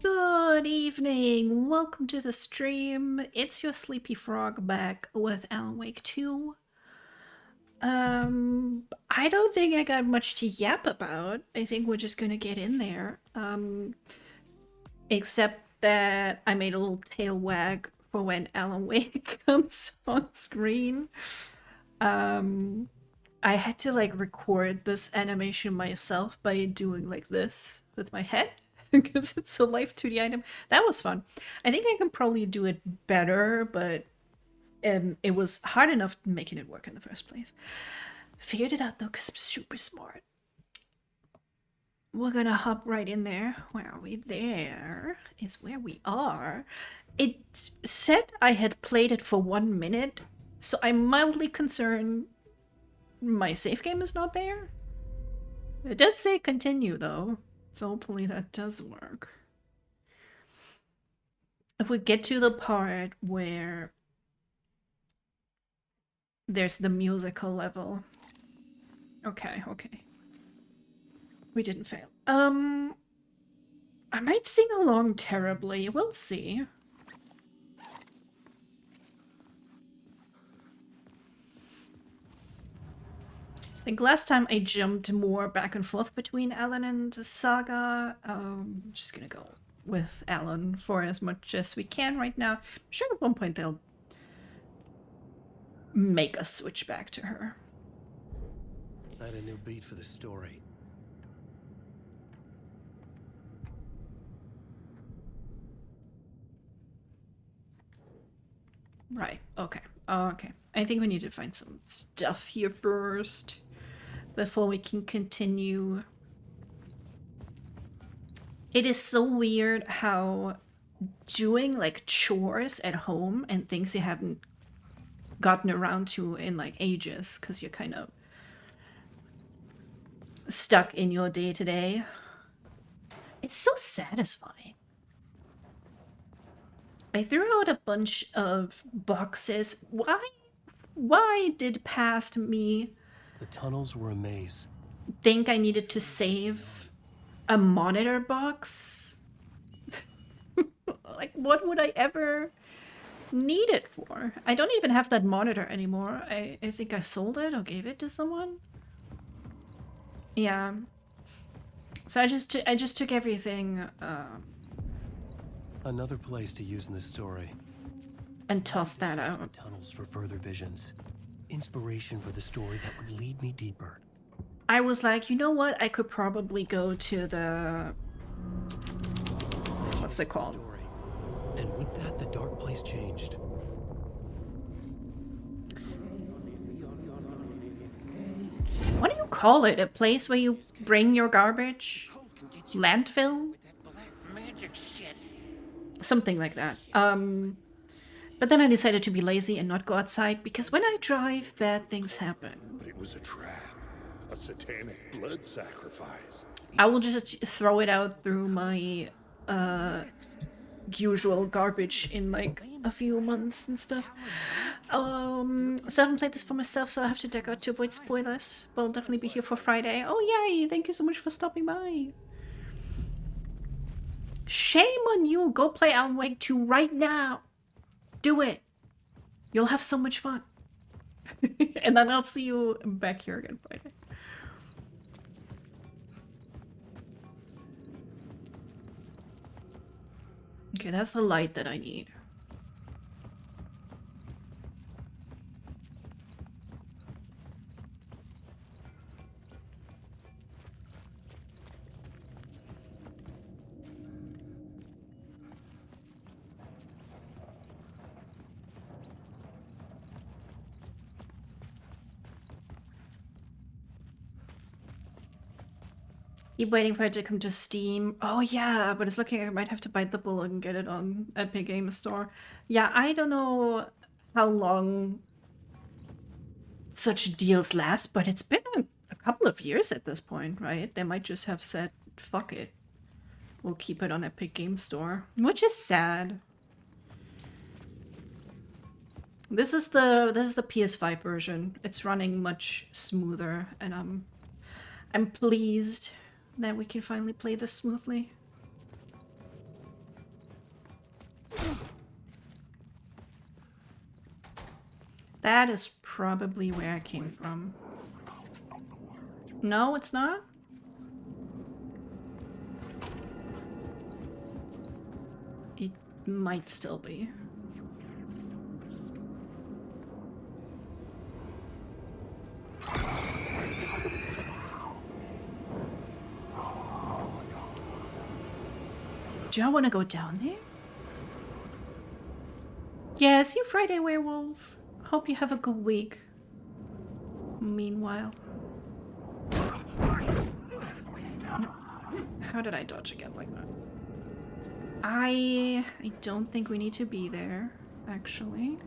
Good evening, welcome to the stream. It's your Sleepy Frog back with Alan Wake 2. I don't think I got much to yap about. I think we're just gonna get in there. Except that I made a little tail wag for when Alan Wake comes on screen. I had to like record this animation myself by doing like this with my head because it's a live 2D item. That was fun. I think I can probably do it better, but it was hard enough making it work in the first place. Figured it out though because I'm super smart. We're gonna hop right in there. Where are we? There is where we are. It said I had played it for 1 minute, so I'm mildly concerned my save game is not there. It does say continue though, so hopefully that does work. If we get to the part where there's the musical level. Okay. We didn't fail. I might sing along terribly. We'll see. think last time I jumped more back and forth between Alan and Saga. Just gonna go with Alan for as much as we can right now. I'm sure at one point they'll make us switch back to her. I had a new beat for the story. Right, okay. Okay. I think we need to find some stuff here first before we can continue. It is so weird how doing like chores at home and things you haven't gotten around to in like ages because you're kind of stuck in your day to day. It's so satisfying. I threw out a bunch of boxes. Why did past me The tunnels were a maze. think I needed to save a monitor box? Like, what would I ever need it for? I don't even have that monitor anymore. I think I sold it or gave it to someone. Yeah. So I just took everything Another place to use in the story. and tossed that The out. tunnels for further visions. Inspiration for the story that would lead me deeper. I was like, you know what? I could probably go to the... What's it called? Story. And with that, the dark place changed. What do you call it? A place where you bring your garbage? Landfill? Magic shit. Something like that. But then I decided to be lazy and not go outside because when I drive, bad things happen. But it was a trap. A satanic blood sacrifice. I will just throw it out through my usual garbage in like a few months and stuff. So I haven't played this for myself, so I have to deck out to avoid spoilers. But I'll definitely be here for Friday. Oh yay! Thank you so much for stopping by. Shame on you! Go play Alan Wake 2 right now! Do it! You'll have so much fun. And then I'll see you back here again Friday. Okay, that's the light that I need. Keep waiting for it to come to Steam. Oh yeah, but it's looking like I might have to bite the bullet and get it on Epic Games Store. Yeah, I don't know how long such deals last, but it's been a couple of years at this point, right? They might just have said, fuck it. We'll keep it on Epic Games Store, which is sad. This is the PS5 version. It's running much smoother, and I'm pleased that we can finally play this smoothly. That is probably where I came from. No, it's not? It might still be. Do I want to go down there? Yeah, see you Friday, Werewolf. Hope you have a good week. Meanwhile. How did I dodge again like that? I don't think we need to be there, actually.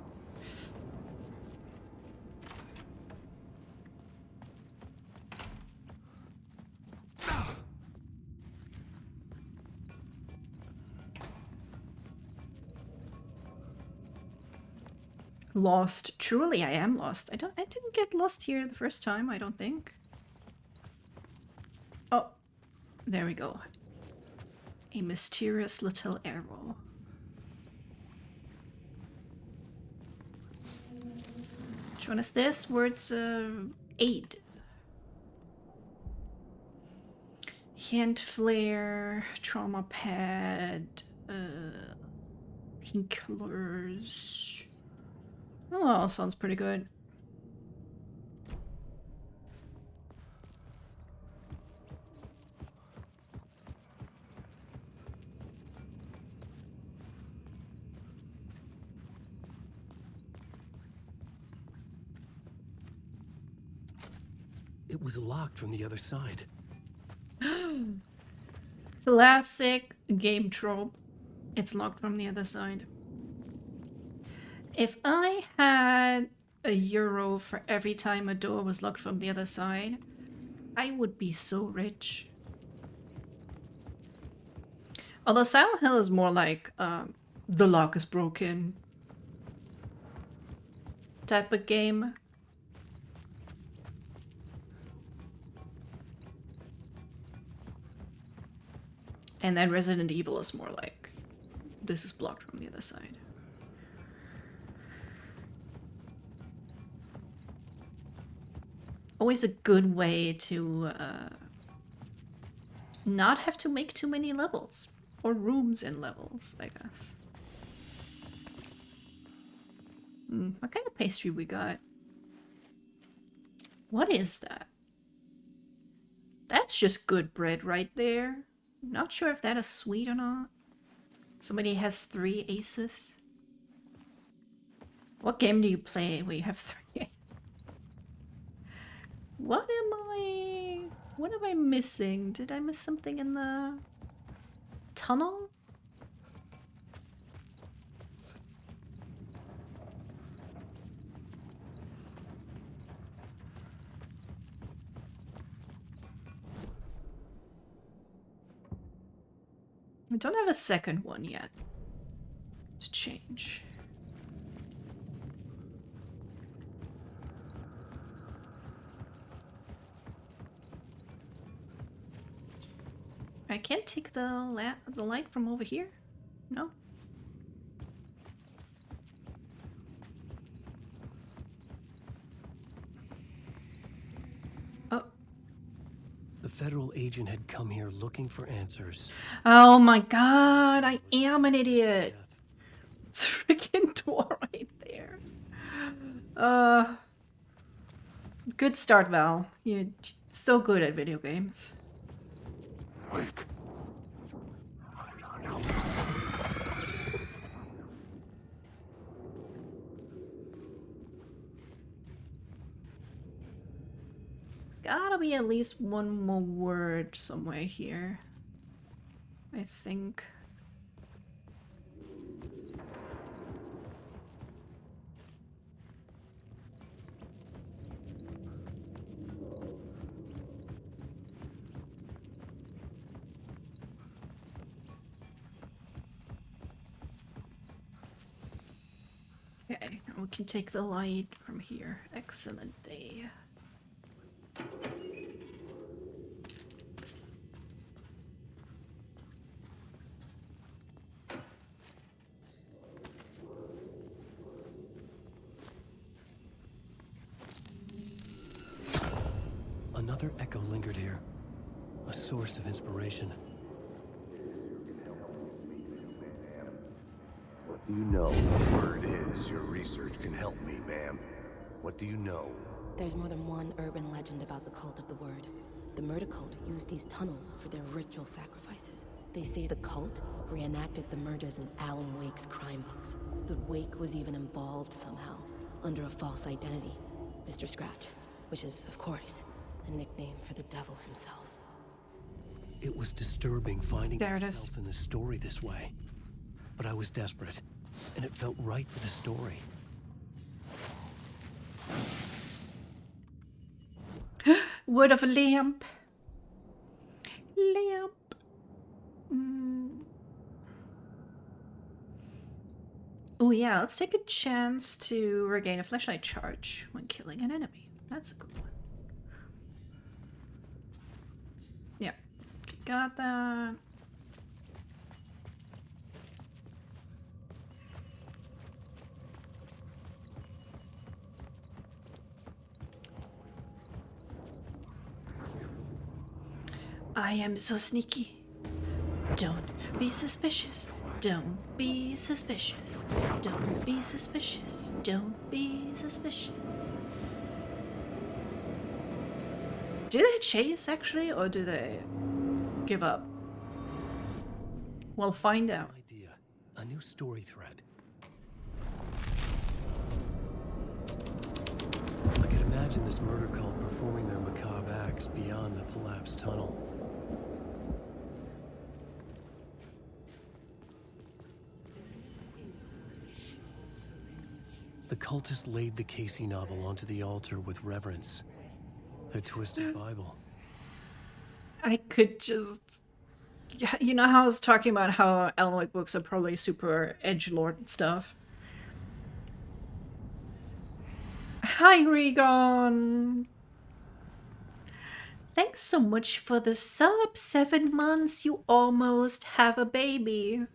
Lost. Truly, I am lost. I didn't get lost here the first time, I don't think. Oh, there we go. A mysterious little arrow. Which one is this? Words aid. Canned flare, trauma pad, painkillers. Oh, sounds pretty good. It was locked from the other side. Classic game trope. It's locked from the other side. If I had €1 for every time a door was locked from the other side, I would be so rich. Although Silent Hill is more like the lock is broken type of game. And then Resident Evil is more like this is blocked from the other side. Always a good way to not have to make too many levels. Or rooms in levels, I guess. What kind of pastry we got? What is that? That's just good bread right there. Not sure if that is sweet or not. Somebody has 3 aces. What game do you play where you have 3 aces? What am I missing? Did I miss something in the tunnel? I don't have a second one yet to change. I can't take the light from over here? No? Oh. The federal agent had come here looking for answers. Oh my god, I am an idiot. It's a freaking door right there. Good start, Val. You're so good at video games. Wait. Gotta be at least one more word somewhere here, I think. Okay, now we can take the light from here. Excellent day. Another echo lingered here. A source of inspiration. What do you know? Word is your research can help me, ma'am. What do you know? There's more than one urban legend about the Cult of the Word. The murder cult used these tunnels for their ritual sacrifices. They say the cult reenacted the murders in Alan Wake's crime books. That Wake was even involved somehow, under a false identity. Mr. Scratch, which is, of course, a nickname for the devil himself. It was disturbing finding There it myself in the story this way. But I was desperate, and it felt right for the story. Word of a lamp. Lamp. Oh yeah, let's take a chance to regain a flashlight charge when killing an enemy. That's a good one. Yeah, got that. I I am so sneaky. Don't be suspicious. Don't be suspicious. Don't be suspicious. Don't be suspicious. Do they chase actually, or do they give up? We'll find out. Idea. A new story thread. I could imagine this murder cult performing their macabre acts beyond the collapsed tunnel. The cultists laid the Casey novel onto the altar with reverence. Their twisted Bible. I could just... Yeah, you know how I was talking about how Alan Wake books are probably super edgelord stuff? Hi, Regon! Thanks so much for the sub. 7 months, you almost have a baby.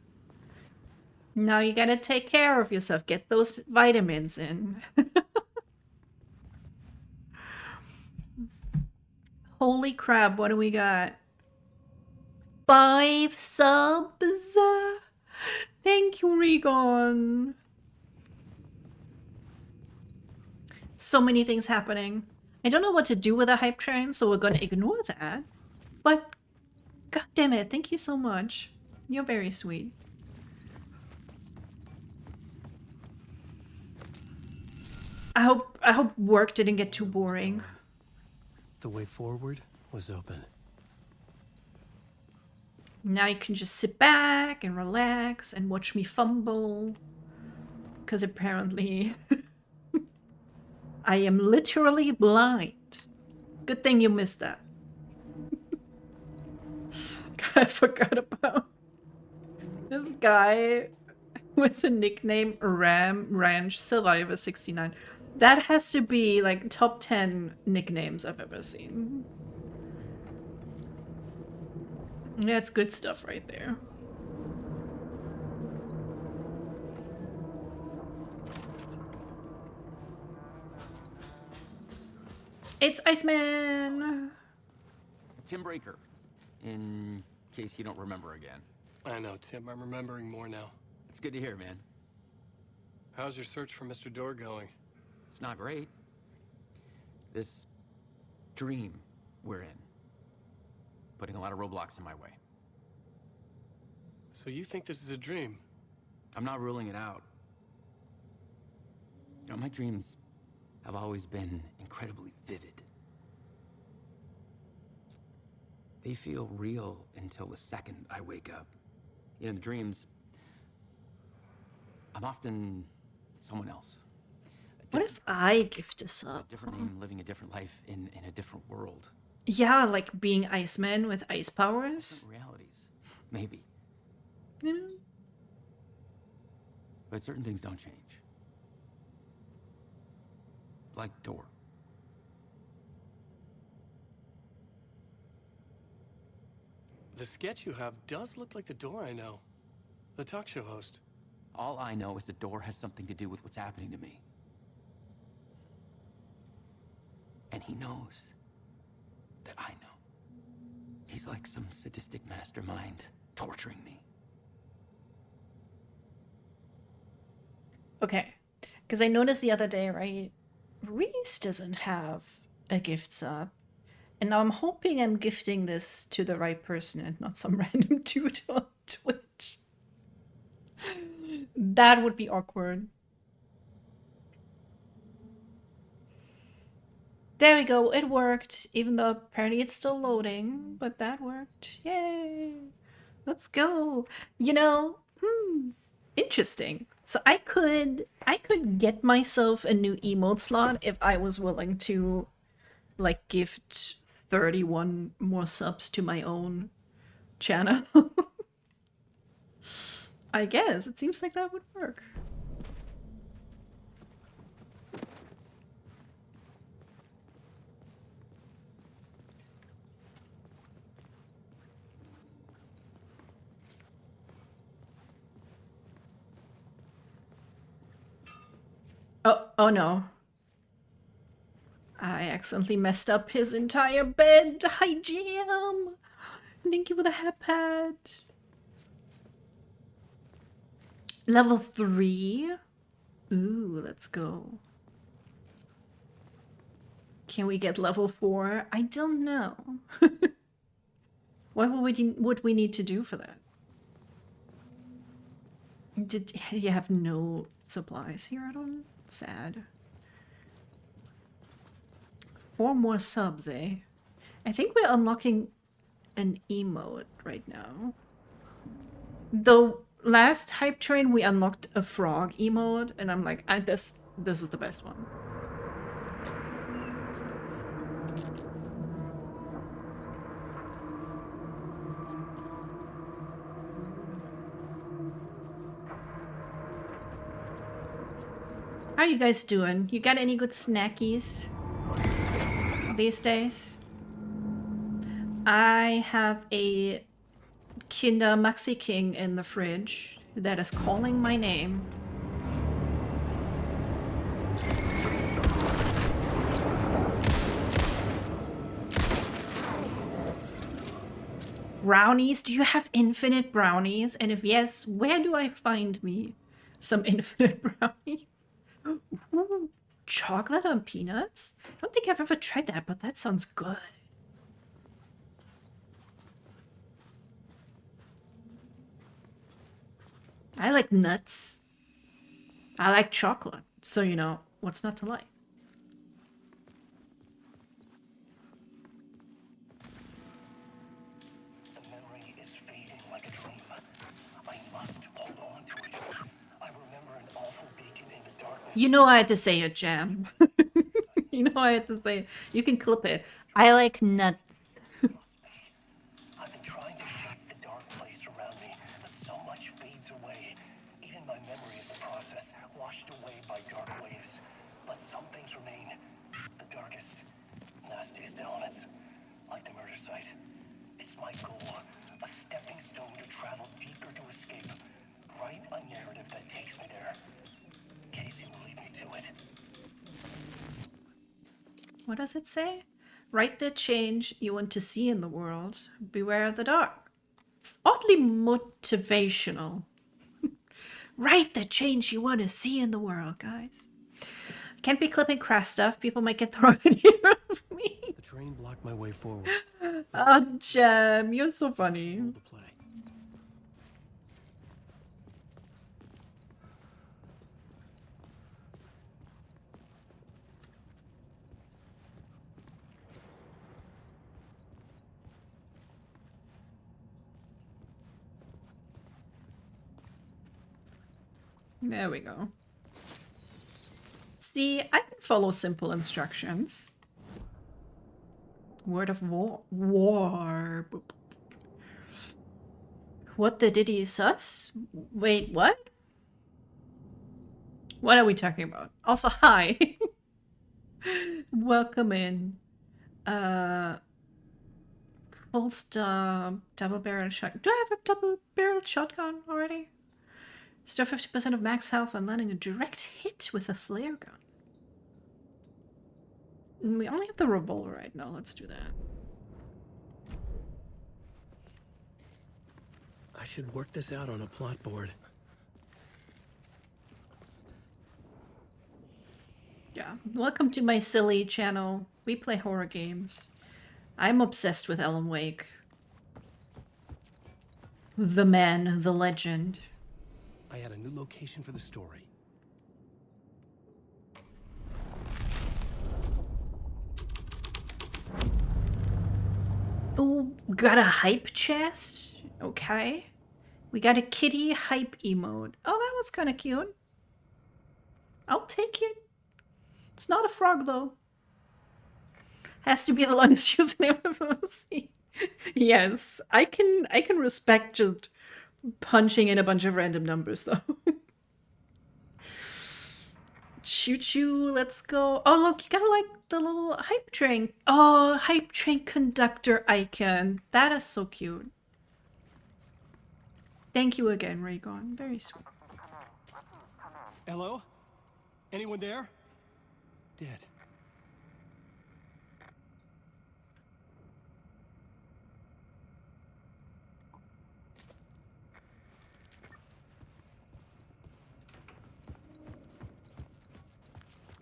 Now you gotta take care of yourself. Get those vitamins in. Holy crap, what do we got? 5 subs? Thank you, Regon. So many things happening. I don't know what to do with a hype train, so we're gonna ignore that. But, god damn it, thank you so much. You're very sweet. I hope work didn't get too boring. The way forward was open. Now you can just sit back and relax and watch me fumble. Because apparently I am literally blind. Good thing you missed that. God, I forgot about this guy with the nickname Ranch Survivor 69. That has to be like top 10 nicknames I've ever seen. That's good stuff right there. It's Iceman! Tim Breaker, in case you don't remember again. I know, Tim. I'm remembering more now. It's good to hear, man. How's your search for Mr. Door going? It's not great. This dream we're in, putting a lot of roadblocks in my way. So you think this is a dream? I'm not ruling it out. You know, my dreams have always been incredibly vivid. They feel real until the second I wake up. You know, in the dreams, I'm often someone else. What if I gift this A up? different name, living a different life in a different world. Yeah, like being Iceman with ice powers. Different realities. Maybe. You know? But certain things don't change. Like Door. The sketch you have does look like the Door I know. The talk show host. All I know is the Door has something to do with what's happening to me. And he knows that I know. He's like some sadistic mastermind torturing me. Okay. Because I noticed the other day, right? Reese doesn't have a gift sub. And now I'm hoping I'm gifting this to the right person and not some random dude on Twitch. That would be awkward. There we go, it worked. Even though apparently it's still loading, but that worked. Yay! Let's go. You know, interesting. So I could get myself a new emote slot if I was willing to like gift 31 more subs to my own channel. I guess it seems like that would work. Oh no. I accidentally messed up his entire bed. Hi, Jam. Thank you for the hat pad. Level 3. Ooh, let's go. Can we get level 4? I don't know. What would we need to do for that? Did you have no supplies here at all? Sad. 4 more subs, eh? I think we're unlocking an emote right now. The last hype train we unlocked a frog emote, and I'm like, this is the best one. How you guys doing? You got any good snackies these days? I have a Kinder Maxi King in the fridge that is calling my name. Brownies? Do you have infinite brownies? And if yes, where do I find me some infinite brownies? Ooh, chocolate on peanuts? I don't think I've ever tried that, but that sounds good. I like nuts. I like chocolate. So, you know, what's not to like? The memory is fading like a dream. I must hold on to it. I remember an awful beacon in the darkness. You know I had to say it, Jam. You know I had to say it. You can clip it. I like nuts. I've been trying to shape the dark place around me, but so much fades away. Even my memory of the process, washed away by dark waves. But some things remain. The darkest, nastiest elements, like the murder site. It's my goal, a stepping stone to travel deeper to escape. Write a narrative that takes me there. Casey will lead me to it. What does it say? Write the change you want to see in the world. Beware of the dark. It's oddly motivational. Write the change you want to see in the world, guys. Can't be clipping crash stuff. People might get thrown here of me. The train blocked my way forward. Oh, Jem, you're so funny. To play. There we go. See, I can follow simple instructions. Word of war. What the diddy sus? Wait, what? What are we talking about? Also, hi. Welcome in. Full stop, double barrel shotgun. Do I have a double barrel shotgun already? Still 50% of max health and landing a direct hit with a flare gun. We only have the revolver right now. Let's do that. I should work this out on a plot board. Yeah. Welcome to my silly channel. We play horror games. I'm obsessed with Alan Wake. The man, the legend. I had a new location for the story. Oh, got a hype chest? Okay. We got a kitty hype emote. Oh, that was kind of cute. I'll take it. It's not a frog, though. Has to be the longest username I've ever seen. Yes, I can respect just punching in a bunch of random numbers, though. Choo choo, let's go. Oh, look, you got like the little hype train. Oh, hype train conductor icon. That is so cute. Thank you again, Raygon. Very sweet. Hello? Anyone there? Dead.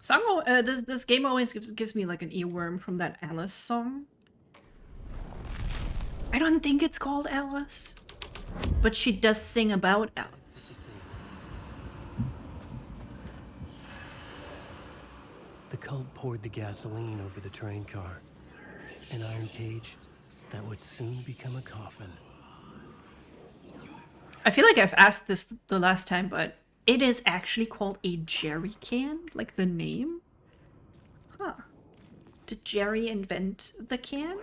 This game always gives me like an earworm from that Alice song. I don't think it's called Alice, but she does sing about Alice. The cult poured the gasoline over the train car. An iron cage that would soon become a coffin. I feel like I've asked this the last time, but it is actually called a jerry can, like the name. Huh. Did Jerry invent the can?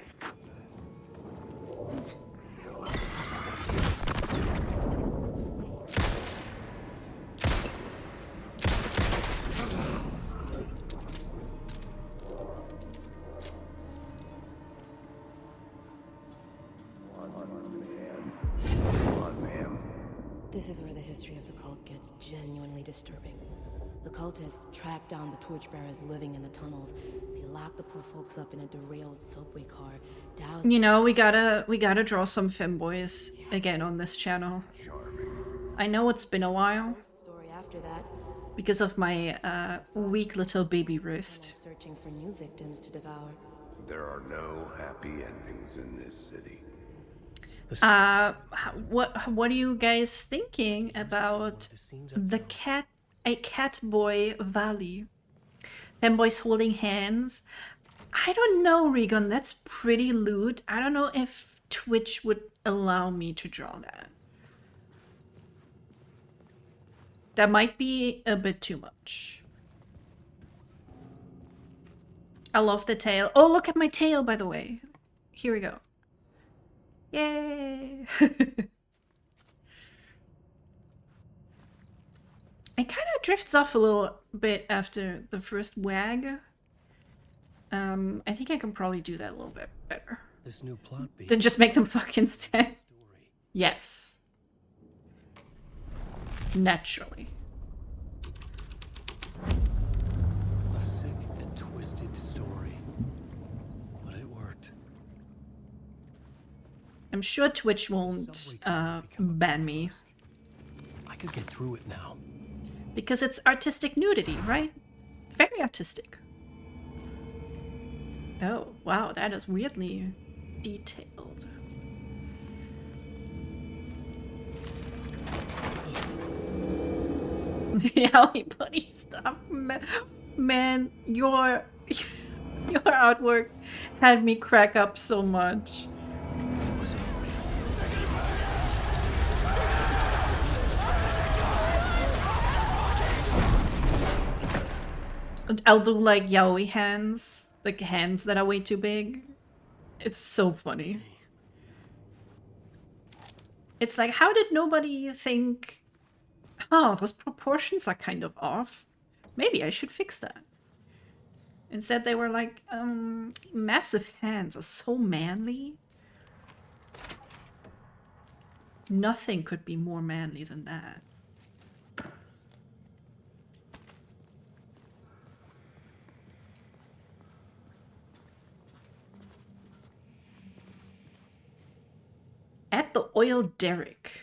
This is where the history of the cult gets genuinely disturbing. The cultists tracked down the torchbearers living in the tunnels. They locked the poor folks up in a derailed subway car, doused... You know, we gotta draw some femboys again on this channel. I know it's been a while Story after that, because of my weak little baby wrist. searching for new victims to devour. There are no happy endings in this city. What are you guys thinking about the Catboy Valley? Femboys holding hands. I don't know, Regan. That's pretty lewd. I don't know if Twitch would allow me to draw that. That might be a bit too much. I love the tail. Oh, look at my tail, by the way. Here we go. Yay! It kind of drifts off a little bit after the first wag. I think I can probably do that a little bit better. This new plot beat. Then just make them fucking stand. Yes. Naturally. A sick and twisted story. But it worked. I'm sure Twitch won't ban me. I could get through it now. Because it's artistic nudity, right? It's very artistic. Oh, wow, that is weirdly detailed. Yowie buddy, stop. Man, your artwork had me crack up so much. It was unreal. I'll do like yaoi hands, like hands that are way too big. It's so funny. It's like, how did nobody think, oh, those proportions are kind of off. Maybe I should fix that. Instead they were like, massive hands are so manly. Nothing could be more manly than that. At the oil derrick.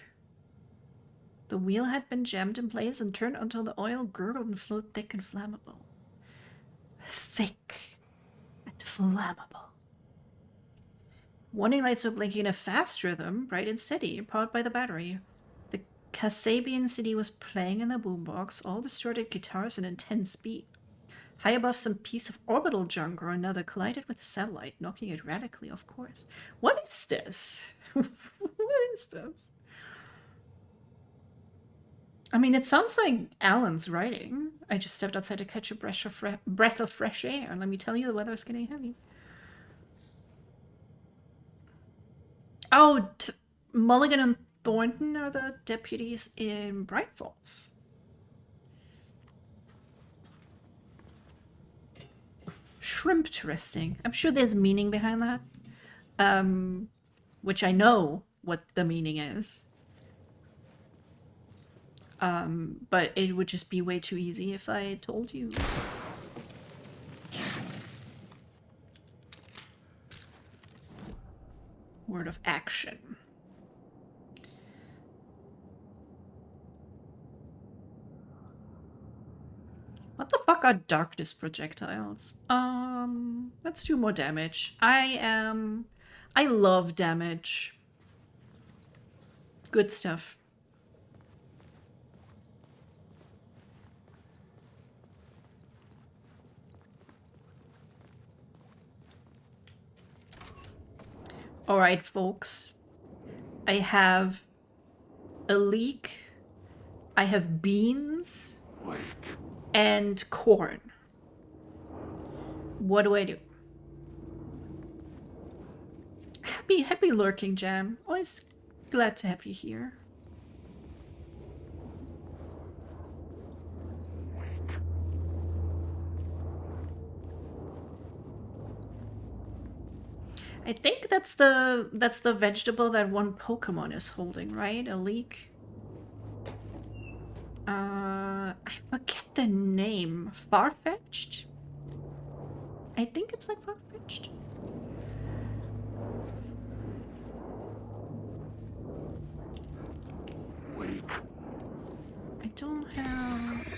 The wheel had been jammed in place and turned until the oil gurgled and flowed thick and flammable. Thick and flammable. Warning lights were blinking in a fast rhythm, bright and steady, powered by the battery. The Kasabian city was playing in the boombox, all distorted guitars and intense beat. High above, some piece of orbital junk or another collided with the satellite, knocking it radically off course. What is this? What is this? I mean, it sounds like Alan's writing. I just stepped outside to catch a breath of fresh air. Let me tell you, the weather is getting heavy. Oh, Mulligan and Thornton are the deputies in Bright Falls. Shrimp twisting. I'm sure there's meaning behind that. Which I know what the meaning is. But it would just be way too easy if I told you. Word of action. What the fuck are darkness projectiles? Let's do more damage. I love damage. Good stuff. All right, folks. I have a leek. I have beans and corn. What do I do? Happy lurking, Jam. Always glad to have you here. I think that's the vegetable that one Pokemon is holding, right? A leek. I forget the name. Farfetch'd? I think it's like Farfetch'd. I don't have...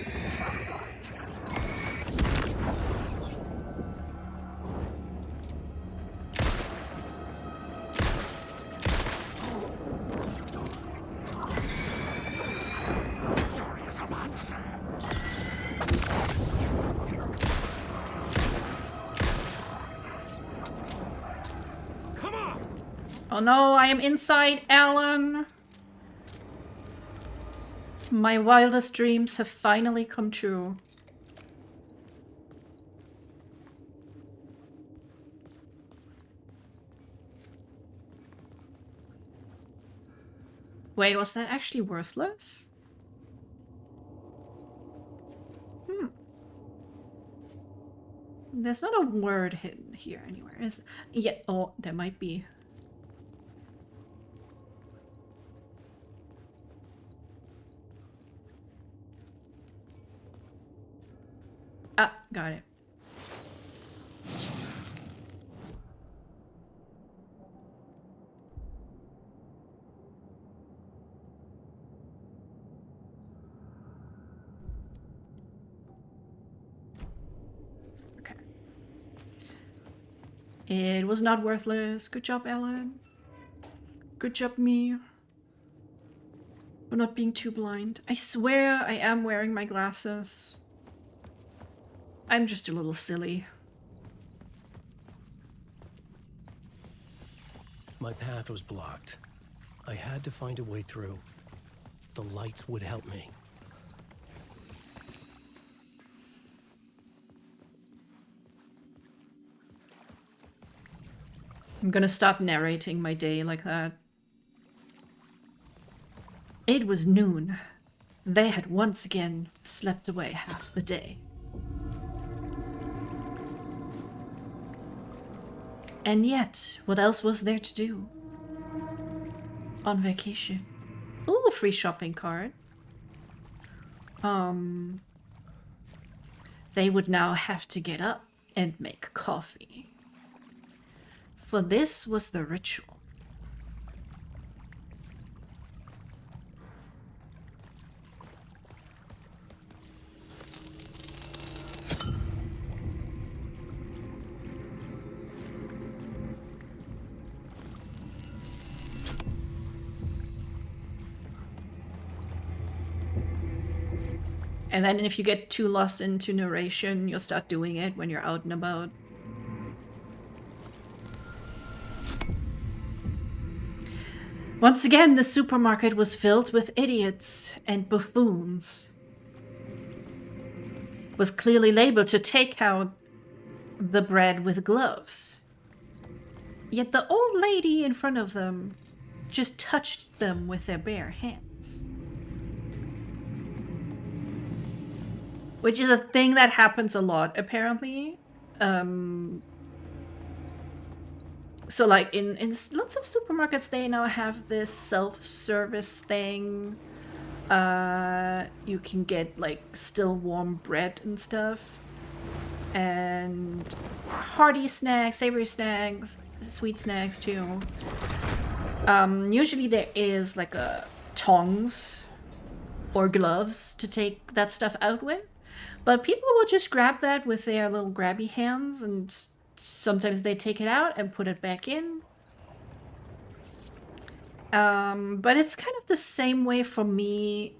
Oh no, I am inside Alan! My wildest dreams have finally come true. Wait, was that actually worthless? There's not a word hidden here anywhere, is there? Yeah, oh, there might be. Ah, got it. Okay. It was not worthless. Good job, Ellen. Good job, me. For not being too blind. I swear I am wearing my glasses. I'm just a little silly. My path was blocked. I had to find a way through. The lights would help me. I'm gonna stop narrating my day like that. It was noon. They had once again slept away half the day. And yet, what else was there to do? On vacation. Ooh, free shopping cart. They would now have to get up and make coffee. For this was the ritual. And then if you get too lost into narration, you'll start doing it when you're out and about. Once again, the supermarket was filled with idiots and buffoons. It was clearly labeled to take out the bread with gloves. Yet the old lady in front of them just touched them with their bare hands. Which is a thing that happens a lot, apparently. So like in lots of supermarkets, they now have this self-service thing. You can get like still warm bread and stuff. And hearty snacks, savory snacks, sweet snacks too. Usually there is like a tongs or gloves to take that stuff out with. But people will just grab that with their little grabby hands, and sometimes they take it out and put it back in. But it's kind of the same way for me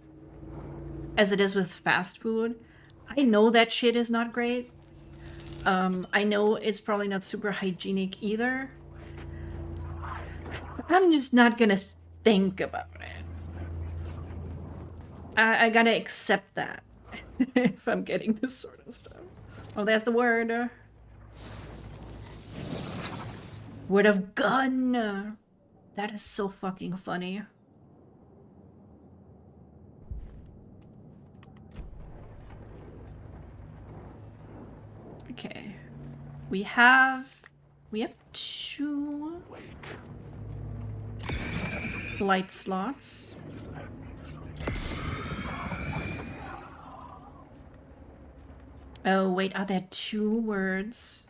as it is with fast food. I know that shit is not great. I know it's probably not super hygienic either. I'm just not gonna think about it. I gotta accept that if I'm getting this sort of stuff. Oh, there's the word. Word of gun. That is so fucking funny. Okay. We have 2 light slots. Oh, wait, are there 2 words?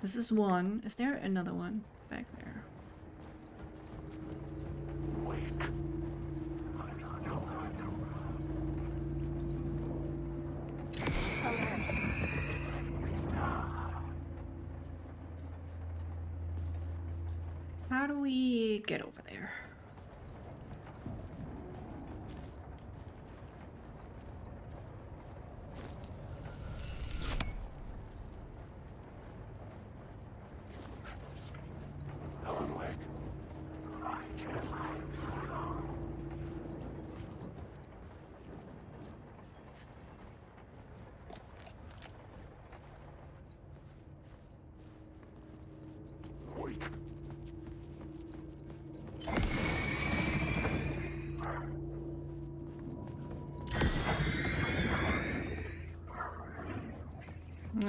This is one. Is there another one back there? How do we get over there?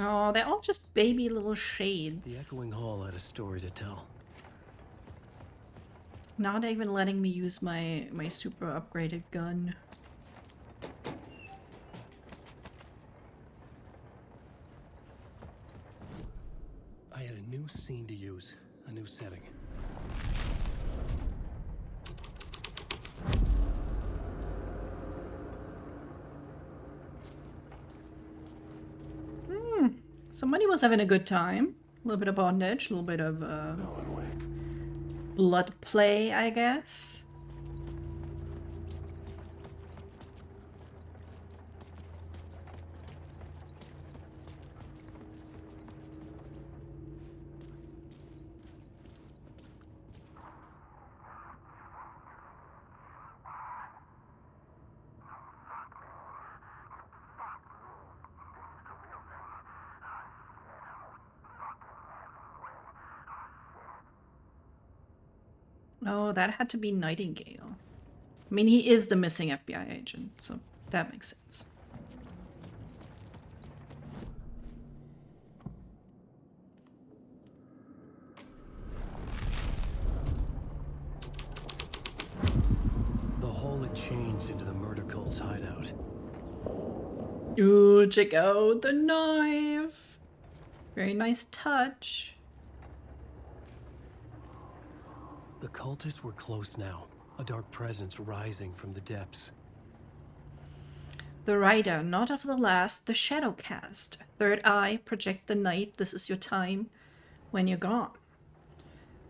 Oh, they're all just baby little shades. The echoing hall had a story to tell. Not even letting me use my super upgraded gun. I had a new scene to use, a new setting. Somebody was having a good time. A little bit of bondage, a little bit of blood play, I guess. Oh, that had to be Nightingale. I mean, he is the missing FBI agent, so that makes sense. The hole had changed into the murder cult's hideout. Ooh, check out the knife. Very nice touch. The cultists were close now, a dark presence rising from the depths. The rider, not of the last, the shadow cast. Third eye, project the night, this is your time when you're gone.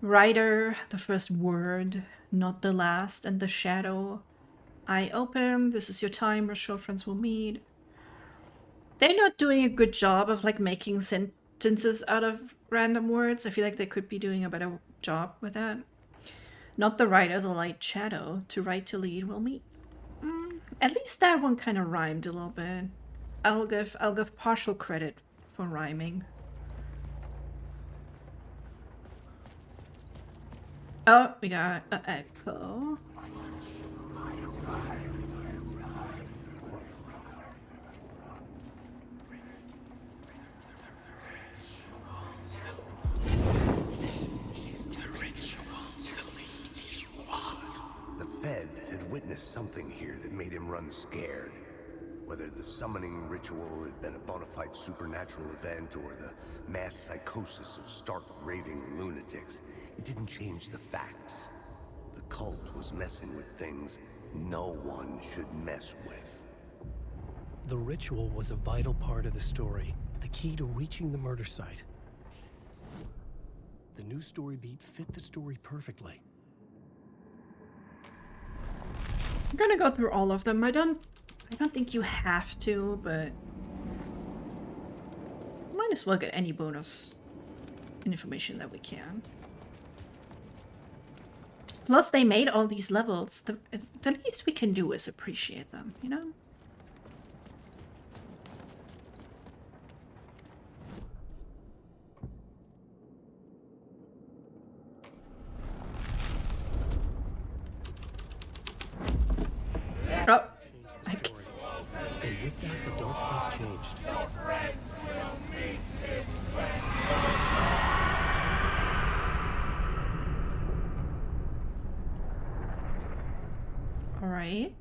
Rider, the first word, not the last, and the shadow. Eye open, this is your time where short friends will meet. They're not doing a good job of like making sentences out of random words. I feel like they could be doing a better job with that. Not the rider, the light shadow. To right, to lead, will meet. At least that one kind of rhymed a little bit. I'll give partial credit for rhyming. Oh, we got an echo. Witnessed something here that made him run scared. Whether the summoning ritual had been a bona fide supernatural event or the mass psychosis of stark raving lunatics, it didn't change the facts. The cult was messing with things no one should mess with. The ritual was a vital part of the story, the key to reaching the murder site. The new story beat fit the story perfectly. I'm gonna go through all of them. I don't think you have to, but might as well get any bonus information that we can. Plus, they made all these levels. The least we can do is appreciate them, you know? Oh, And with that, the dark place changed. all right.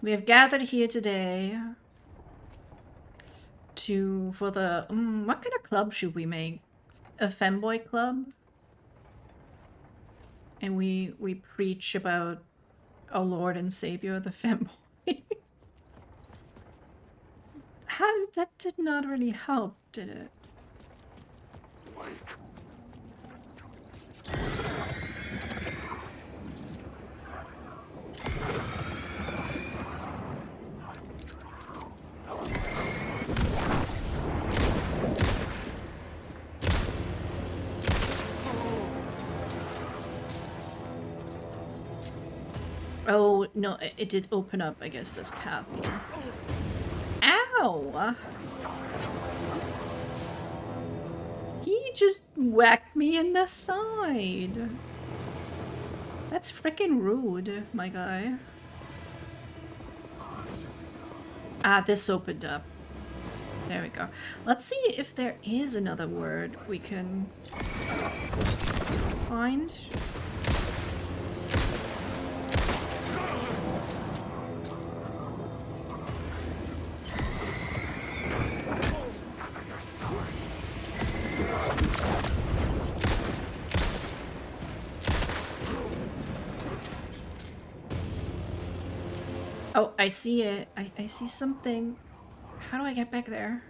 We have gathered here today for the what kind of club should we make? A femboy club? And we preach about our Lord and Savior, the femboy. How that did not really help, did it? Oh, no, it did open up, I guess, this path here. Ow! He just whacked me in the side. That's freaking rude, my guy. Ah, this opened up. There we go. Let's see if there is another word we can find. Oh, I see it. I see something. How do I get back there?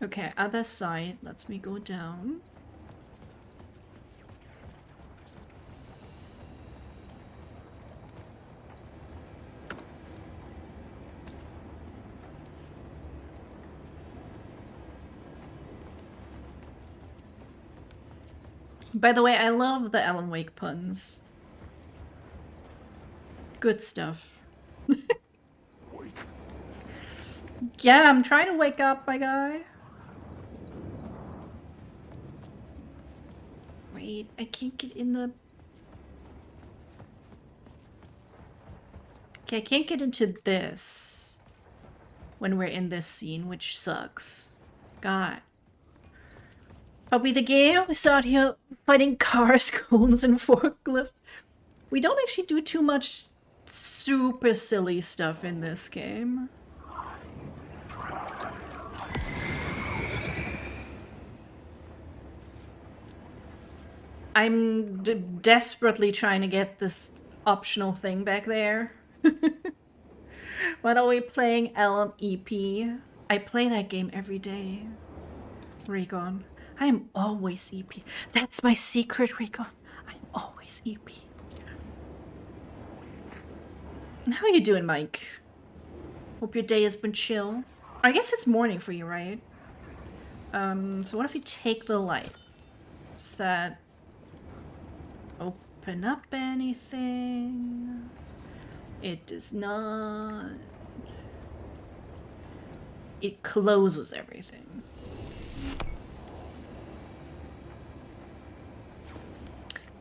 Okay, other side. Lets me go down. By the way, I love the Alan Wake puns. Good stuff. Yeah, I'm trying to wake up, my guy. Wait, I can't get in the... Okay, I can't get into this when we're in this scene, which sucks. God. Probably the game. We start here fighting cars, cones, and forklifts. We don't actually do too much super silly stuff in this game. I'm desperately trying to get this optional thing back there. When are we playing LMEP? I play that game every day. Recon. I am always EP. That's my secret, Recon. I'm always EP. How you doing, Mike? Hope your day has been chill. I guess it's morning for you, right? So what if you take the light? Does that open up anything? It does not. It closes everything.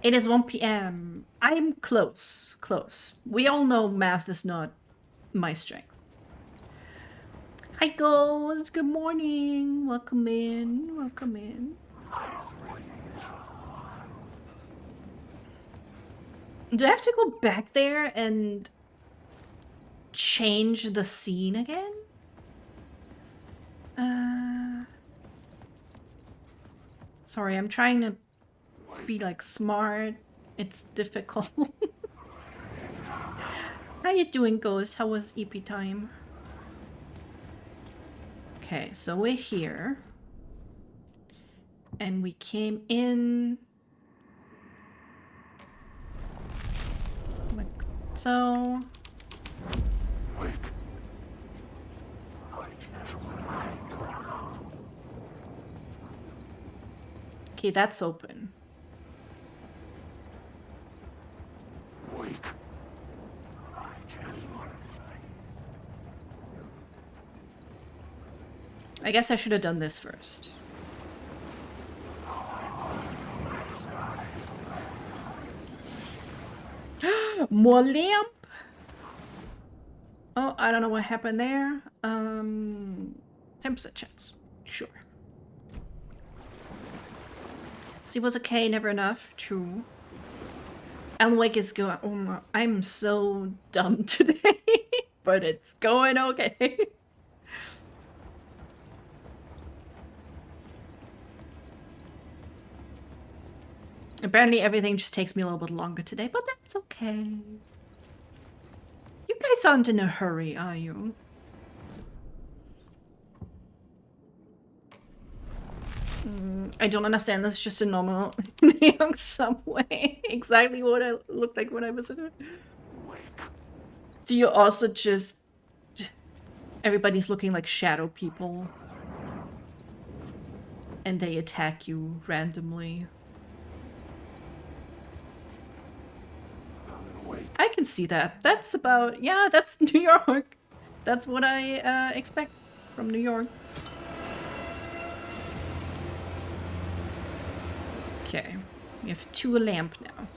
It is 1 p.m. I'm close. Close. We all know math is not my strength. Hi, Ghost. Good morning. Welcome in. Welcome in. Do I have to go back there and change the scene again? Sorry, I'm trying to be like smart. It's difficult. How you doing, Ghost? How was EP time? Okay, so we're here. And we came in like so. Okay, that's open. I guess I should have done this first. More lamp? Oh, I don't know what happened there. 10% chance. Sure. See, was okay, never enough. True. Alan Wake is going. Oh my, I'm so dumb today, but it's going okay. Apparently everything just takes me a little bit longer today, but that's okay. You guys aren't in a hurry, are you? I don't understand. This is just a normal New York subway. Exactly what I looked like when I was in it. Do you also just... Everybody's looking like shadow people. And they attack you randomly. I can see that. That's about... Yeah, that's New York. That's what I expect from New York. Okay. We have 2 lamp now.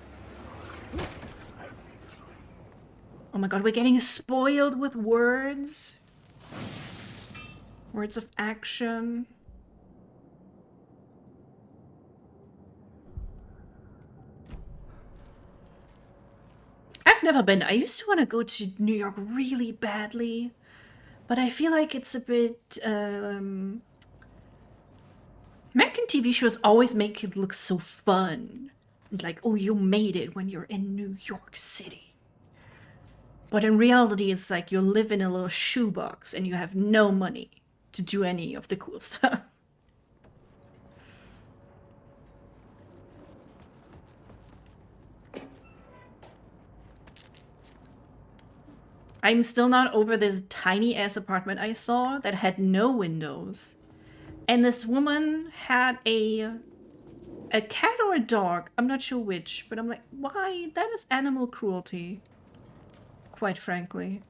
Oh my god, we're getting spoiled with words. Words of action. I've never been. I used to want to go to New York really badly, but I feel like it's a bit... American TV shows always make it look so fun. Like, oh, you made it when you're in New York City. But in reality, it's like you live in a little shoebox and you have no money to do any of the cool stuff. I'm still not over this tiny ass apartment I saw that had no windows. And this woman had a cat or a dog. I'm not sure which, but I'm like, why? That is animal cruelty. Quite frankly.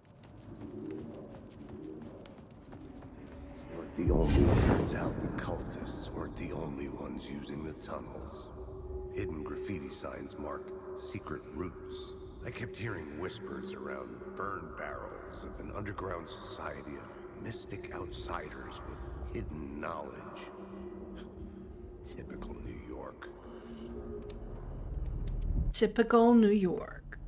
The only turns out the cultists weren't the only ones using the tunnels. Hidden graffiti signs marked secret routes. I kept hearing whispers around burn barrels of an underground society of mystic outsiders with hidden knowledge. Typical New York. Typical New York.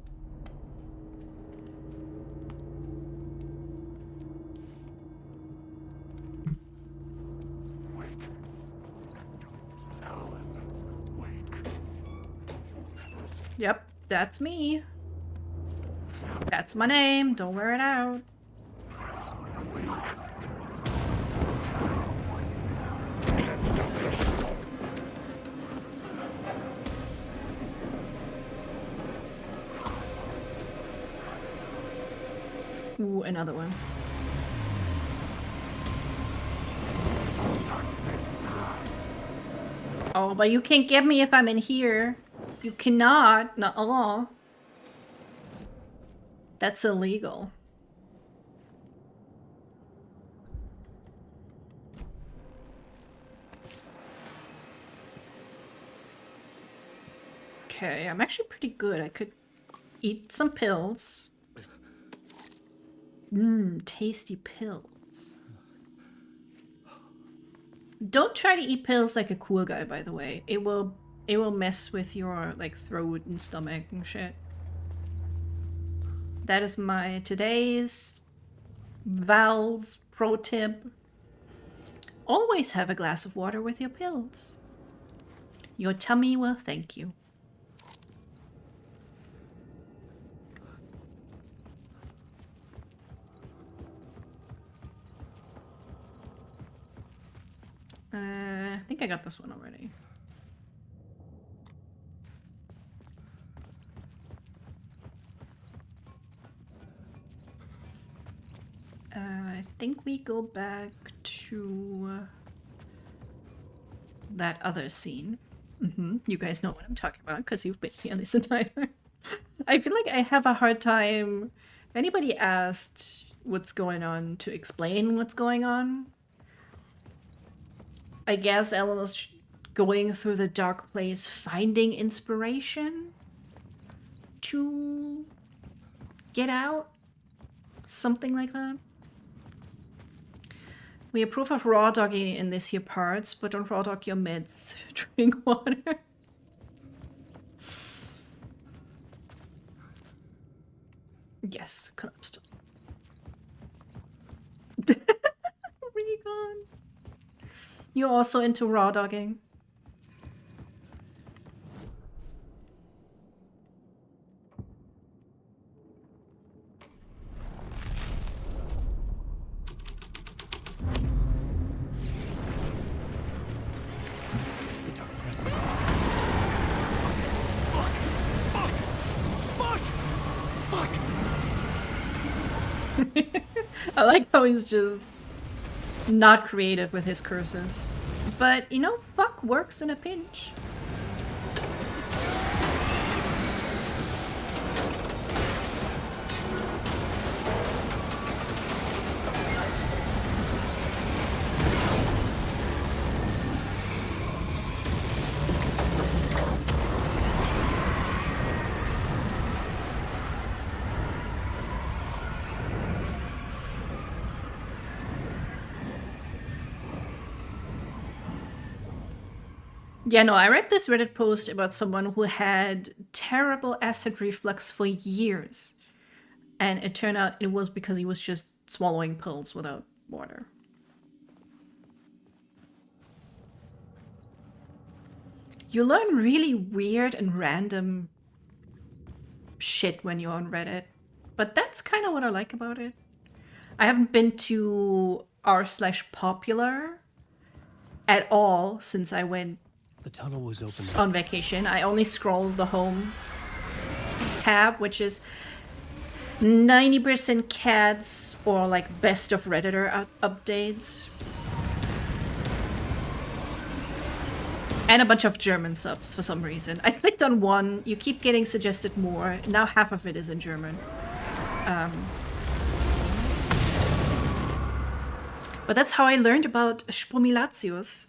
Yep, that's me. That's my name. Don't wear it out. Ooh, another one. Oh, but you can't get me if I'm in here. You cannot. Nuh-uh. That's illegal. Okay, I'm actually pretty good. I could eat some pills. Mmm, tasty pills. Don't try to eat pills like a cool guy, by the way. It will mess with your like throat and stomach and shit. That is my today's Val's pro tip. Always have a glass of water with your pills. Your tummy will thank you. I think I got this one already. I think we go back to that other scene. You guys know what I'm talking about because you've been here this entire. I feel like I have a hard time. If anybody asked what's going on to explain what's going on, I guess Eleanor's going through the dark place, finding inspiration to get out. Something like that. We approve of raw dogging in this here parts, but don't raw dog your meds. Drink water. Yes, collapsed. Recon. You're also into raw dogging. I like how he's just not creative with his curses. But, you know, fuck works in a pinch. Yeah, no, I read this Reddit post about someone who had terrible acid reflux for years. And it turned out it was because he was just swallowing pills without water. You learn really weird and random shit when you're on Reddit. But that's kind of what I like about it. I haven't been to r/popular at all since I went The tunnel was open on vacation. I only scroll the home tab, which is 90% cats or like best of Redditor updates. And a bunch of German subs for some reason. I clicked on one, you keep getting suggested more. Now half of it is in German. But that's how I learned about Spromilatius,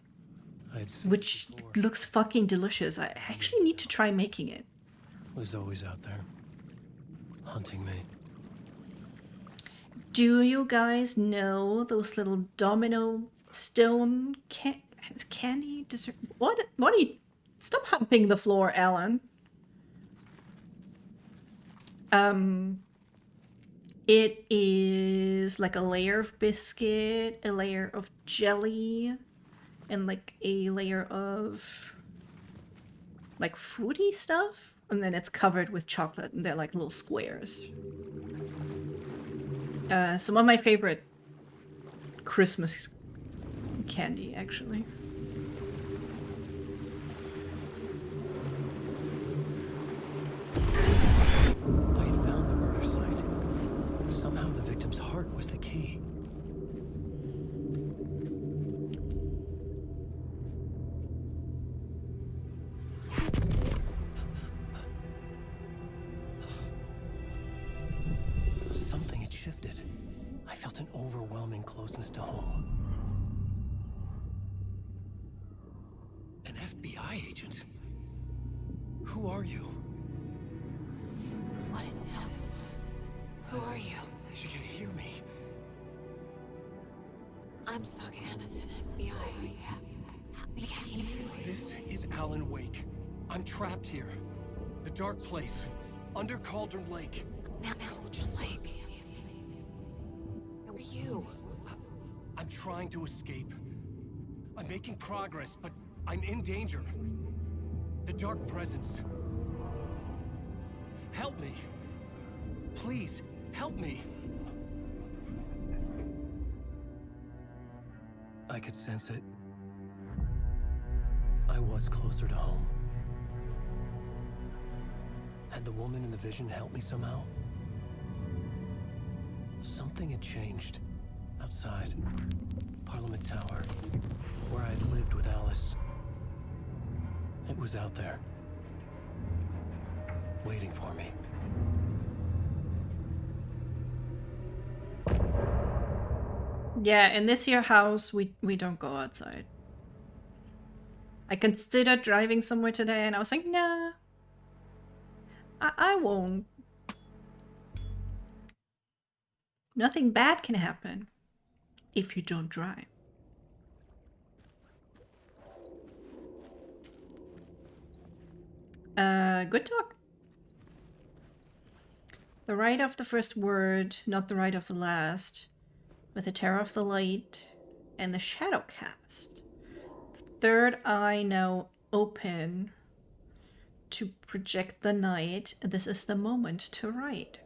which looks fucking delicious. I actually need to try making it. Was always out there, hunting me. Do you guys know those little domino stone candy dessert? What are you? Stop humping the floor, Alan. It is like a layer of biscuit, a layer of jelly, and like a layer of like fruity stuff, and then it's covered with chocolate, and they're like little squares. Some of my favorite Christmas candy, actually. I had found the murder site. Somehow the victim's heart was the key. Something had shifted. I felt an overwhelming closeness to home. An FBI agent? Who are you? I'm Saga Anderson, FBI. This is Alan Wake. I'm trapped here. The dark place. Under Cauldron Lake. Cauldron Lake. Who are you? I'm trying to escape. I'm making progress, but I'm in danger. The Dark Presence. Help me. Please, help me. I could sense it. I was closer to home. Had the woman in the vision helped me somehow? Something had changed. Outside. Parliament Tower. Where I had lived with Alice. It was out there. Waiting for me. Yeah, in this here house, we don't go outside. I considered driving somewhere today, and I was like, nah. I won't. Nothing bad can happen if you don't drive. Good talk. The right of the first word, not the right of the last. With the terror of the light and the shadow cast. The third eye now open to project the night. This is the moment to write.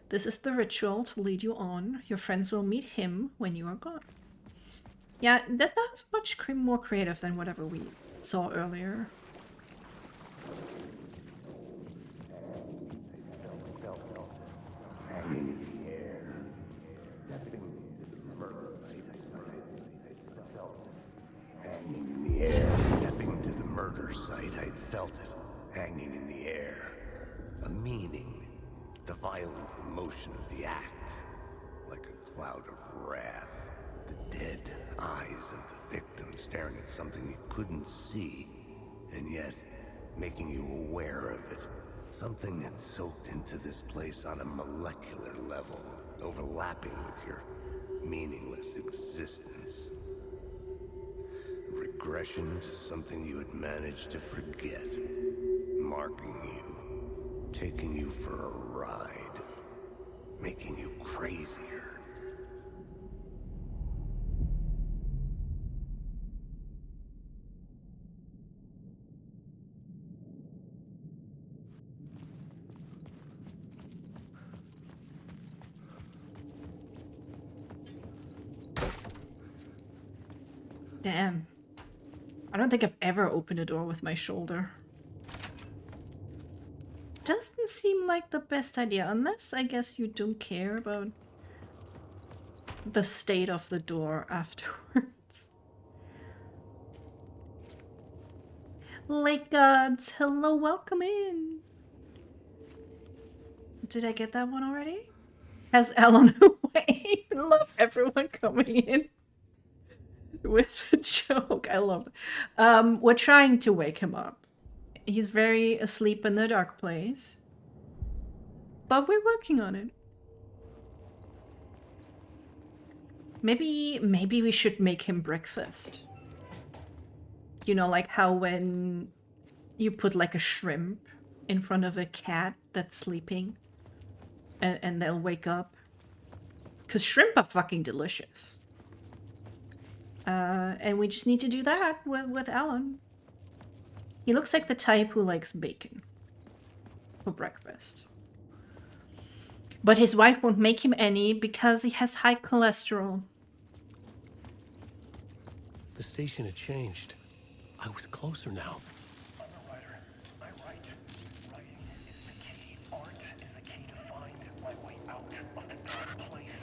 This is the ritual to lead you on. Your friends will meet him when you are gone. Yeah, that's much more creative than whatever we saw earlier. Stepping to the murder site, I'd felt it, hanging in the air. A meaning, the violent emotion of the act, like a cloud of wrath. The dead eyes of the victim staring at something you couldn't see, and yet making you aware of it. Something that soaked into this place on a molecular level, overlapping with your meaningless existence. Regression to something you had managed to forget. Marking you. Taking you for a ride. Making you crazier. Damn. I don't think I've ever opened a door with my shoulder. Doesn't seem like the best idea, unless I guess you don't care about the state of the door afterwards. Lake Gods, hello, welcome in. Did I get that one already? Has Alan away? Love everyone coming in with a joke. I love it. We're trying to wake him up. He's very asleep in the dark place. But we're working on it. Maybe we should make him breakfast. You know, like how when you put like a shrimp in front of a cat that's sleeping and they'll wake up. Because shrimp are fucking delicious. And we just need to do that with Alan. He looks like the type who likes bacon for breakfast. But his wife won't make him any because he has high cholesterol. The station had changed. I was closer now. I'm a writer. I write. Writing is the key. Art is the key to find my way out of the dark place.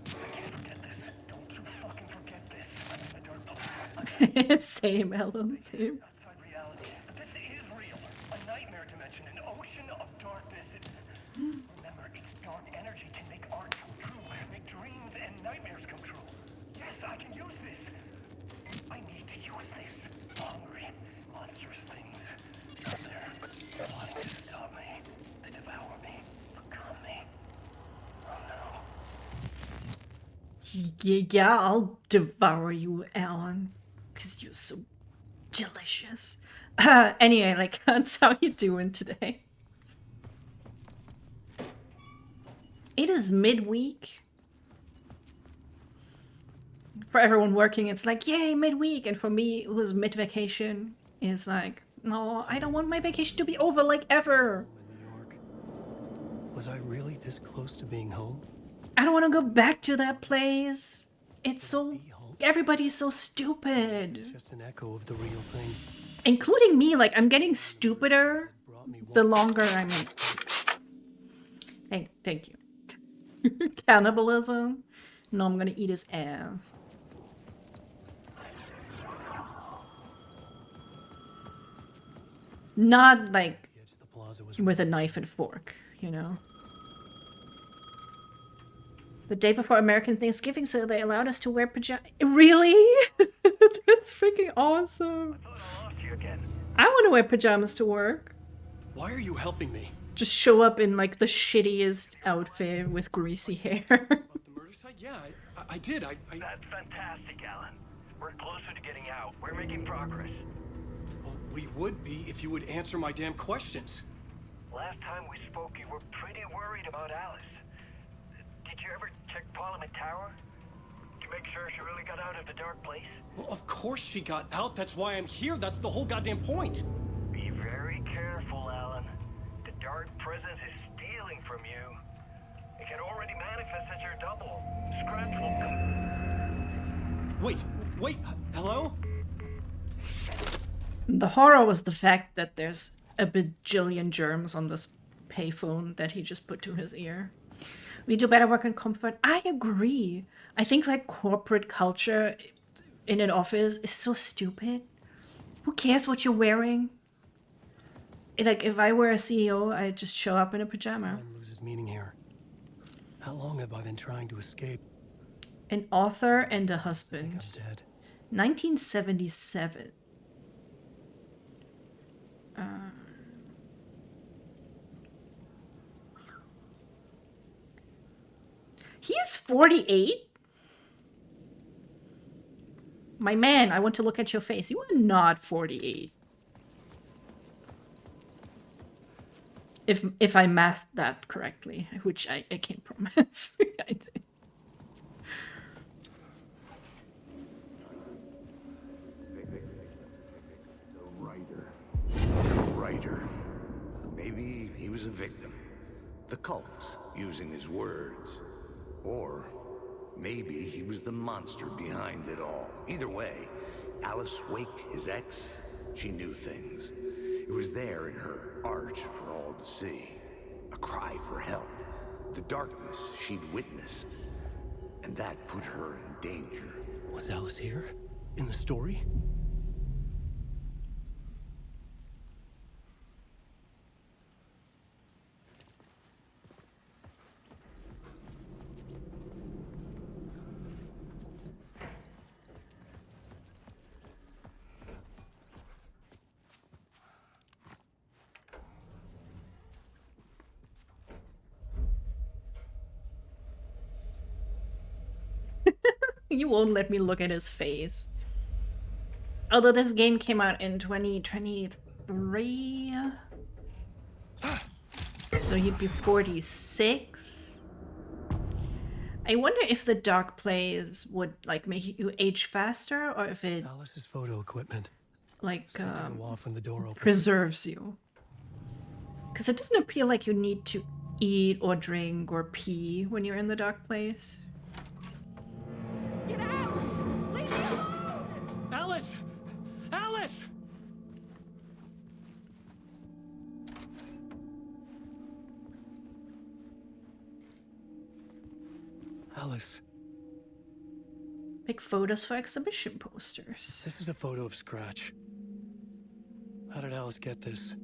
I can't forget this. Don't you fucking forget this. I'm in the dark place. Same, Alan. Same. Outside reality. But this is real. A nightmare dimension. An ocean of darkness. Remember, its dark energy can make art come true. Make dreams and nightmares come true. Yes, I can use this. I need to use this. Hungry, monstrous things. Out there, wanting to stop me, to devour me, become me. Oh no. Yeah, I'll devour you, Alan, because you're so delicious. Anyway, like, that's how you doing today? It is midweek. For everyone working, it's like, yay, midweek. And for me, who's mid-vacation, is like, no, I don't want my vacation to be over, like, ever. In New York. Was I really this close to being home? I don't want to go back to that place. It's so... Be home? Everybody's so stupid. It's just an echo of the real thing. Including me, like, I'm getting stupider Brought me the longer I'm in. Thank you. Cannibalism? No, I'm gonna eat his ass. Not like The edge of the plaza was with a knife and fork, you know? The day before American Thanksgiving, so they allowed us to wear pajamas. Really? That's freaking awesome. Thought I lost you again. I want to wear pajamas to work. Why are you helping me? Just show up in like the shittiest outfit with greasy hair. About the murder site? Yeah, I did. I That's fantastic, Alan. We're closer to getting out. We're making progress. Well, we would be if you would answer my damn questions. Last time we spoke, you were pretty worried about Alice. Did you ever check Parliament Tower? To make sure she really got out of the dark place? Well, of course she got out. That's why I'm here. That's the whole goddamn point. Be very careful, Alan. The dark presence is stealing from you. It can already manifest as your double. Scratch will come. Wait, hello? The horror was the fact that there's a bajillion germs on this payphone that he just put to his ear. We do better work in comfort. I agree. I think like corporate culture in an office is so stupid. Who cares what you're wearing? Like if I were a CEO, I'd just show up in a pajama. Time loses meaning here. How long have I been trying to escape? An author and a I think husband. I'm dead. 1977. He is 48? My man, I want to look at your face. You are not 48. If I mathed that correctly, which I can't promise. I did. The writer. Maybe he was a victim. The cult, using his words. Or maybe he was the monster behind it all. Either way, Alice Wake, his ex, she knew things. It was there in her art for all to see. A cry for help. The darkness she'd witnessed. And that put her in danger. Was Alice here? In the story? You won't let me look at his face. Although this game came out in 2023. So you'd be 46. I wonder if the dark plays would like make you age faster or if it Alice's photo equipment. like Set to go off when the door opens. preserves you. Because it doesn't appear like you need to eat or drink or pee when you're in the dark place. Get out! Leave me alone! Alice! Alice! Alice, Make photos for exhibition posters. this is a photo of Scratch. How did Alice get this?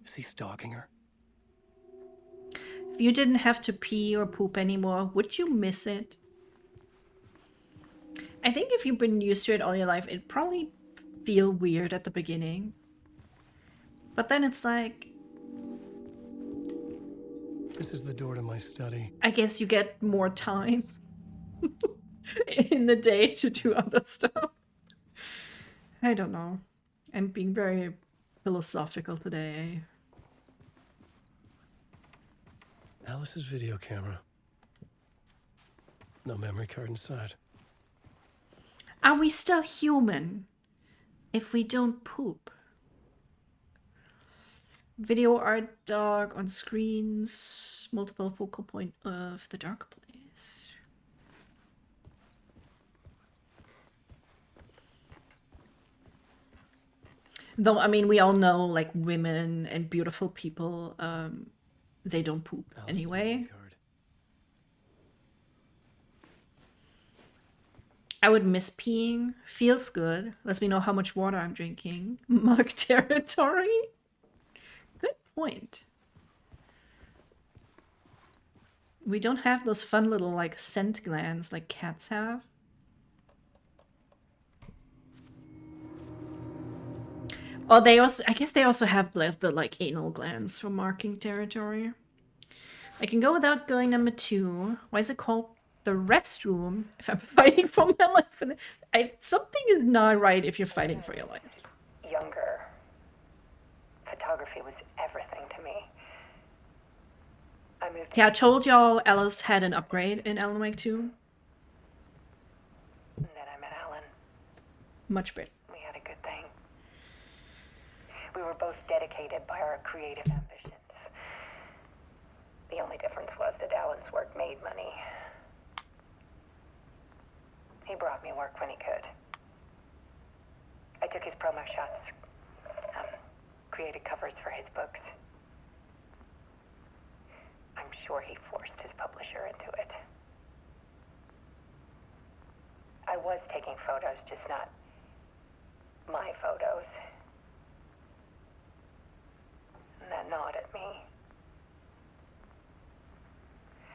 Is he stalking her? If you didn't have to pee or poop anymore, would you miss it? I think if you've been used to it all your life, it'd probably feel weird at the beginning. But then it's like, This is the door to my study. I guess you get more time. in the day to do other stuff. I don't know. I'm being very philosophical today. Alice's video camera. No memory card inside. Are we still human if we don't poop? Video art dark on screens, multiple focal point of the dark place. Though, I mean, we all know, like, women and beautiful people, they don't poop Alice's anyway. memory card. I would miss peeing. Feels good. Lets me know how much water I'm drinking. Mug territory? Good point. We don't have those fun little, like, scent glands like cats have. Oh, they also, I guess they also have the like anal glands for marking territory. I can go without going number 2. Why is it called the restroom if I'm fighting for my life? Something is not right if you're fighting for your life. Younger, photography was everything to me. I moved Yeah, I told y'all Alice had an upgrade in Alan Wake 2. and then I met Alan. Much better. We had a good thing. We were both dedicated by our creative ambitions. The only difference was that Alan's work made money. He brought me work when he could. I took his promo shots, created covers for his books. I'm sure he forced his publisher into it. I was taking photos, just not my photos. And that gnawed at me.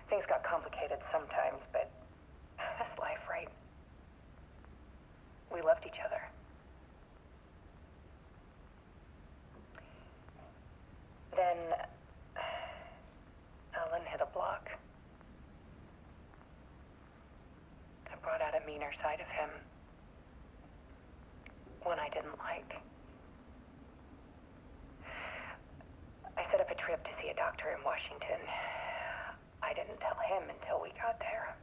Things got complicated sometimes, but that's life, right? We loved each other. Then Alan hit a block. I brought out a meaner side of him. One I didn't like. I set up a trip to see a doctor in Washington. I didn't tell him until we got there.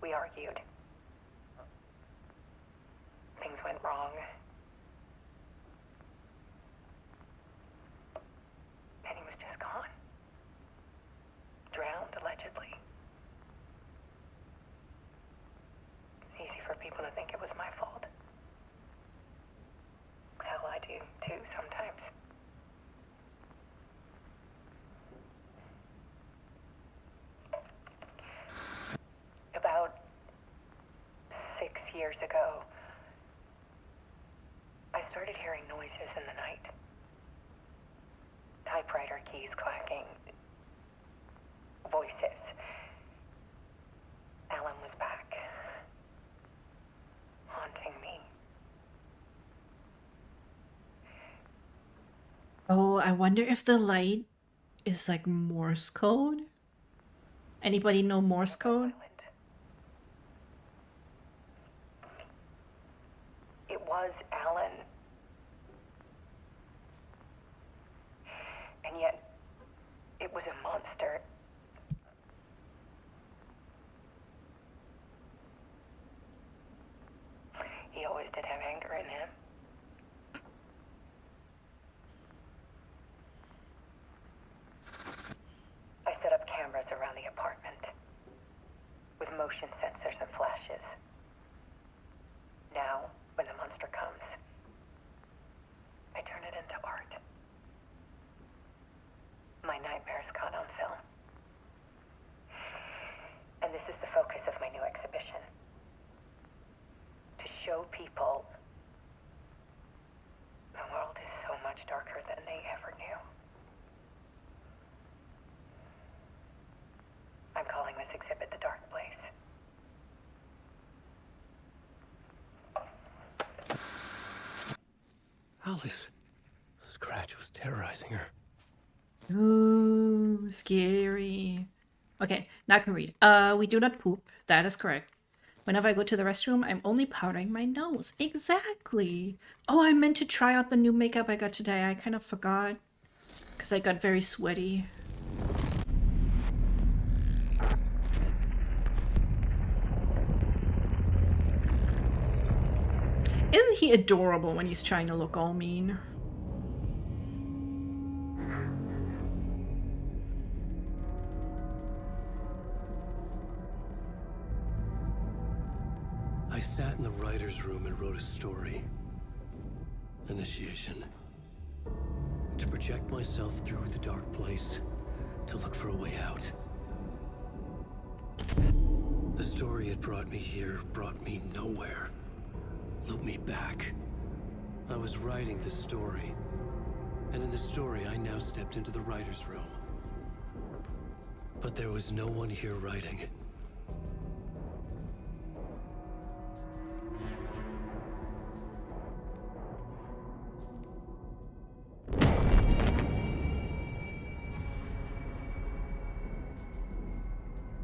We argued. Things went wrong. And he was just gone. Drowned, allegedly. Easy for people to think it was my fault. Hell, I do too sometimes. About 6 years ago, I started hearing noises in the night. Typewriter keys clacking. Voices. Alan was back. Haunting me. Oh, I wonder if the light is like Morse code? Anybody know Morse code? Silent. It was Alan. And yet, it was a monster. He always did have anger in him. I set up cameras around the apartment with motion sensors and flashes. Now, when the monster comes, I turn it into art. My nightmares caught on film. And this is the focus of my new exhibition. To show people the world is so much darker than they ever knew. I'm calling this exhibit The Dark Place. Alice. Scratch was terrorizing her. Ooh, scary. Okay, now I can read. We do not poop. That is correct. Whenever I go to the restroom, I'm only powdering my nose. Exactly. Oh, I meant to try out the new makeup I got today. I kind of forgot because I got very sweaty. Isn't he adorable when he's trying to look all mean? I sat in the writer's room and wrote a story. Initiation. To project myself through the dark place, to look for a way out. The story had brought me here, brought me nowhere. Looped me back. I was writing the story. And in the story, I now stepped into the writer's room. But there was no one here writing it.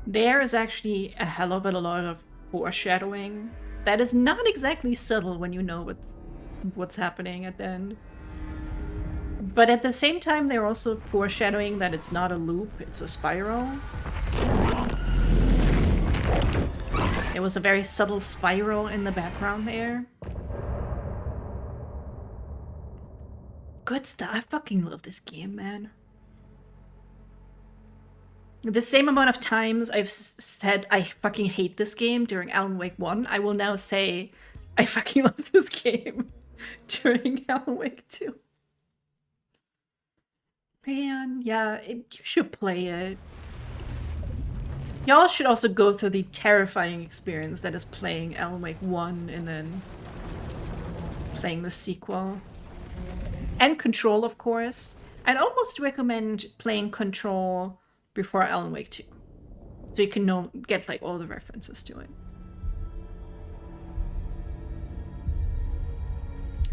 There is actually a hell of a lot of foreshadowing that is not exactly subtle when you know what's happening at the end. But at the same time, they're also foreshadowing that it's not a loop, it's a spiral. There was a very subtle spiral in the background there. Good stuff. I fucking love this game, man. The same amount of times I've said I fucking hate this game during Alan Wake 1, I will now say I fucking love this game during Alan Wake 2. Man, yeah, you should play it. Y'all should also go through the terrifying experience that is playing Alan Wake 1 and then playing the sequel. And Control, of course. I'd almost recommend playing Control before Alan Wake 2. So you can get like all the references to it.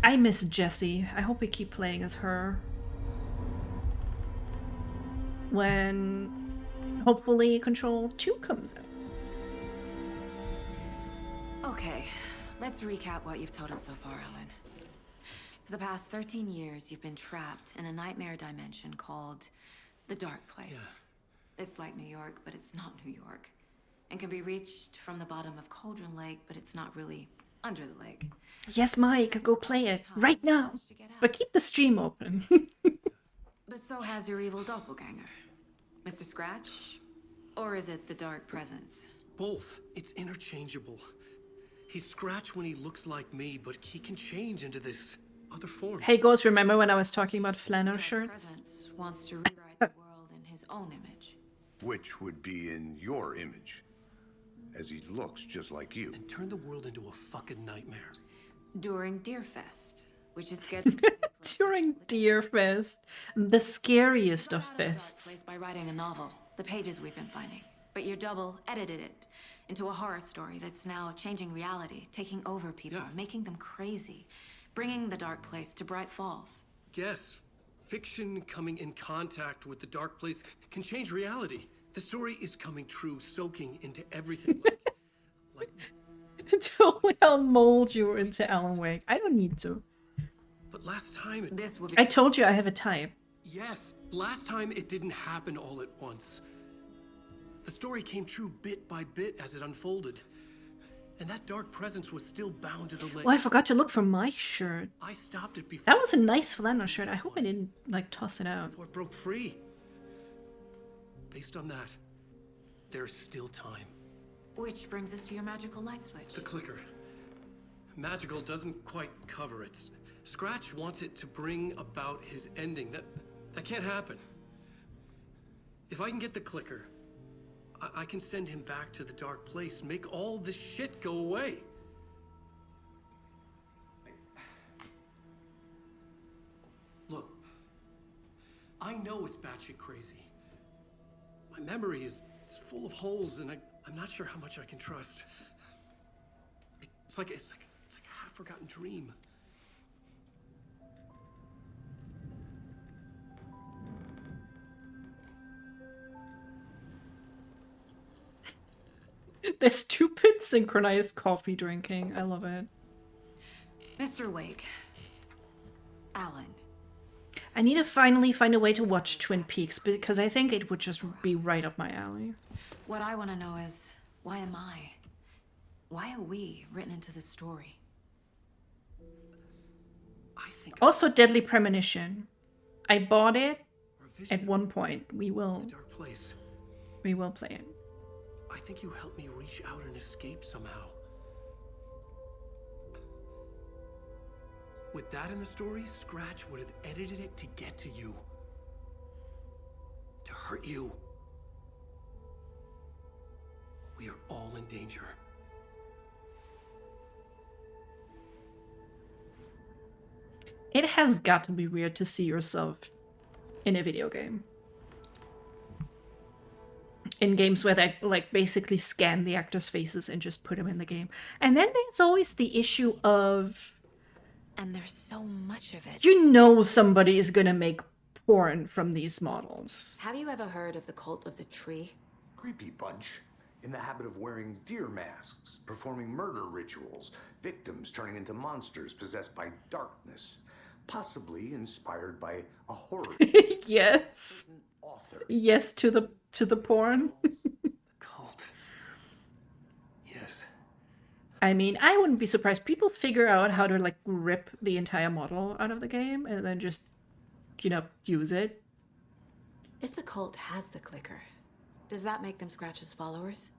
I miss Jessie. I hope we keep playing as her. When hopefully Control 2 comes out. Okay, let's recap what you've told us so far, Ellen. For the past 13 years, you've been trapped in a nightmare dimension called the Dark Place. Yeah. It's like New York, but it's not New York. And can be reached from the bottom of Cauldron Lake, but it's not really under the lake. Yes, Mike, go play it right now. But keep the stream open. But so has your evil doppelganger. Mr. Scratch? Or is it the Dark Presence? Both. It's interchangeable. He's Scratch when he looks like me, but he can change into this other form. Hey, Ghost, remember when I was talking about flannel Dark shirts? Presence wants to rewrite the world in his own image. Which would be in your image, as he looks just like you. And turn the world into a fucking nightmare. During Deerfest, which is scheduled to take place During Deerfest, the scariest of fests. by writing a novel, the pages we've been finding. But your double edited it into a horror story that's now changing reality, taking over people, making them crazy, bringing the Dark Place to Bright Falls. Guess. Fiction coming in contact with the dark place can change reality. The story is coming true, soaking into everything. like Totally, I'll mold you into Alan Wake. I don't need to. But last time This will be I told you I have a type. Yes, last time it didn't happen all at once. The story came true bit by bit as it unfolded. And that dark presence was still bound to the lake. Oh, I forgot to look for my shirt. I stopped it before That was a nice flannel shirt. I hope I didn't, like, toss it out. it broke free. Based on that, there's still time. Which brings us to your magical light switch. The clicker. Magical doesn't quite cover it. Scratch wants it to bring about his ending. That can't happen. If I can get the clicker, I can send him back to the dark place, make all this shit go away. Look, I know it's batshit crazy. My memory is full of holes, and I'm not sure how much I can trust. It's like a half-forgotten dream. The stupid synchronized coffee drinking. I love it. Mr. Wake. Alan. I need to finally find a way to watch Twin Peaks because I think it would just be right up my alley. What I want to know is, why am I? Why are we written into the story? I think Also, Deadly Premonition. I bought it at one point. We will dark place. play it. I think you helped me reach out and escape somehow. With that in the story, Scratch would have edited it to get to you. To hurt you. We are all in danger. It has got to be weird to see yourself in a video game. In games where they like basically scan the actors' faces and just put them in the game. And then there's always the issue of, And there's so much of it. you know, somebody is gonna make porn from these models. Have you ever heard of the Cult of the Tree? Creepy bunch. In the habit of wearing deer masks, performing murder rituals, victims turning into monsters possessed by darkness, possibly inspired by a horror Yes. author. Yes to the porn. Cult. Yes. I mean, I wouldn't be surprised. People figure out how to like rip the entire model out of the game and then just, you know, use it. If the cult has the clicker, does that make them Scratch's followers?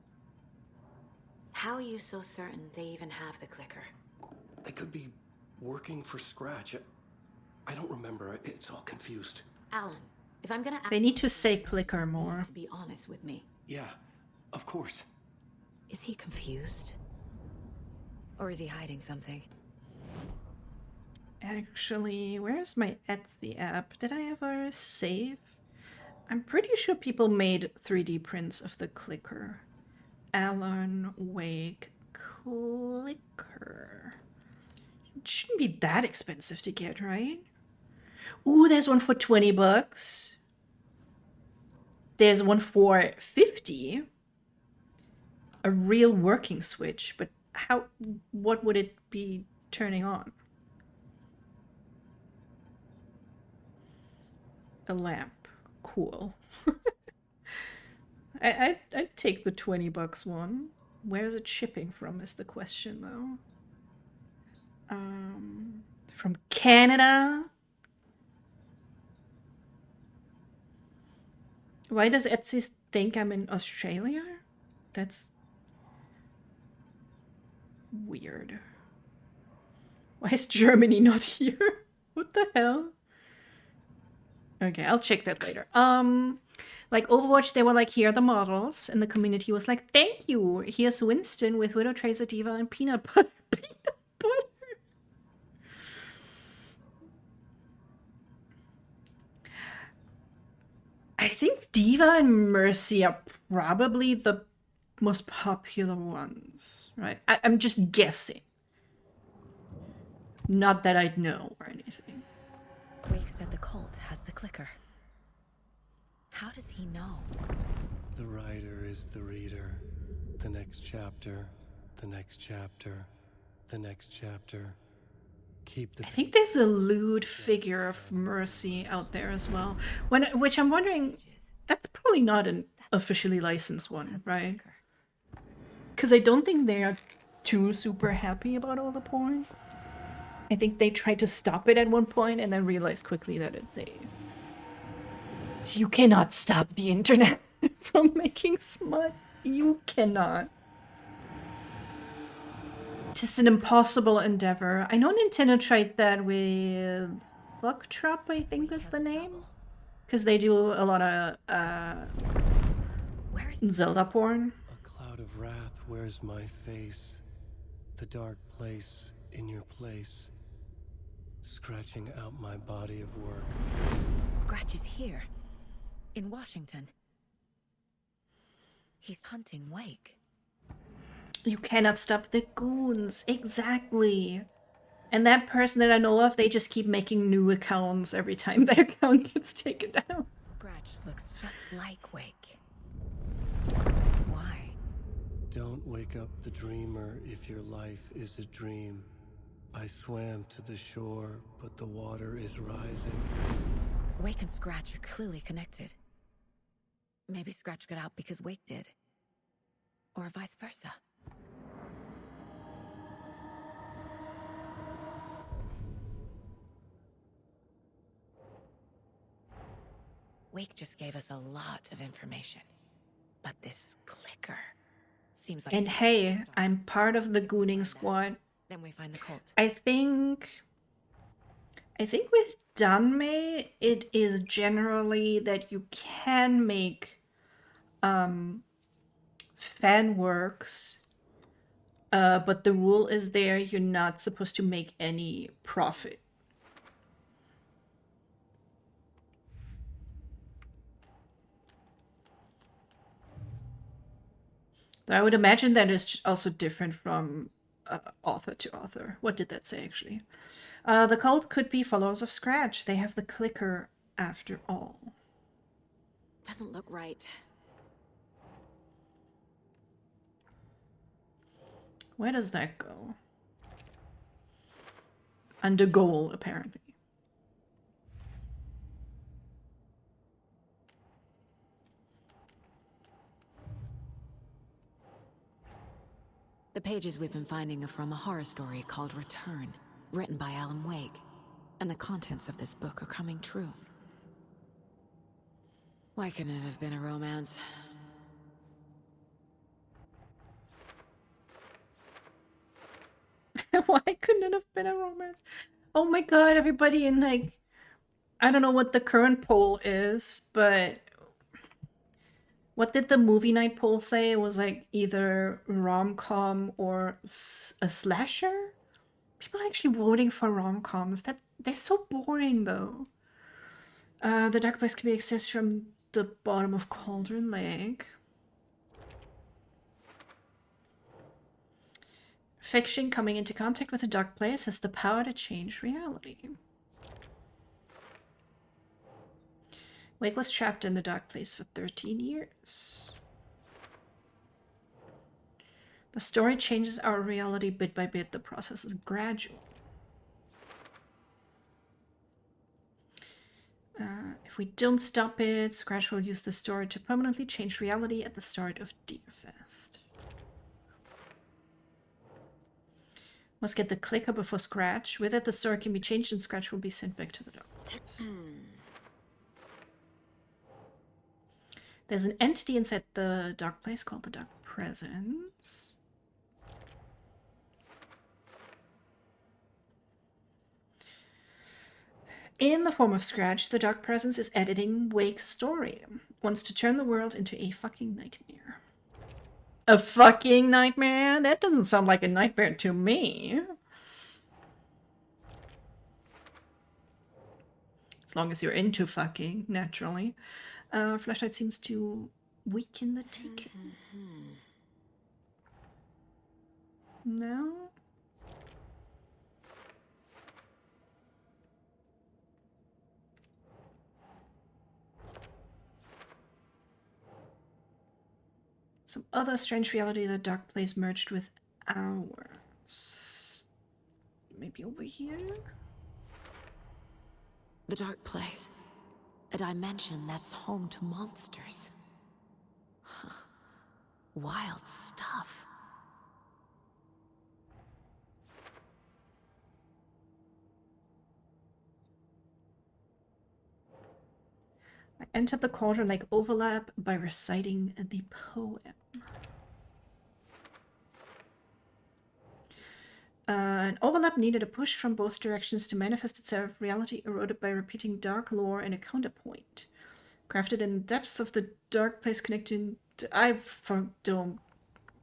How are you so certain they even have the clicker? They could be working for Scratch. I don't remember. It's all confused. Alan, if I'm gonna They need to say clicker more. to be honest with me, Yeah, of course. is he confused? Or is he hiding something? Actually, where's my Etsy app? Did I ever save? I'm pretty sure people made 3D prints of the clicker. Alan Wake clicker. It shouldn't be that expensive to get, right? Ooh, there's one for 20 bucks. There's one for 50. A real working switch, but what would it be turning on? A lamp. Cool. I'd take the 20 bucks one. Where is it shipping from is the question though. From Canada. Why does Etsy think I'm in Australia? That's weird. Why is Germany not here? What the hell? Okay, I'll check that later. Like Overwatch, they were like, here are the models, and the community was like, thank you. Here's Winston with Widow, Tracer, Diva, and Peanut Butter. Peanut Butter. I think Diva and Mercy are probably the most popular ones, right? I'm just guessing. Not that I'd know or anything. Wake said the cult has the clicker. How does he know? The writer is the reader. The next chapter, the next chapter, the next chapter. Keep the I think there's a lewd figure of Mercy out there as well. Which I'm wondering, that's probably not an officially licensed one, right? Because I don't think they're too super happy about all the porn. I think they tried to stop it at one point and then realized quickly that you cannot stop the internet from making smut. You cannot. It's an impossible endeavor. I know Nintendo tried that with Lucktrap, I think is the name. Because they do a lot of Zelda porn. A cloud of wrath wears my face. The dark place in your place. Scratching out my body of work. Scratch is here. In Washington. He's hunting Wake. You cannot stop the goons. Exactly. And that person that I know of, they just keep making new accounts every time their account gets taken down. Scratch looks just like Wake. Why? Don't Don't wake up the dreamer if your life is a dream. I swam to the shore, but the water is rising. Wake and Scratch are clearly connected. Maybe Scratch got out because Wake did. Or vice versa. Wake just gave us a lot of information. But this clicker seems like... And hey, I'm part of the gooning squad. Then we find the cult. I think with Danmei, it is generally that you can make fan works, but the rule is there, you're not supposed to make any profit. I would imagine that is also different from author to author. What did that say, actually? The cult could be followers of Scratch. They have the clicker after all. Doesn't look right. Where does that go? Under goal, apparently. The pages we've been finding are from a horror story called Return, written by Alan Wake. And the contents of this book are coming true. Why couldn't it have been a romance? Why couldn't it have been a romance? Oh my god, everybody in, like, I don't know what the current poll is, but what did the movie night poll say? It was like either rom-com or a slasher? People are actually voting for rom-coms. They're so boring, though. The dark place can be accessed from the bottom of Cauldron Lake. Fiction coming into contact with the dark place has the power to change reality. Wake was trapped in the dark place for 13 years. The story changes our reality bit by bit. The process is gradual. If we don't stop it, Scratch will use the story to permanently change reality at the start of Deerfest. Must get the clicker before Scratch. With it, the story can be changed and Scratch will be sent back to the dark place. There's an entity inside the dark place called the Dark Presence. In the form of Scratch, the Dark Presence is editing Wake's story. Wants to turn the world into a fucking nightmare. A fucking nightmare? That doesn't sound like a nightmare to me. As long as you're into fucking, naturally. Flashlight seems to weaken the taken. No? Some other strange reality the dark place merged with ours. Maybe over here? The dark place. A dimension that's home to monsters. Huh. Wild stuff. I entered the Cauldron Lake overlap by reciting the poem. An overlap needed a push from both directions to manifest itself. Reality eroded by repeating dark lore and a counterpoint. Crafted in the depths of the dark place connecting to... I don't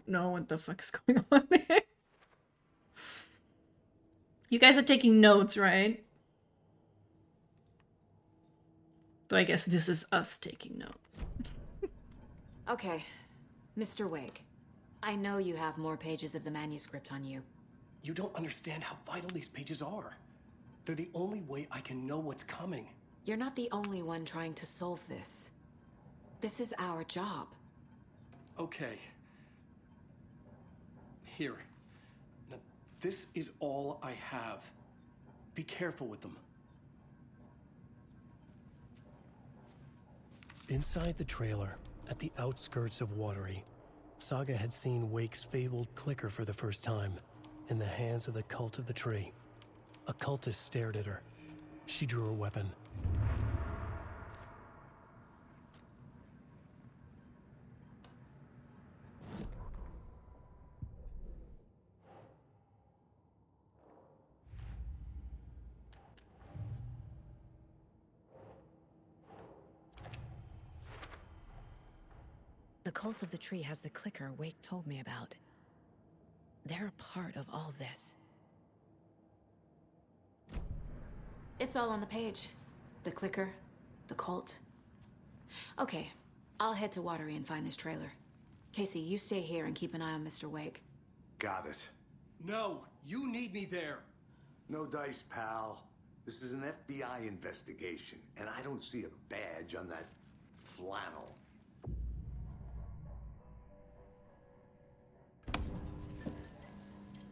know what the fuck's going on there. You guys are taking notes, right? So I guess this is us taking notes. Okay, Mr. Wake. I know you have more pages of the manuscript on you. You don't understand how vital these pages are. They're the only way I can know what's coming. You're not the only one trying to solve this. This is our job. Okay. Here. Now, this is all I have. Be careful with them. Inside the trailer, at the outskirts of Watery, Saga had seen Wake's fabled clicker for the first time, in the hands of the Cult of the Tree. A cultist stared at her. She drew her weapon. The Cult of the Tree has the clicker Wake told me about. They're a part of all this. It's all on the page. The clicker, the cult. Okay, I'll head to Watery and find this trailer. Casey, you stay here and keep an eye on Mr. Wake. Got it. No, you need me there. No dice, pal. This is an FBI investigation, and I don't see a badge on that flannel.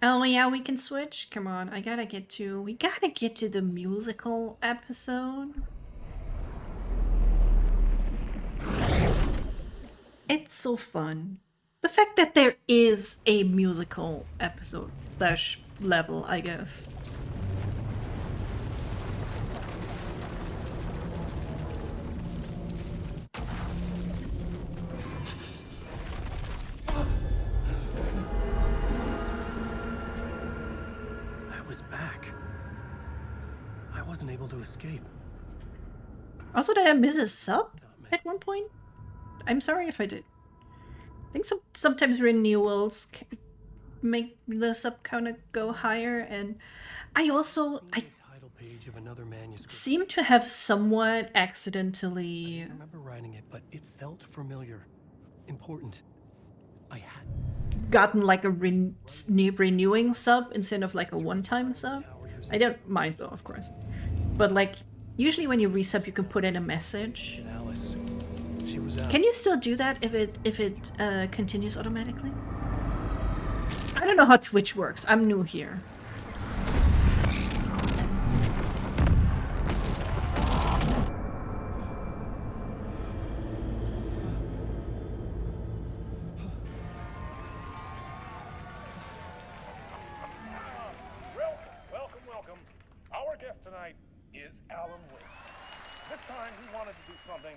Oh yeah, we can switch? Come on, we gotta get to the musical episode. It's so fun. The fact that there is a musical episode / level, I guess. Able to escape. Also, did I miss a sub at one point? I'm sorry if I did. I think sometimes renewals make the sub count go higher, and I Title page of another manuscript. seem to have somewhat accidentally. I remember writing it, but it felt familiar, important. I had gotten like a renewing sub instead of like a one-time sub. I don't mind though, of course. But like, usually when you resub, you can put in a message. Alice. She was out. Can you still do that if it continues automatically? I don't know how Twitch works. I'm new here. Welcome. Our guest tonight is Alan Wake. This time he wanted to do something.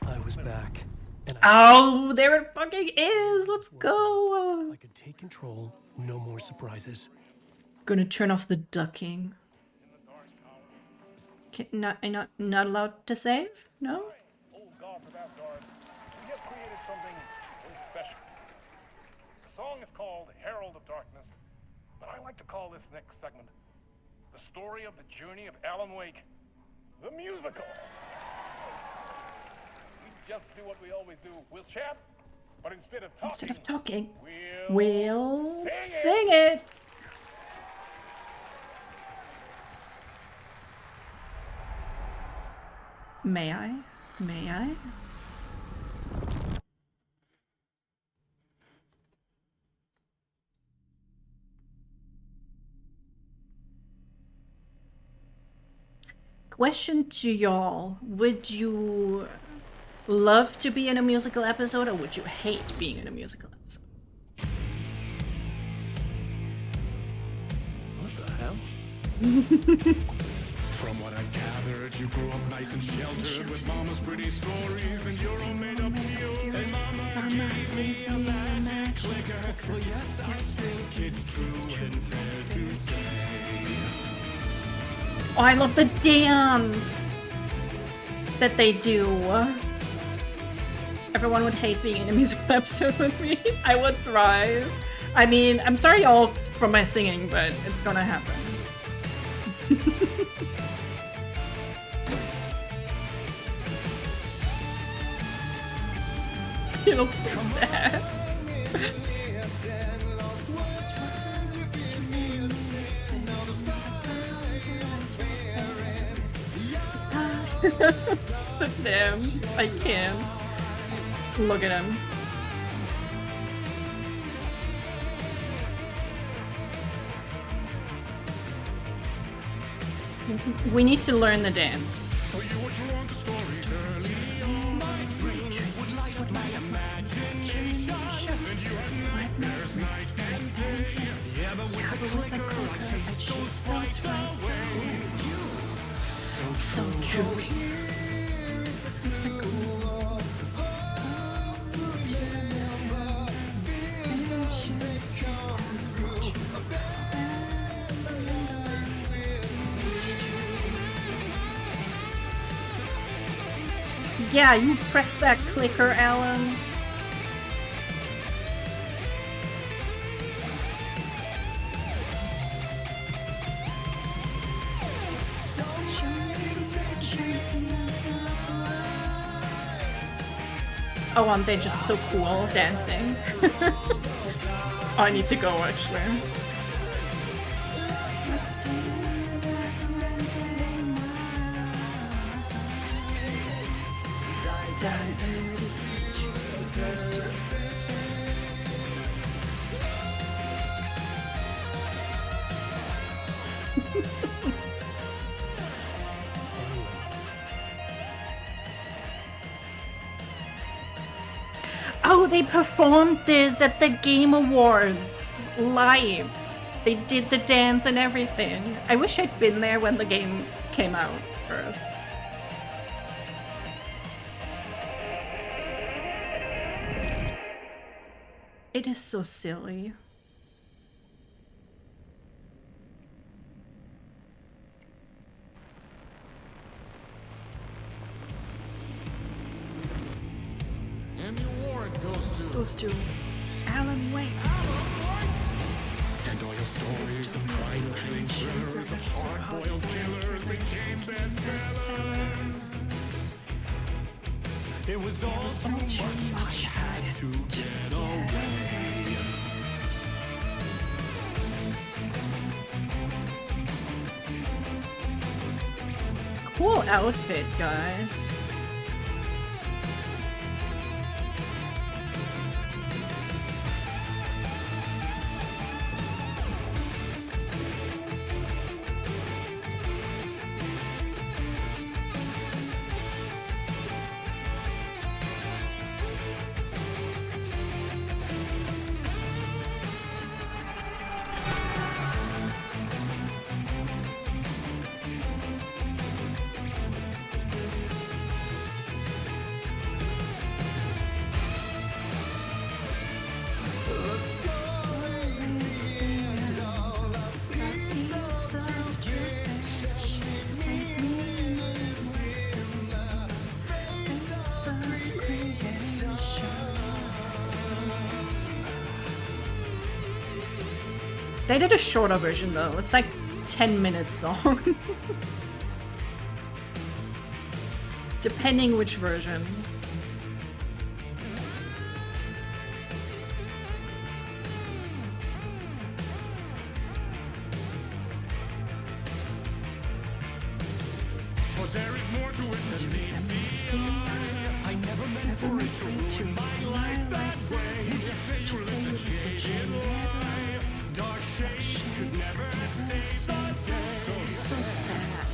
I was back. And Oh, there it fucking is! Let's go! I could take control. No more surprises. Gonna turn off the ducking. I'm not allowed to save? No? Old gods of Asgard, we have created something very special. The song is called Herald of Darkness, but I like to call this next segment the story of the journey of Alan Wake, the musical. We just do what we always do. We'll chat, but instead of talking, we'll sing it. May I? May I? Question to y'all. Would you love to be in a musical episode, or would you hate being in a musical episode? What the hell? From what I've gathered, you grew up nice and sheltered with mama's pretty stories and your own made-up fuel. And mama gave me a magic clicker. Well, yes, I think it's true and fair to say. Oh, I love the dance that they do. Everyone would hate being in a musical episode with me. I would thrive. I mean, I'm sorry y'all for my singing, but it's gonna happen. You look so sad. The dance. I can't. Look at him. We need to learn the dance. So you were drawn to storytelling. All my dreams would light up my imagination. And you had nightmares night and day. Yeah, but with the clicker, I chased those frights away. So true. Yeah, you press that clicker, Alan. Oh, aren't they just so cool dancing? Oh, I need to go actually. Oh, they performed this at the Game Awards live. They did the dance and everything. I wish I'd been there when the game came out first. It is so silly. And the award Goes to Alan Wake. And all your stories of crime-killing thrillers, of hard-boiled killers became bestsellers. It was all too much, I had to get away. Cool outfit, guys. They did a shorter version though. It's like 10 minutes long. Depending which version. But there is more to it than meets the eye. I never meant for it to ruin my life that way. You just say you lived a jaded lie. Dark shades could never save the day. So sad.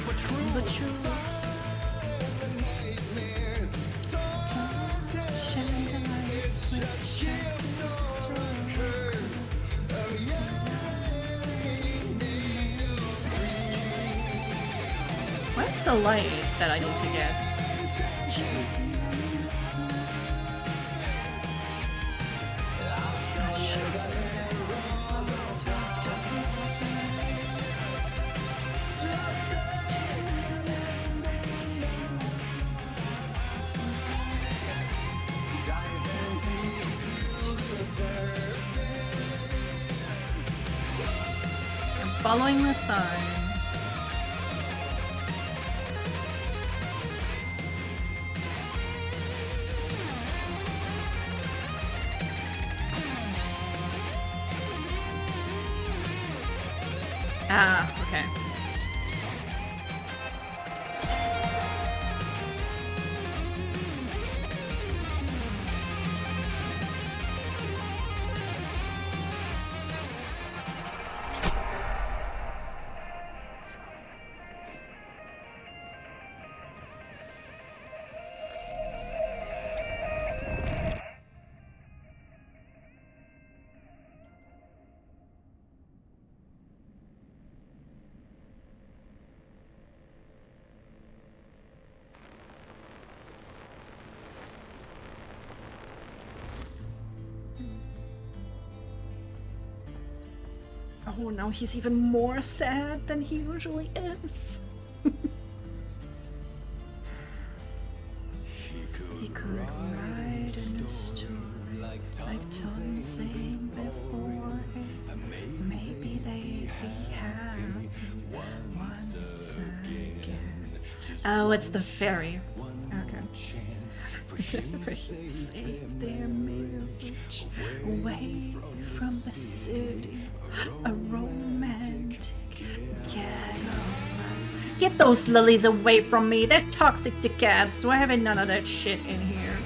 But true. But true. What's the light that I need to get? I'm following the sign. Ah, okay. Oh, now he's even more sad than he usually is. He could write in a story like Tom saying before him. Maybe they'd be happy once again. Oh, it's the ferry. Okay. Save their marriage away from the city. A romantic getaway. Get those lilies away from me. They're toxic to cats. We're having none of that shit in here.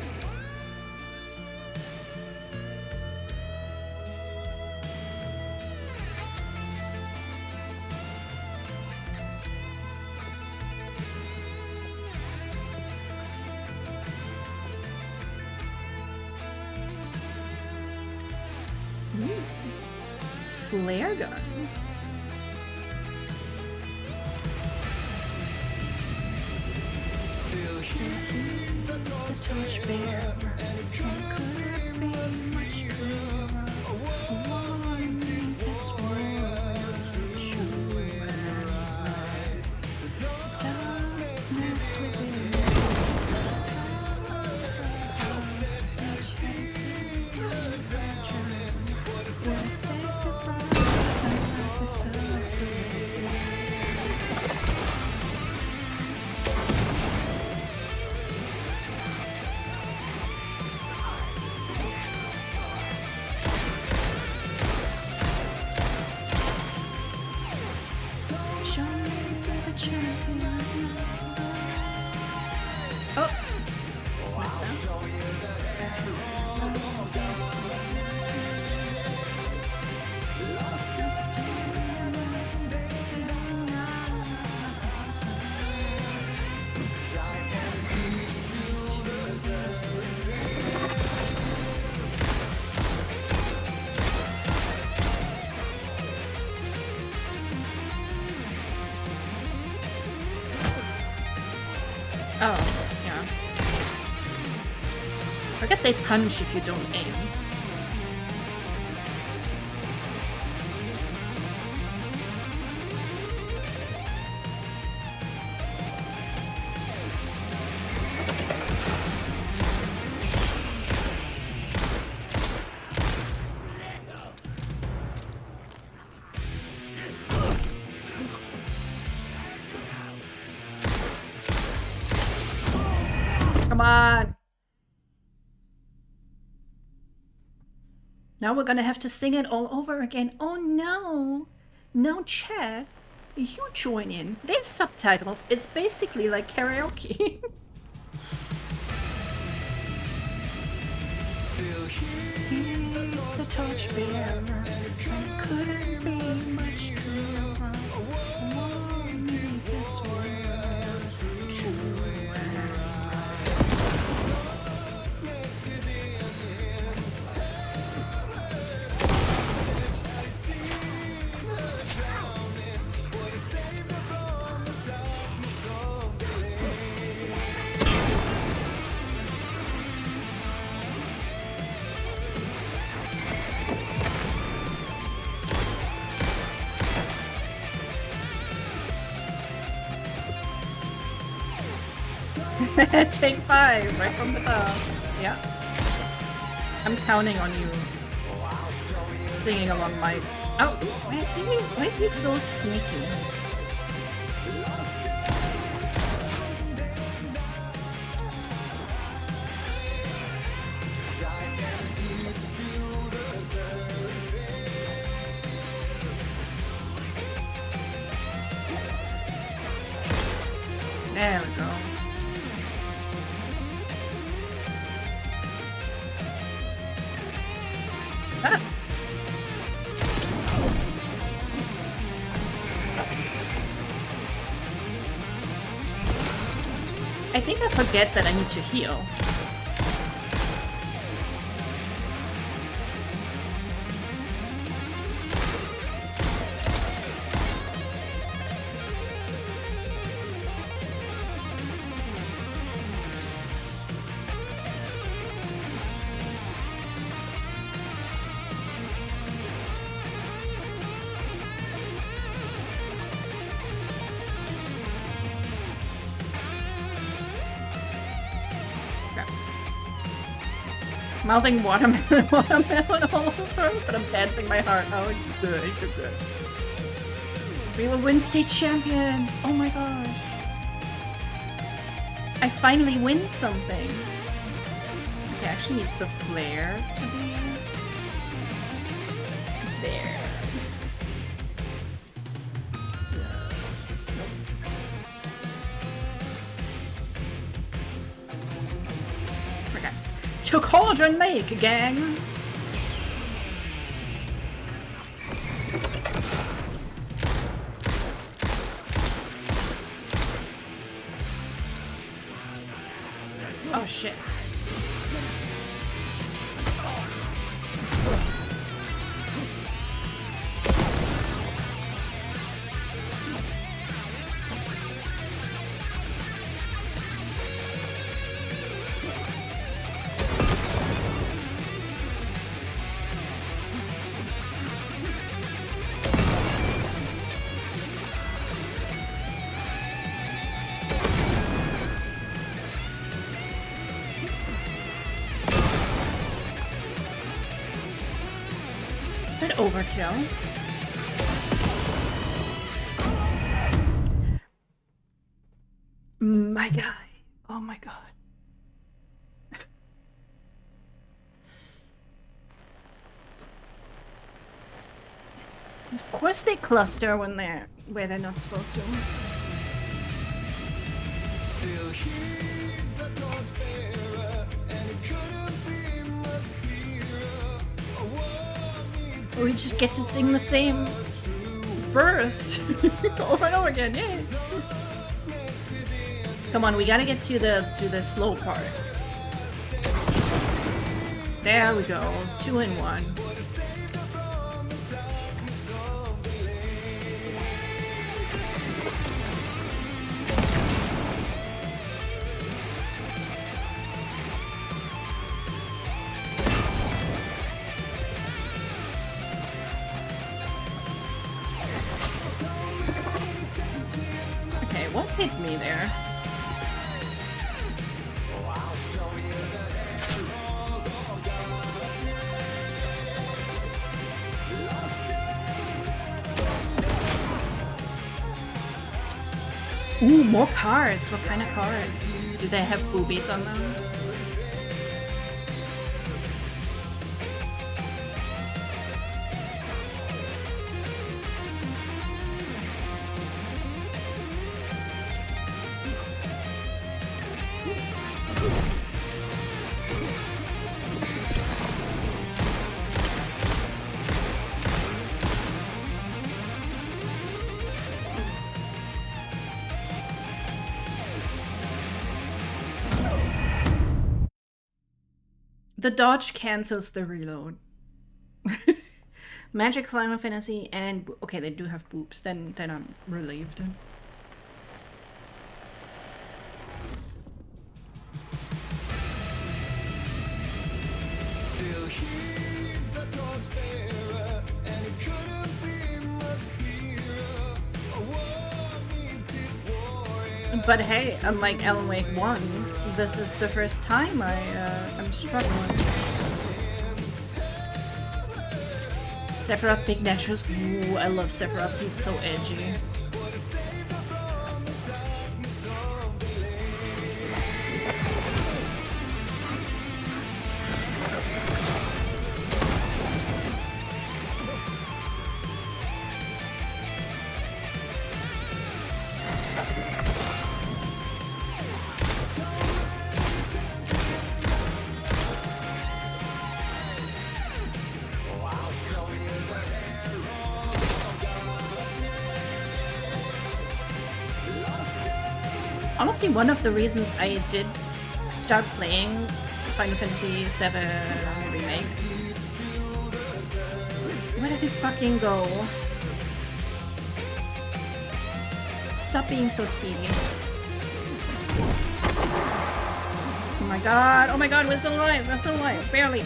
Flare gun. Still he's the torchbearer, and it could be much truer. One takes one true and right. Darkness within. Hostage faces. We're safe goodbye. Oh, yeah. Forget they punch if you don't aim. Come on. Now we're gonna have to sing it all over again. Oh no. No, chat. You join in. There's subtitles. It's basically like karaoke. He's the torchbearer. Couldn't be much truer. One needs its word. True. Take 5 right from the top. Yeah. I'm counting on you singing along my... Oh, why is he so sneaky? There we go. Ah. I think I forget that I need to heal. mouthing watermelon, watermelon all over, but I'm dancing my heart out. Good, good, good. We will win state champions! Oh my gosh. I finally win something. Okay, I actually need the flare to be there. Okay. To Cauldron Lake, gang! Oh shit. Bit overkill. My guy. Oh my god. Of course they cluster when they're where they're not supposed to. Still he's a torchbearer, and it couldn't be much clearer. We just get to sing the same verse over and over again. Yay! Come on, we gotta get to the slow part. There we go. 2 in 1. Okay, it won't hit me there. Ooh, more cards. What kind of cards? Do they have boobies on them? The dodge cancels the reload. Magic, Final Fantasy, and okay, they do have boobs. Then I'm relieved. Still he's a torchbearer, and it couldn't be much clearer. A war needs its warrior. But hey, unlike Alan Wake 1, this is the first time I'm struggling. Sephiroth Big Naturals. Ooh, I love Sephiroth. He's so edgy. Honestly, one of the reasons I did start playing Final Fantasy VII Remake. Where did it fucking go? Stop being so speedy. Oh my god, we're still alive, barely.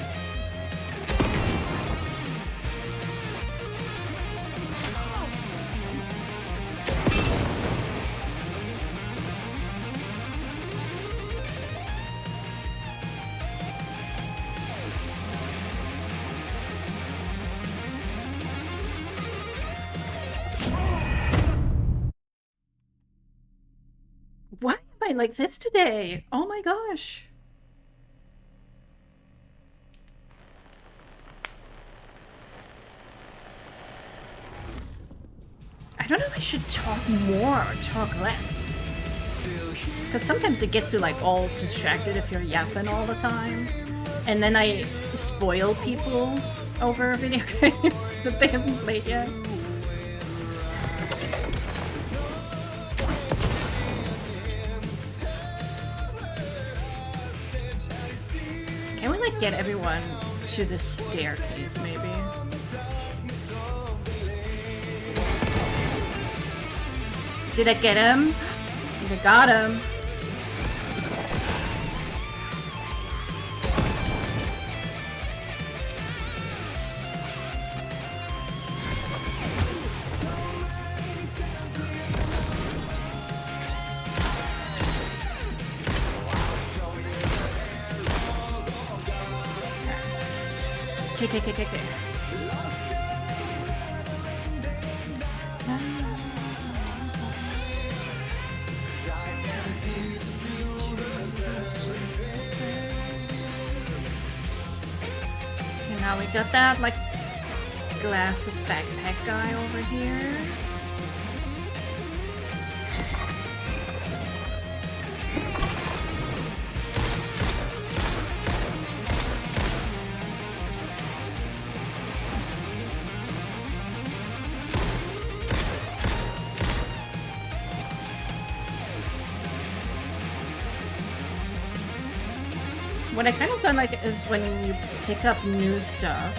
I like this today? Oh my gosh. I don't know if I should talk more or talk less. Because sometimes it gets you like all distracted if you're yapping all the time. And then I spoil people over video games that they haven't played yet. Can we like get everyone to the staircase maybe? Did I get him? I think I got him. Okay. And now we got that, like, glasses backpack guy over here. What I kind of fun like is when you pick up new stuff.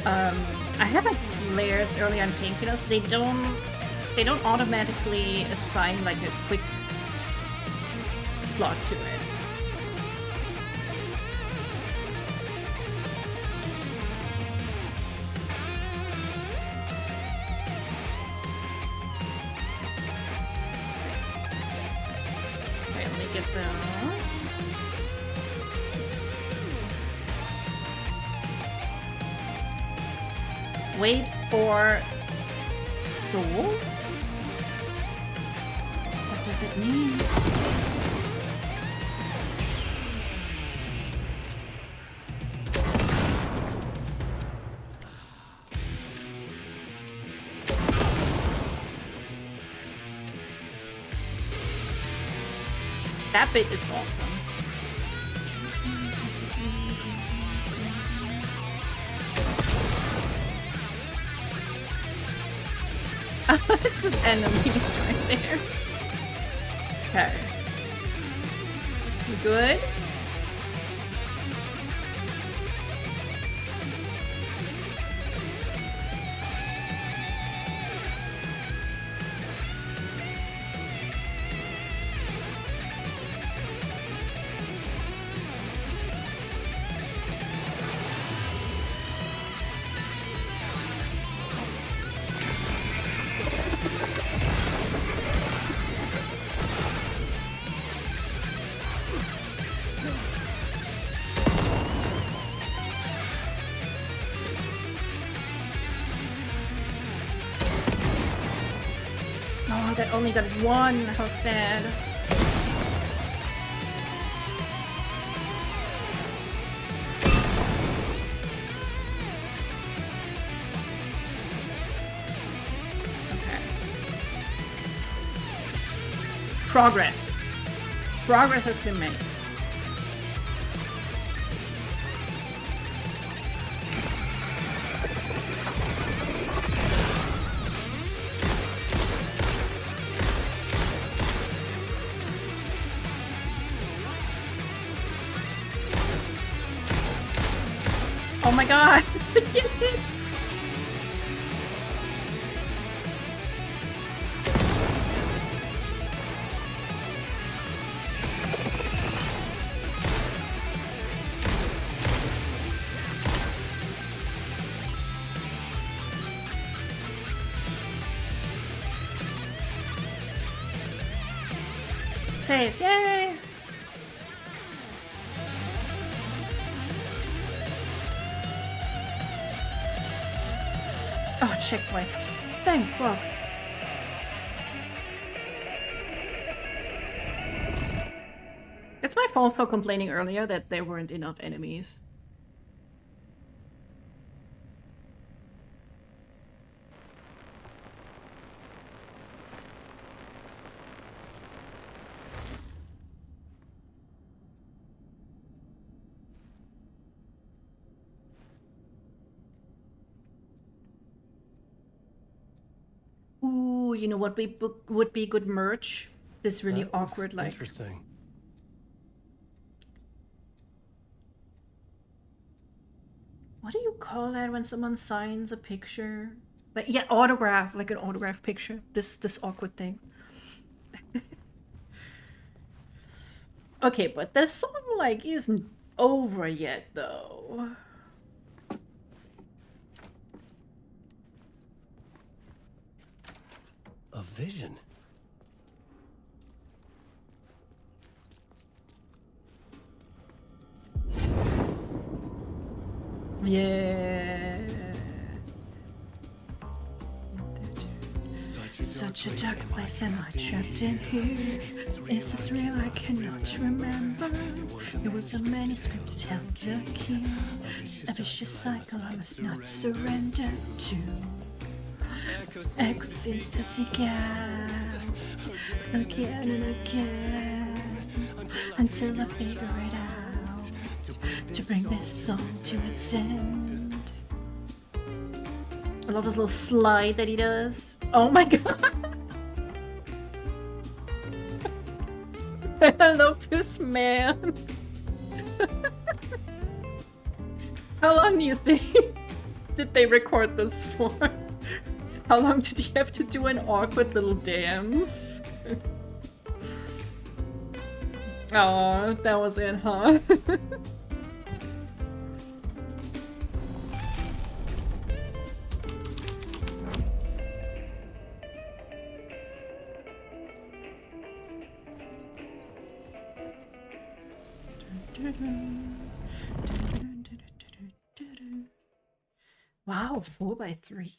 I had like flares early on painkillers. They don't automatically assign like a quick slot to it. Okay, let me get those. Wait for soul? What does it mean? That bit is awesome. This is enemies right there. Okay. You good? Oh, that only got one. How sad. Okay. Progress. Progress has been made. Oh my god! Save, yay! Oh, checkpoint. Thank God. fault for complaining earlier that there weren't enough enemies. Ooh, you know what would be good merch? This really That was awkward, like... Interesting. What do you call that when someone signs a picture? Like, yeah, autograph, like an autograph picture. This awkward thing. Okay, but the song, like, isn't over yet, though. A vision. Yeah. Such a dark place, am I trapped in here? Is this real? I cannot remember. It was a manuscript held a key. A vicious cycle I must not surrender to. Echo seems to seek out again and again until I figure it out to bring this song to its end. I love this little slide that he does. Oh my god! I love this man. How long do you think did they record this for? How long did he have to do an awkward little dance? Oh, that was it, huh? Wow, 4x3.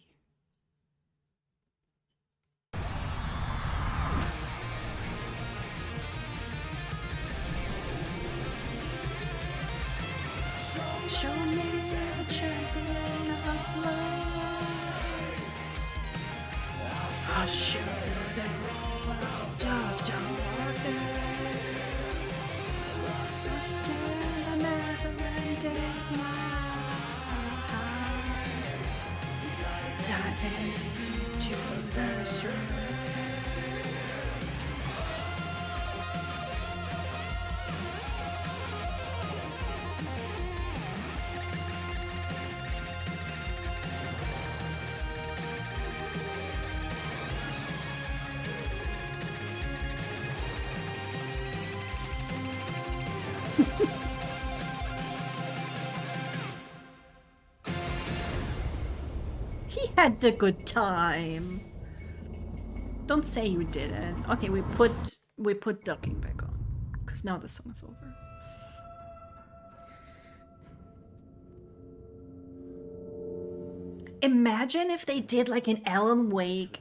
Show me the champion of light. I'll show you the road of darkness. Still a never-ending night. Dive into the room. He had a good time. Don't say you didn't. Okay, we put ducking back on, because now the song is over. Imagine if they did like an Alan Wake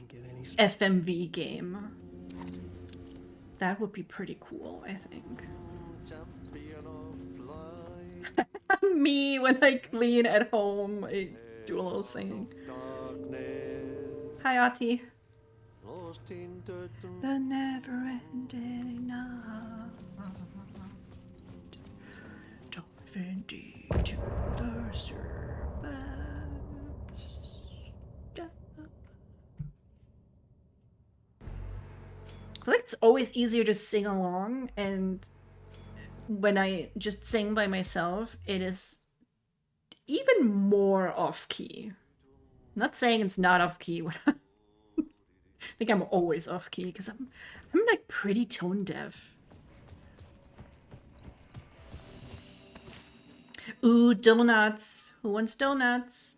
FMV game. That would be pretty cool, I think. Me when I clean at home, I do a little singing. Hi, Ati. The never-ending night. Dive into the surface. I feel like it's always easier to sing along, and when I just sing by myself, it is even more off-key. I'm not saying it's not off-key. I think I'm always off-key, because I'm like pretty tone-deaf. Ooh, donuts. Who wants donuts?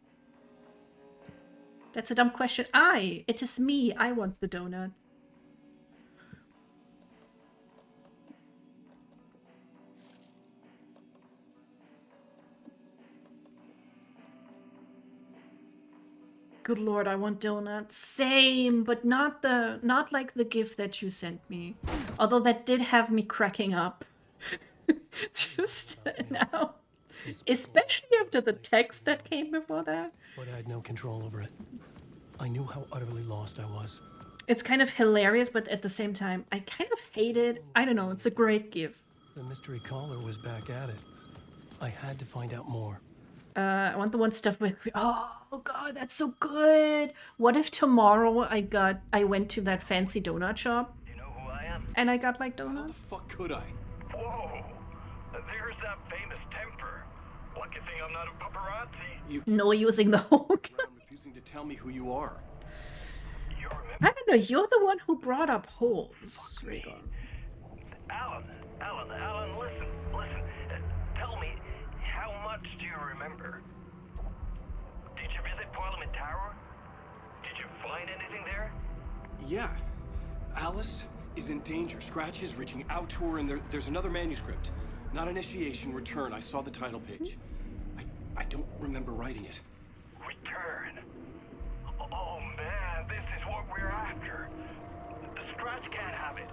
That's a dumb question. It is me. I want the donuts. Good lord, I want donuts. Same, but not like the gift that you sent me. Although that did have me cracking up. Just now. Especially after the text that came before that. But I had no control over it. I knew how utterly lost I was. It's kind of hilarious, but at the same time, I kind of hate it. I don't know, it's a great give. The mystery caller was back at it. I had to find out more. I want the one stuff with... Oh god, that's so good! What if tomorrow I went to that fancy donut shop? You know who I am? And I got like How the donuts? fuck could I? Whoa! There's that famous temper. Lucky thing I'm not a paparazzi. No using the whole... I'm refusing to tell me who you are. You remember? I don't know, you're the one who brought up holes, Rhaegar. Alan, listen. Tell me, how much do you remember? Did you visit Parliament Tower? Did you find anything there? Yeah. Alice is in danger. Scratch is reaching out to her, and there's another manuscript. Not initiation, return. I saw the title page. I don't remember writing it. Return. Oh man, this is what we're after. The Scratch can't have it.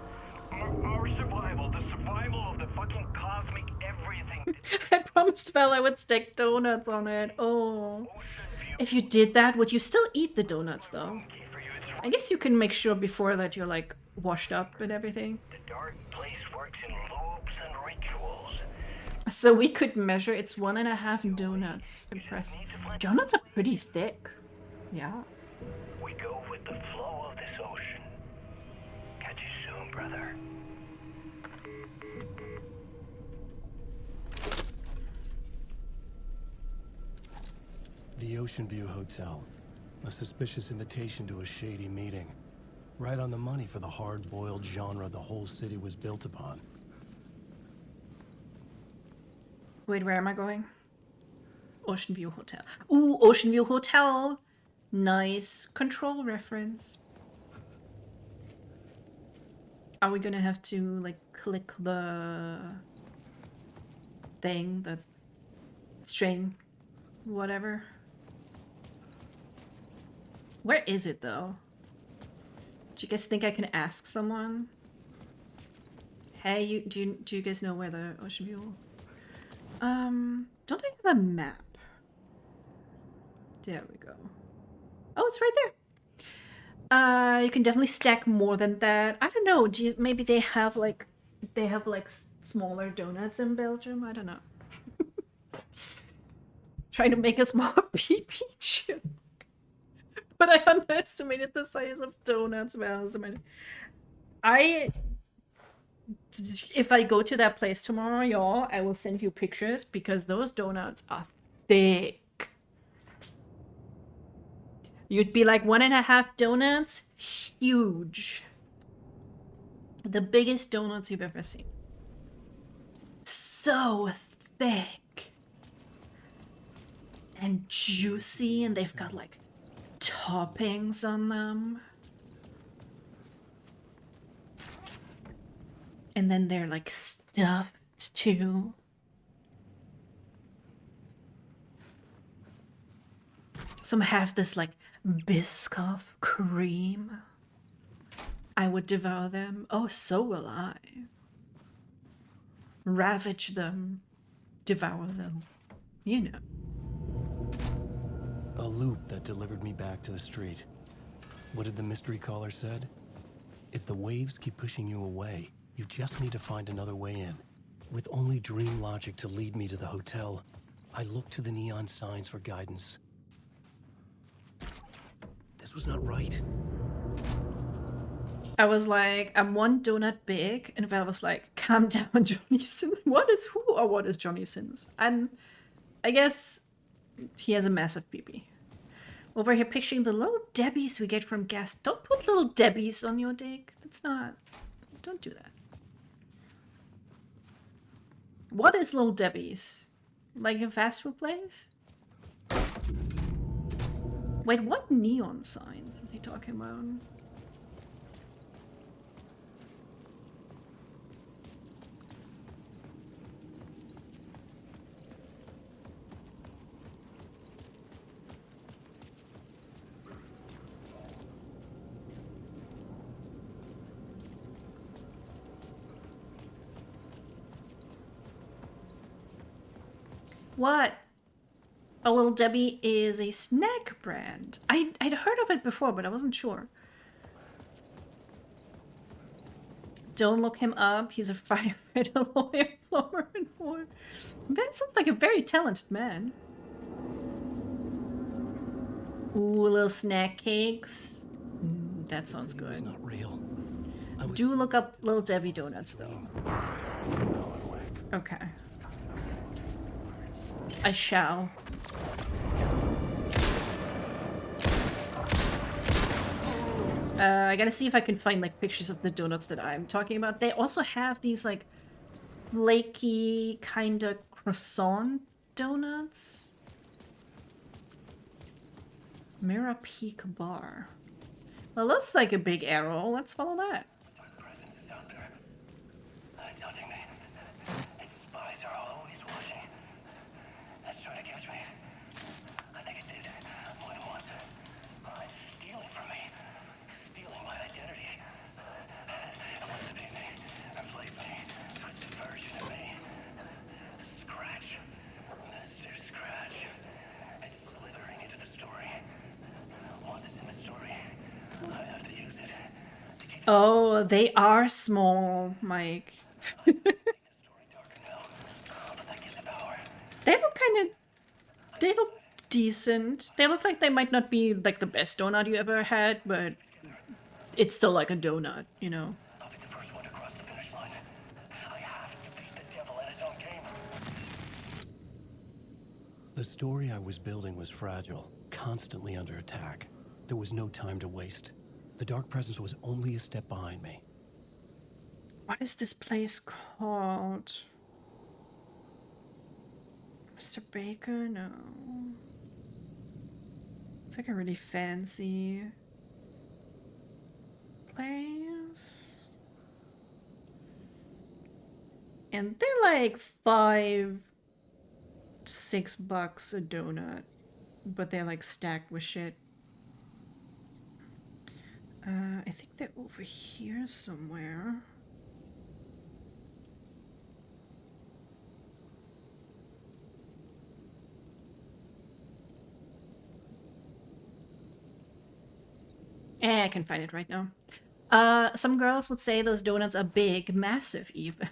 Our survival, the survival of the fucking cosmic everything. I promised Val I would stick donuts on it. Oh. If you did that, would you still eat the donuts though? I guess you can make sure before that you're like washed up and everything. The dark place works in loops and rituals. So we could measure it's 1.5 donuts. Impressive. Donuts are pretty thick. Yeah. We go with the flow of this ocean. Catch you soon, brother. The Ocean View Hotel. A suspicious invitation to a shady meeting. Right on the money for the hard-boiled genre the whole city was built upon. Wait, where am I going? Ocean View Hotel. Ooh, Ocean View Hotel. Nice control reference. Are we gonna have to like click the thing, the string, whatever? Where is it though? Do you guys think I can ask someone? Hey, do you guys know where the Ocean View? Don't I have a map? There we go. Oh, it's right there. You can definitely stack more than that. I don't know. Maybe they have like smaller donuts in Belgium? I don't know. Trying to make us more PP joke. But I underestimated the size of donuts. If I go to that place tomorrow, y'all, I will send you pictures because those donuts are thick. You'd be like 1.5 donuts, huge. The biggest donuts you've ever seen. So thick. And juicy, and they've got like toppings on them. And then they're like stuffed too. Some have this like Biscoff cream. I would devour them. Oh, so will I. Ravage them. Devour them. You know. A loop that delivered me back to the street. What did the mystery caller said? If the waves keep pushing you away, you just need to find another way in. With only dream logic to lead me to the hotel, I looked to the neon signs for guidance. This was not right. I was like, I'm one donut big, and Val was like, calm down, Johnny Sins. What is Johnny Sins? I guess he has a massive pee-pee. Over here picturing the little Debbies we get from gas. Don't put little Debbies on your dick. That's not... Don't do that. What is little Debbies? Like a fast food place? Wait, what neon signs is he talking about? What? A Little Debbie is a snack brand. I'd heard of it before, but I wasn't sure. Don't look him up. He's a firefighter, lawyer, plumber, and more. That sounds like a very talented man. Ooh, little snack cakes. That sounds good. It's not real. Do look up Little Debbie donuts, though. Okay. I shall. I gotta see if I can find like pictures of the donuts that I'm talking about. They also have these like flaky kind of croissant donuts. Mirror Peak Bar. Well, looks like a big arrow. Let's follow that. Presence is out there. It's hunting me. Its spies are always watching. It's trying to catch me. I think it did more than once. It's stealing from me. Stealing my identity. It wants to be me. Replace me. Twisted version of me. Scratch. Mr. Scratch. It's slithering into the story. Once it's in the story, I have to use it to keep Oh, they are small, Mike. the story darker now. But that gives it power. They look kind of... They look decent. They look like they might not be like the best donut you ever had, but it's still like a donut, you know? I'll be the first one to cross the finish line. I have to beat the devil at his own game. The story I was building was fragile, constantly under attack. There was no time to waste. The Dark Presence was only a step behind me. What is this place called? Mr. Baker? No. It's like a really fancy place. And they're like $5, $6 a donut. But they're like stacked with shit. I think they're over here somewhere. I can find it right now. Some girls would say those donuts are big, massive even.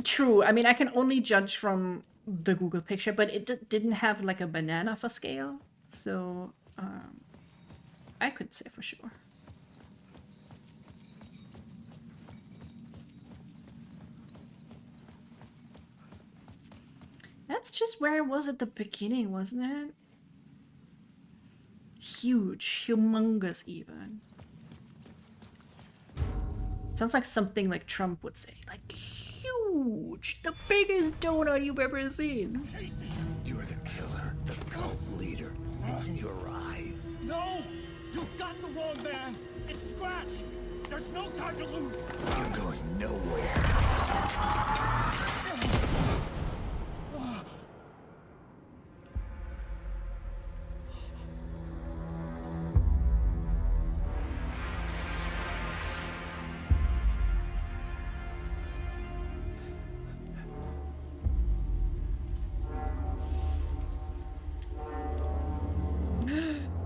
True. I mean, I can only judge from the Google picture, but it didn't have like a banana for scale. So, I could say for sure. That's just where it was at the beginning, wasn't it? Huge, humongous even. Sounds like something like Trump would say. Like, huge! The biggest donut you've ever seen. You're the killer, the cult leader. It's in your eyes. No! You've got the wrong man! It's Scratch! There's no time to lose! You're going nowhere.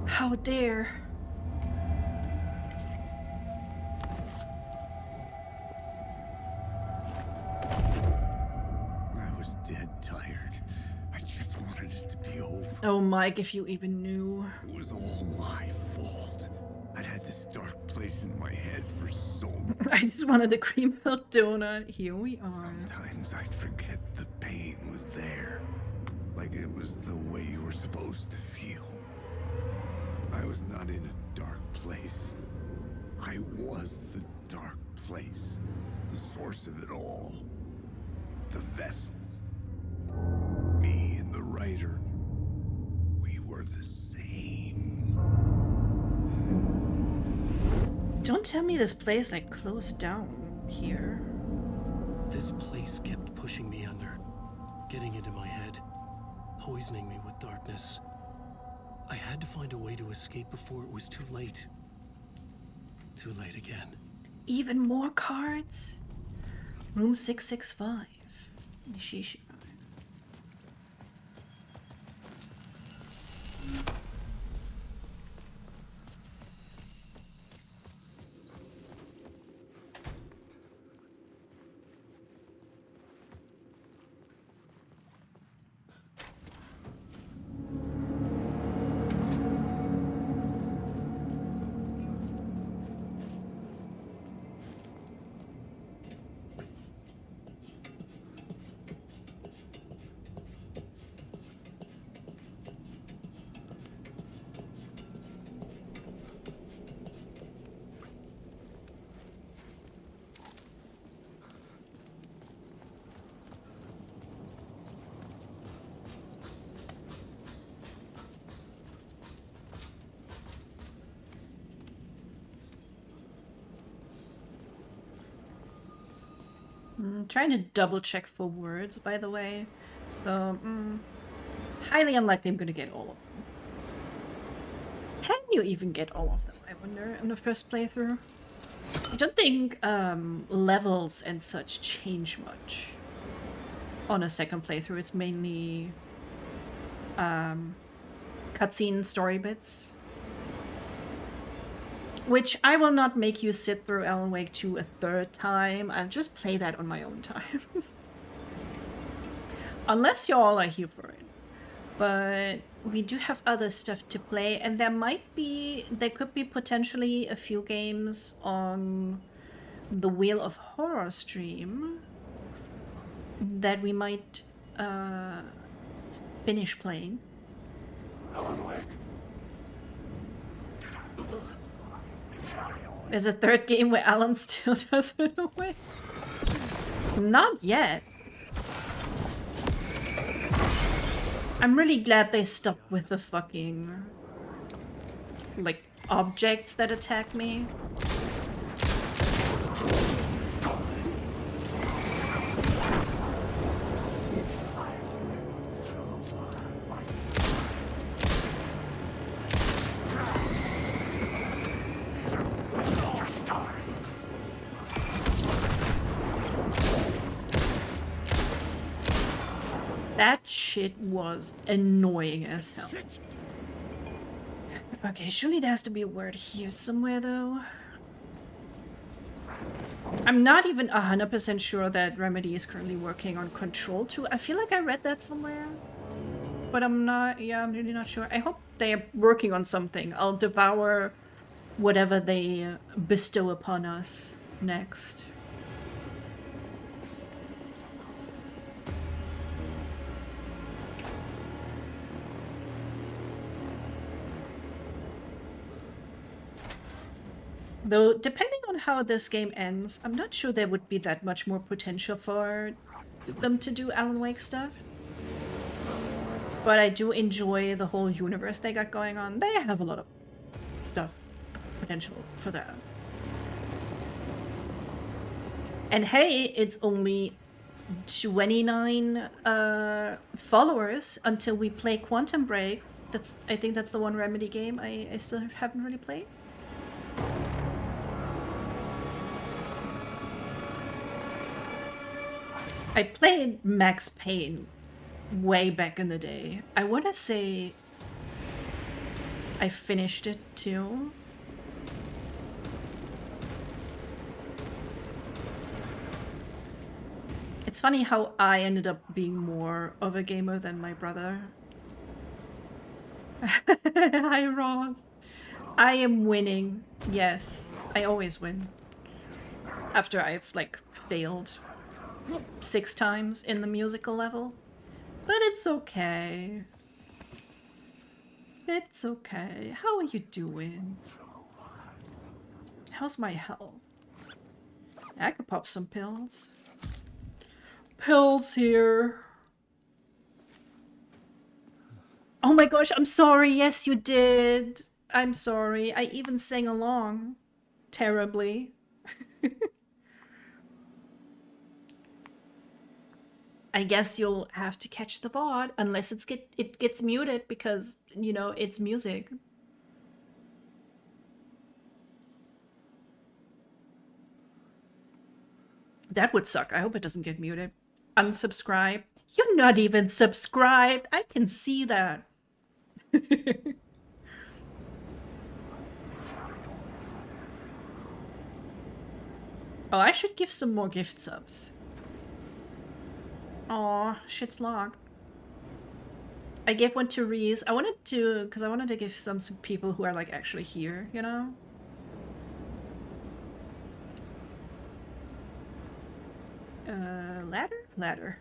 How dare. I was dead tired. I just wanted it to be over. Oh, Mike, if you even knew. It was all my fault. I'd had this dark place in my head for so long. I just wanted a cream filled donut. Here we are. Sometimes I'd forget the pain was there. Like it was the way you were supposed to feel. I was not in a dark place. I was the dark place. The source of it all. The vessel. Me and the writer. We were the same. Don't tell me this place like closed down here. This place kept pushing me under, getting into my head, poisoning me with darkness. I had to find a way to escape before it was too late. Too late again. Even more cards? Room 665. Sheesh. I'm trying to double check for words, by the way. So, highly unlikely I'm gonna get all of them. Can you even get all of them, I wonder, in the first playthrough? I don't think levels and such change much on a second playthrough. It's mainly cutscene story bits. Which I will not make you sit through Alan Wake 2 a third time. I'll just play that on my own time. Unless y'all are here for it. But we do have other stuff to play, and there could be potentially a few games on the Wheel of Horror stream that we might finish playing. Alan Wake. There's a third game where Alan still does it away. Not yet. I'm really glad they stopped with the fucking, like, objects that attack me. That shit was annoying as hell. Okay, surely there has to be a word here somewhere, though. I'm not even 100% sure that Remedy is currently working on Control 2. I feel like I read that somewhere. But I'm not, I'm really not sure. I hope they are working on something. I'll devour whatever they bestow upon us next. Though, depending on how this game ends, I'm not sure there would be that much more potential for them to do Alan Wake stuff. But I do enjoy the whole universe they got going on. They have a lot of stuff, potential for that. And hey, it's only 29 followers until we play Quantum Break. I think that's the one Remedy game I still haven't really played. I played Max Payne way back in the day. I want to say I finished it too. It's funny how I ended up being more of a gamer than my brother. Hi, Ross. I am winning. Yes, I always win. After I've, like, failed 6 times in the musical level. But it's okay. It's okay. How are you doing? How's my health? I could pop some pills. Pills here. Oh my gosh, I'm sorry. Yes, you did. I'm sorry. I even sang along. Terribly. I guess you'll have to catch the VOD unless it gets muted because, you know, it's music. That would suck. I hope it doesn't get muted. unsubscribe. You're not even subscribed. I can see that. Oh, I should give some more gift subs. Aw, shit's locked. I gave one to Reese. I wanted to, because I wanted to give some to people who are like actually here, you know? Ladder? Ladder.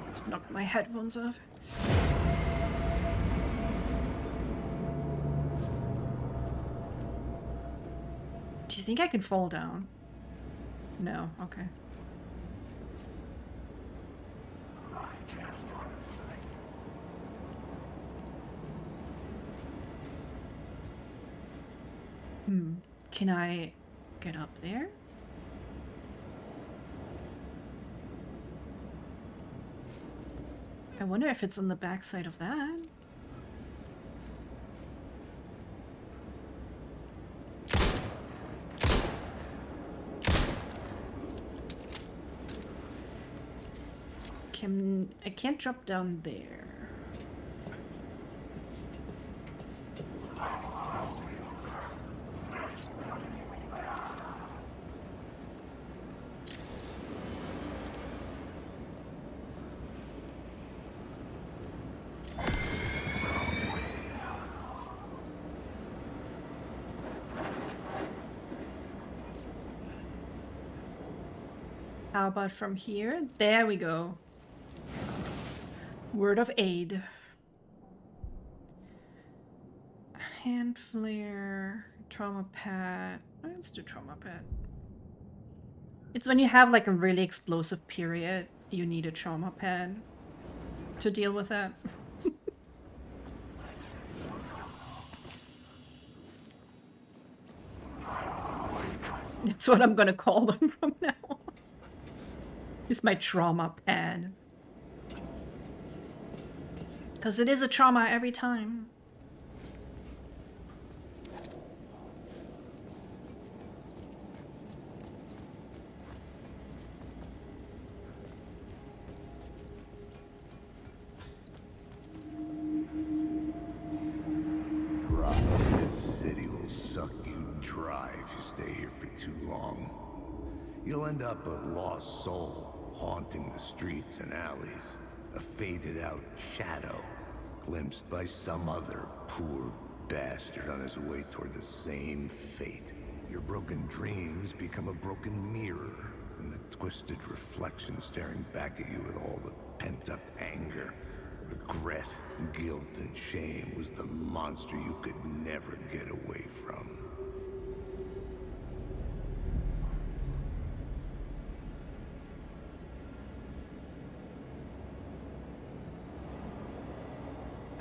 Just knocked my headphones off. Do you think I can fall down? No, okay. Can I get up there? I wonder if it's on the backside of that. I can't drop down there. How about from here? There we go. Word of aid. Hand flare, trauma pad. Let's do trauma pad. It's when you have like a really explosive period, you need a trauma pad to deal with that. That's what I'm gonna call them from now on. It's my trauma pad. Because it is a trauma every time. This city will suck you dry if you stay here for too long. You'll end up a lost soul, haunting the streets and alleys. A faded-out shadow, glimpsed by some other poor bastard on his way toward the same fate. Your broken dreams become a broken mirror, and the twisted reflection staring back at you with all the pent-up anger, regret, guilt, and shame was the monster you could never get away from.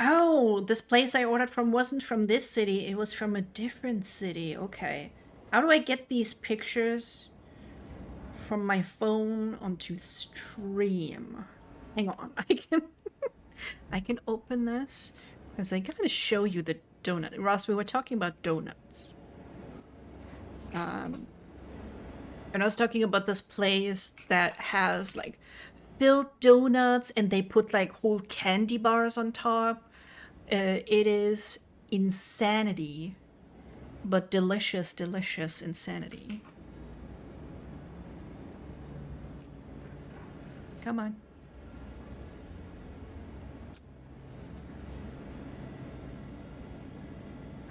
Oh, this place I ordered from wasn't from this city, it was from a different city. Okay. How do I get these pictures from my phone onto stream? Hang on, I can open this because I gotta show you the donut. Ross, we were talking about donuts. And I was talking about this place that has like filled donuts and they put like whole candy bars on top. It is insanity, but delicious, delicious insanity. Come on.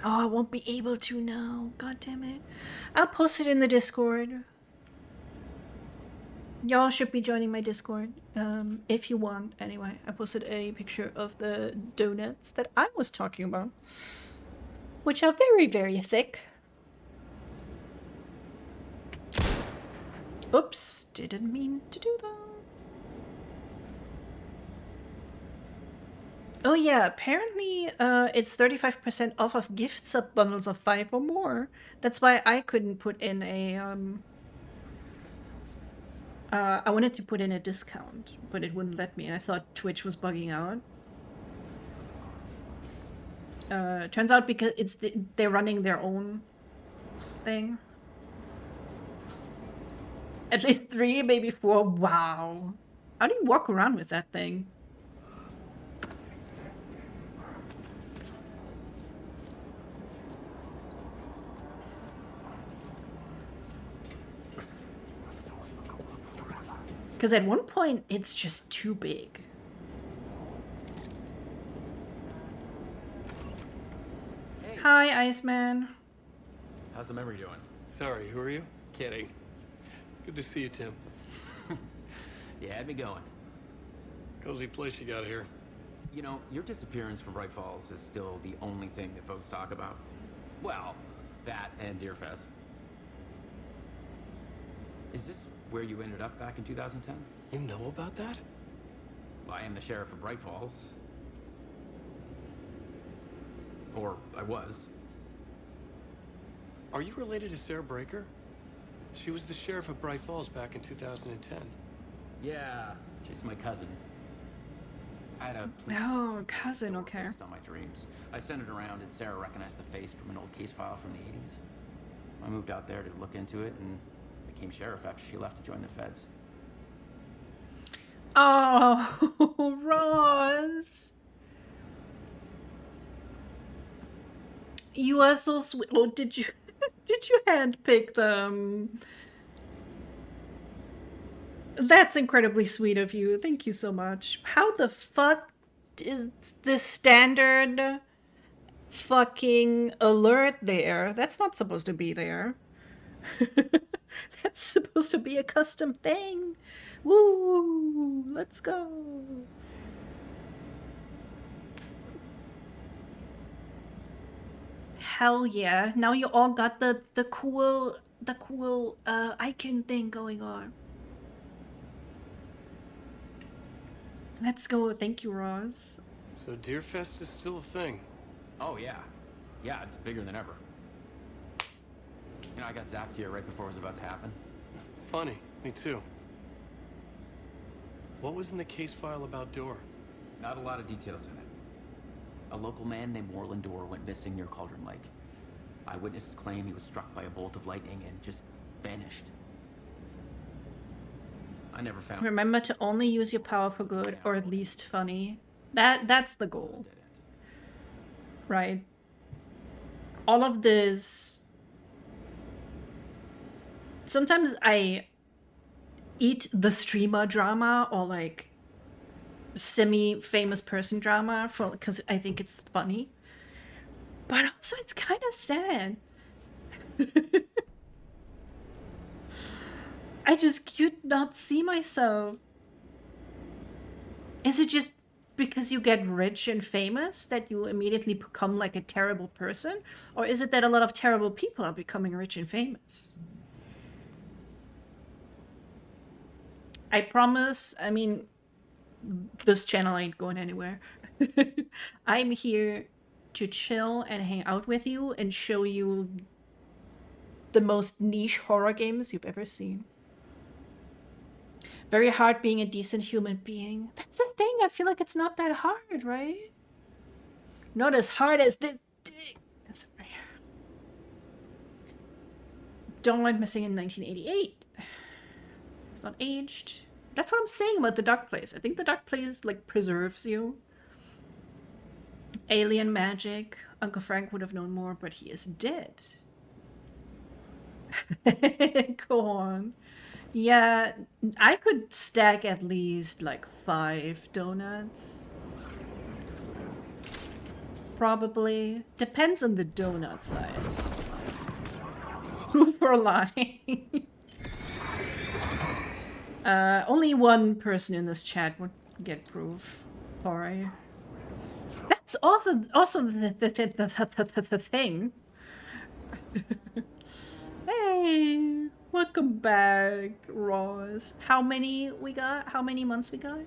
Oh, I won't be able to now. God damn it. I'll post it in the Discord. Y'all should be joining my Discord, if you want. Anyway, I posted a picture of the donuts that I was talking about, which are very, very thick. Oops, didn't mean to do that. Oh yeah, apparently it's 35% off of gift sub bundles of 5 or more. That's why I couldn't put in a I wanted to put in a discount, but it wouldn't let me, and I thought Twitch was bugging out. Turns out because they're running their own thing. At least 3, maybe 4. Wow. How do you walk around with that thing? Because at one point, it's just too big. Hey. Hi, Iceman. How's the memory doing? Sorry, who are you? Kidding. Good to see you, Tim. You had me going. Cozy place you got here. You know, your disappearance from Bright Falls is still the only thing that folks talk about. Well, that and Deerfest. Is this where you ended up back in 2010? You know about that? Well, I am the sheriff of Bright Falls. Or I was. Are you related to Sarah Breaker? She was the sheriff of Bright Falls back in 2010. Yeah, she's my cousin. I had a Oh, cousin, okay. based on my dreams. I sent it around and Sarah recognized the face from an old case file from the 80s. I moved out there to look into it and became sheriff after she left to join the feds. Oh, Ross. You are so sweet. Oh, did you handpick them? That's incredibly sweet of you. Thank you so much. How the fuck is this standard fucking alert there? That's not supposed to be there. That's supposed to be a custom thing. Woo! Let's go. Hell yeah. Now you all got the cool icon thing going on. Let's go. Thank you, Roz. So Deerfest is still a thing. Oh, yeah. Yeah, it's bigger than ever. You know, I got zapped here right before it was about to happen. Funny, me too. What was in the case file about Dorr? Not a lot of details in it. A local man named Warland Dorr went missing near Cauldron Lake. Eyewitnesses claim he was struck by a bolt of lightning and just vanished. I never found him. Remember to only use your power for good, or at least funny. That's the goal. Right? All of this... Sometimes I eat the streamer drama or like semi-famous person drama for because I think it's funny. But also it's kind of sad. I just could not see myself. Is it just because you get rich and famous that you immediately become like a terrible person? Or is it that a lot of terrible people are becoming rich and famous? I promise, I mean, this channel ain't going anywhere. I'm here to chill and hang out with you and show you the most niche horror games you've ever seen. Very hard being a decent human being. That's the thing, I feel like it's not that hard, right? Not as hard as the... Sorry. Don't like missing in 1988. It's not aged. That's what I'm saying about the Dark Place. I think the Dark Place like preserves you. Alien magic. Uncle Frank would have known more, but he is dead. Go on. Yeah, I could stack at least like 5 donuts. Probably. Depends on the donut size. For lying. Only one person in this chat would get proof. Sorry. That's also the thing. Hey, welcome back, Ross. How many we got? How many months we got?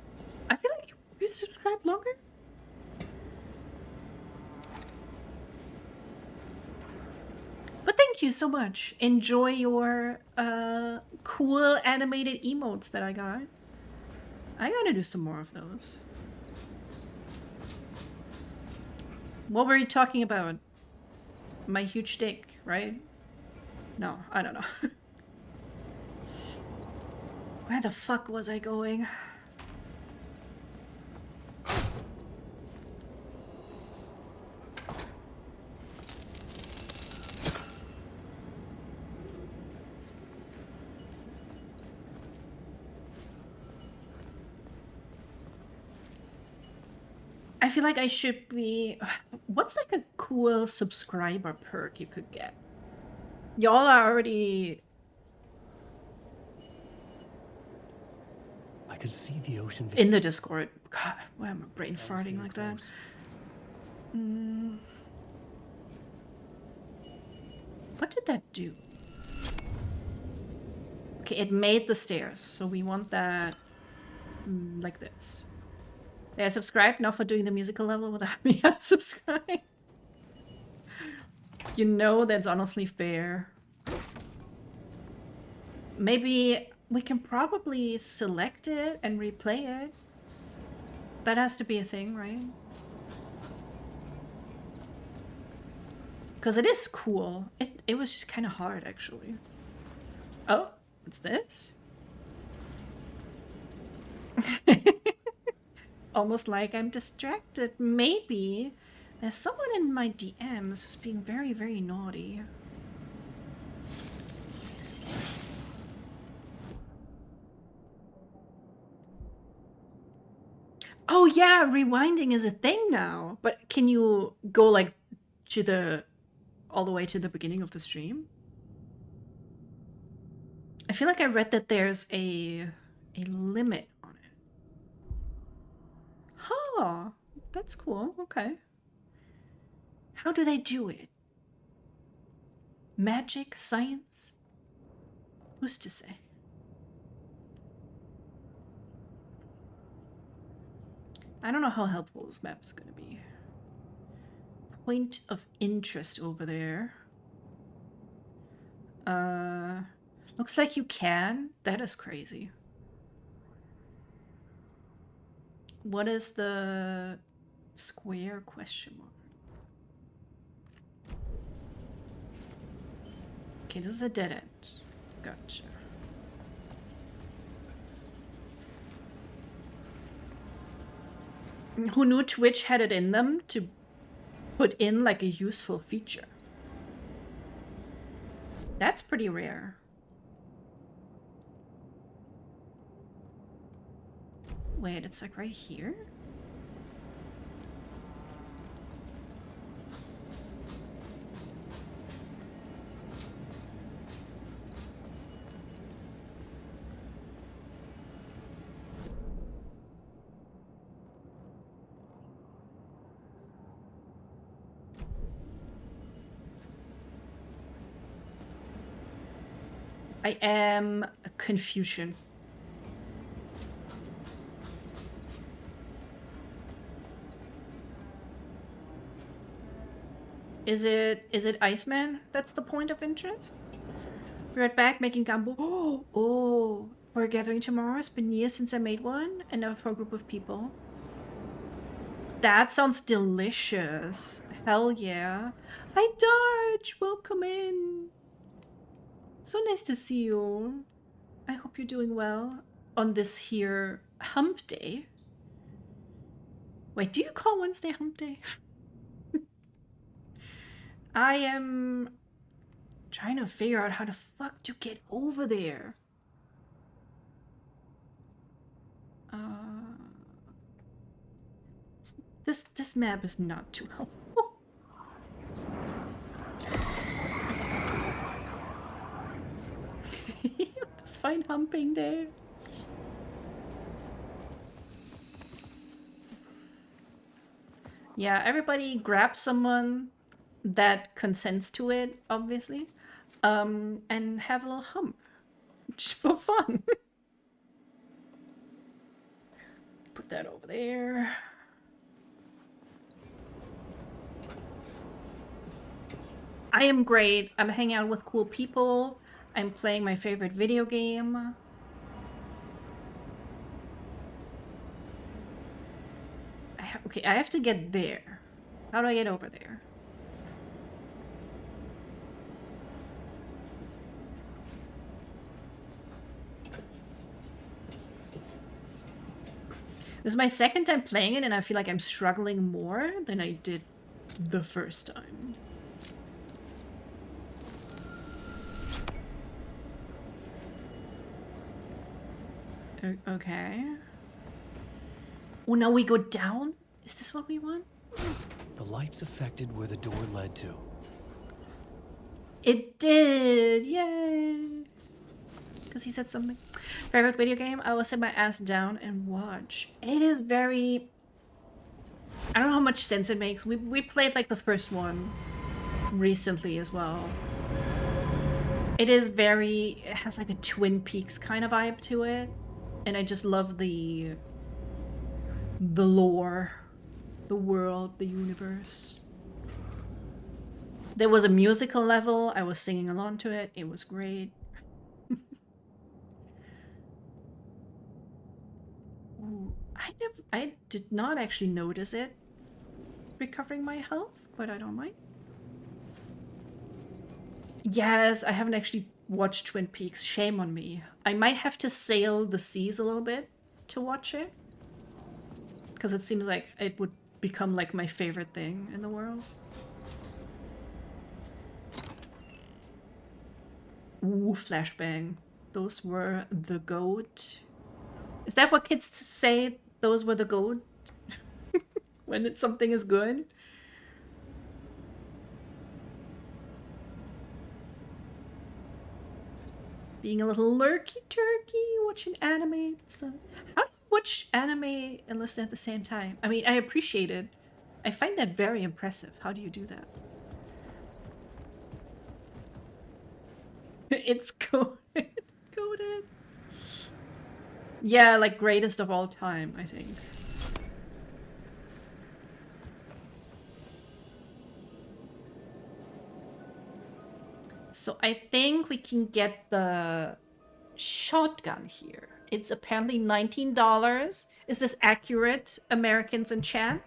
I feel like you subscribed longer. But thank you so much. Enjoy your cool animated emotes that I got. I gotta do some more of those. What were you talking about? My huge dick, right? No, I don't know. Where the fuck was I going? I feel like I should be... What's like a cool subscriber perk you could get? Y'all are already... I could see the ocean in the Discord. God, why am I brain farting like that? What did that do? Okay, it made the stairs, so we want that like this. They are subscribed, not for doing the musical level without me unsubscribed. You know, that's honestly fair. Maybe we can probably select it and replay it. That has to be a thing, right? Because it is cool. It was just kind of hard, actually. Oh, what's this? Almost like I'm distracted. Maybe there's someone in my DMs who's being very, very naughty. Oh yeah, rewinding is a thing now. But can you go like to the all the way to the beginning of the stream? I feel like I read that there's a limit on it. Huh, that's cool. Okay. How do they do it? Magic? Science? Who's to say? I don't know how helpful this map is going to be. Point of interest over there. Looks like you can. That is crazy. What is the square question mark? Okay, this is a dead end. Gotcha. Who knew Twitch had it in them to put in like a useful feature? That's pretty rare. Wait, it's like right here? I am a Confucian. Is it Iceman? That's the point of interest? Be right back making gumbo. Oh, we're gathering tomorrow. It's been years since I made one, and now for a group of people. That sounds delicious. Hell yeah. Hi Darge, welcome in. So nice to see you. I hope you're doing well on this here hump day. Wait, do you call Wednesday hump day? I am trying to figure out how the fuck to get over there. This map is not too helpful. It's fine humping day. Yeah, everybody grab someone that consents to it, obviously, and have a little hump, just for fun. Put that over there. I am great. I'm hanging out with cool people. I'm playing my favorite video game. Okay, I have to get there. How do I get over there? This is my second time playing it, and I feel like I'm struggling more than I did the first time. Okay. Oh, now we go down? Is this what we want? The lights affected where the door led to. It did! Yay! Because he said something. Favorite video game? I will sit my ass down and watch. It is very... I don't know how much sense it makes. We played like the first one recently as well. It is very... It has like a Twin Peaks kind of vibe to it. And I just love the lore, the world, the universe. There was a musical level. I was singing along to it. It was great. Ooh, I did not actually notice it recovering my health, but I don't mind. Yes, I haven't actually watched Twin Peaks. Shame on me. I might have to sail the seas a little bit to watch it. Because it seems like it would become like my favorite thing in the world. Ooh, flashbang. Those were the goat. Is that what kids say? Those were the goat? When something is good? Being a little lurky turkey, watching anime. How do you watch anime and listen at the same time? I mean, I appreciate it. I find that very impressive. How do you do that? It's coded. Coded. Yeah, like greatest of all time, I think. So I think we can get the shotgun here. It's apparently $19. Is this accurate, Americans in chat?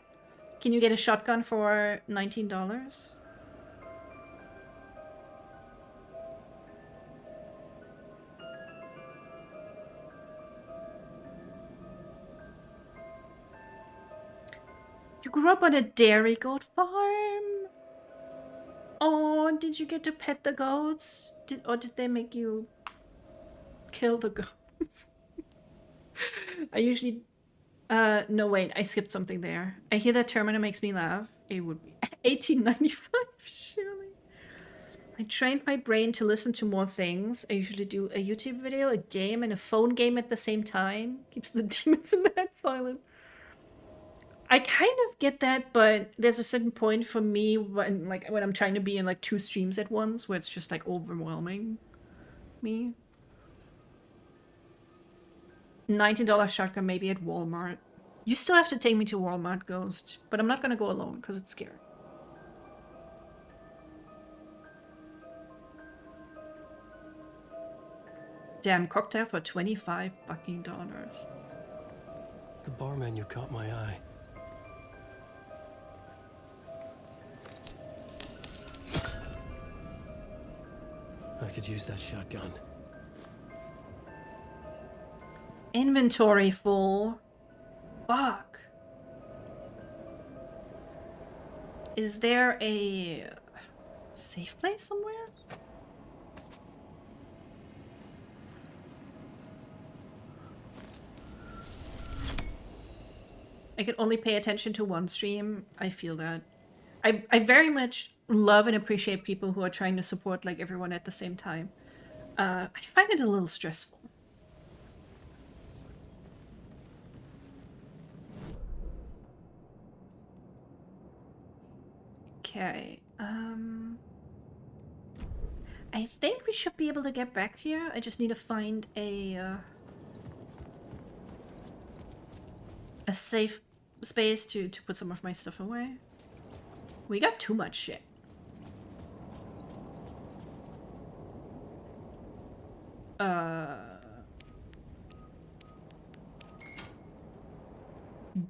Can you get a shotgun for $19? You grew up on a dairy goat farm? Oh, did you get to pet the goats? Or did they make you kill the goats? I usually... no, wait, I skipped something there. I hear that Terminator makes me laugh. It would be 1895, surely. I trained my brain to listen to more things. I usually do a YouTube video, a game, and a phone game at the same time. Keeps the demons in the head silent. I kind of get that, but there's a certain point for me when I'm trying to be in like 2 streams at once where it's just like overwhelming me. $19 shotgun maybe at Walmart. You still have to take me to Walmart, Ghost, but I'm not gonna go alone because it's scary. Damn, cocktail for $25 fucking dollars. The bar menu caught my eye. I could use that shotgun. Inventory full. Fuck. Is there a safe place somewhere? I can only pay attention to one stream. I feel that. I very much love and appreciate people who are trying to support like everyone at the same time. I find it a little stressful. Okay. I think we should be able to get back here. I just need to find a safe space to put some of my stuff away. We got too much shit.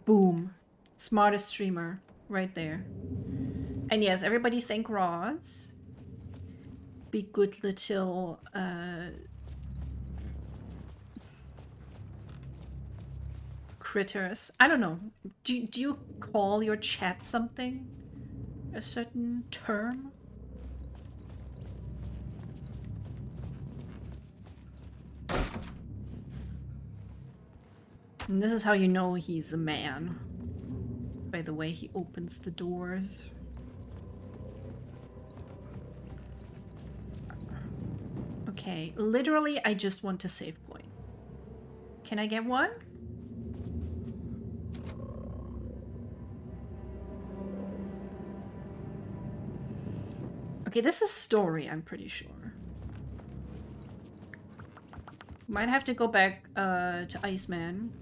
Boom. Smartest streamer. Right there. And yes, everybody thank Roz. Be good little, critters. I don't know. Do you call your chat something? A certain term? And this is how you know he's a man. By the way he opens the doors. Okay, literally I just want to save point. Can I get one? Okay, this is story, I'm pretty sure. Might have to go back to Iceman.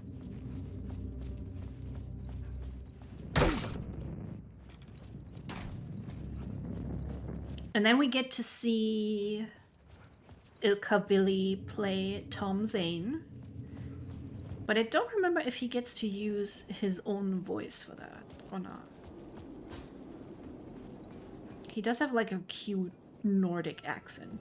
And then we get to see Ilka Villi play Tom Zane. But I don't remember if he gets to use his own voice for that or not. He does have like a cute Nordic accent.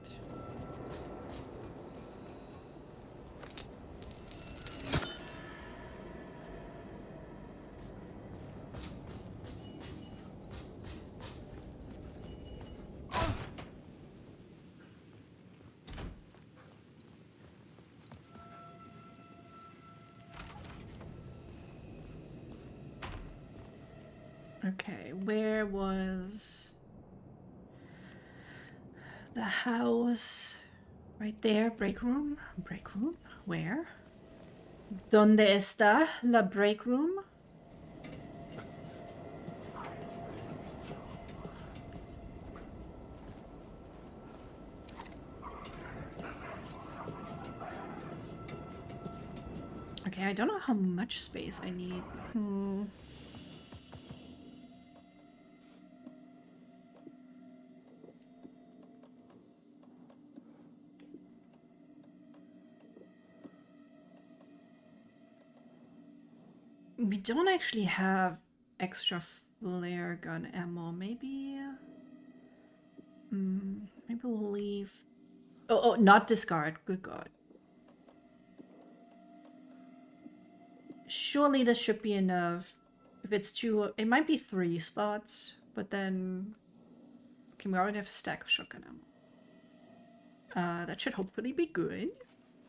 Okay, where was the house? Right there, break room? Break room? Where? ¿Dónde está la break room? Okay, I don't know how much space I need. We don't actually have extra flare gun ammo. Maybe... maybe we'll leave... Oh, not discard. Good God. Surely this should be enough. If it's 2... It might be 3 spots, but then... Okay, we already have a stack of shotgun ammo. That should hopefully be good.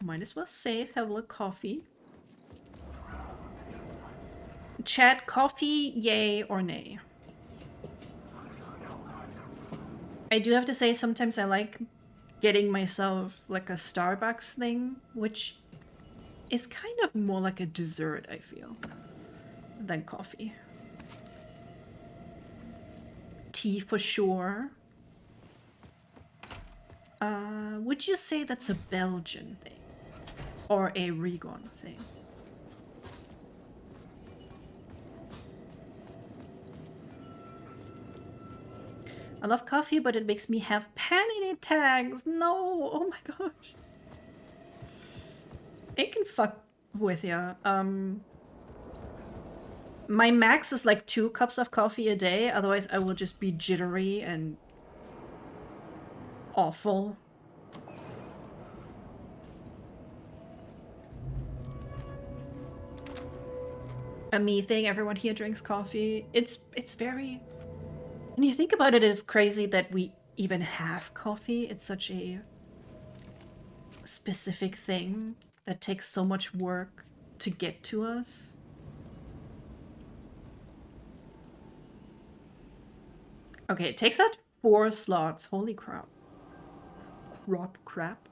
Might as well save, have a little coffee. Chat, coffee, yay or nay? I do have to say, sometimes I like getting myself like a Starbucks thing, which is kind of more like a dessert, I feel, than coffee. Tea for sure. Would you say that's a Belgian thing? Or a Rigon thing? I love coffee, but it makes me have panic attacks. No, oh my gosh. It can fuck with ya. My max is like 2 cups of coffee a day. Otherwise, I will just be jittery and awful. A me thing. Everyone here drinks coffee. It's very... When you think about it, it's crazy that we even have coffee. It's such a specific thing that takes so much work to get to us. Okay, it takes out 4 slots. Holy crap. Crap.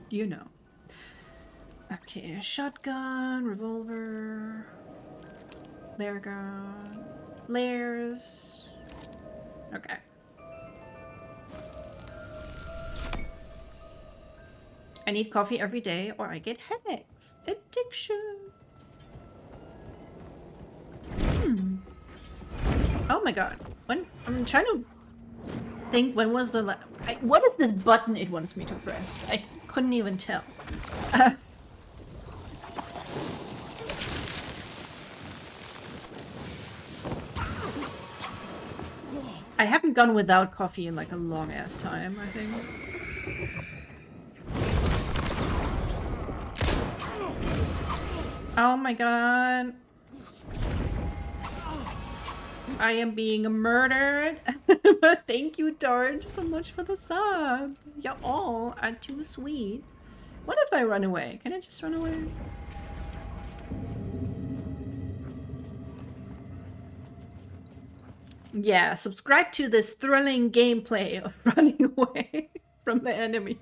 You know. Okay, shotgun, revolver, flare gun, flares. Okay. I need coffee every day or I get headaches. Addiction. Oh my god. When I'm trying to think, when was the what is this button it wants me to press? I couldn't even tell. I haven't gone without coffee in like a long ass time, I think. Oh my god. I am being murdered. Thank you, Darge, so much for the sub. You all are too sweet. What if I run away? Can I just run away? Yeah, subscribe to this thrilling gameplay of running away from the enemy.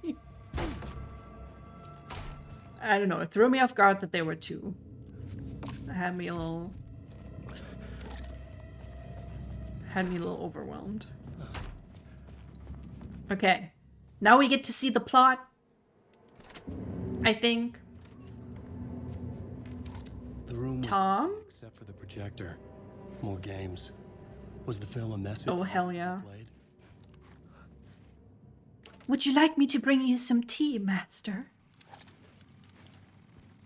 I don't know, it threw me off guard that there were two. It had me a little overwhelmed. Okay. Now we get to see the plot. I think. The room was Tom? empty except for the projector. More games. Was the film a message? Oh, hell yeah. Played? Would you like me to bring you some tea, master?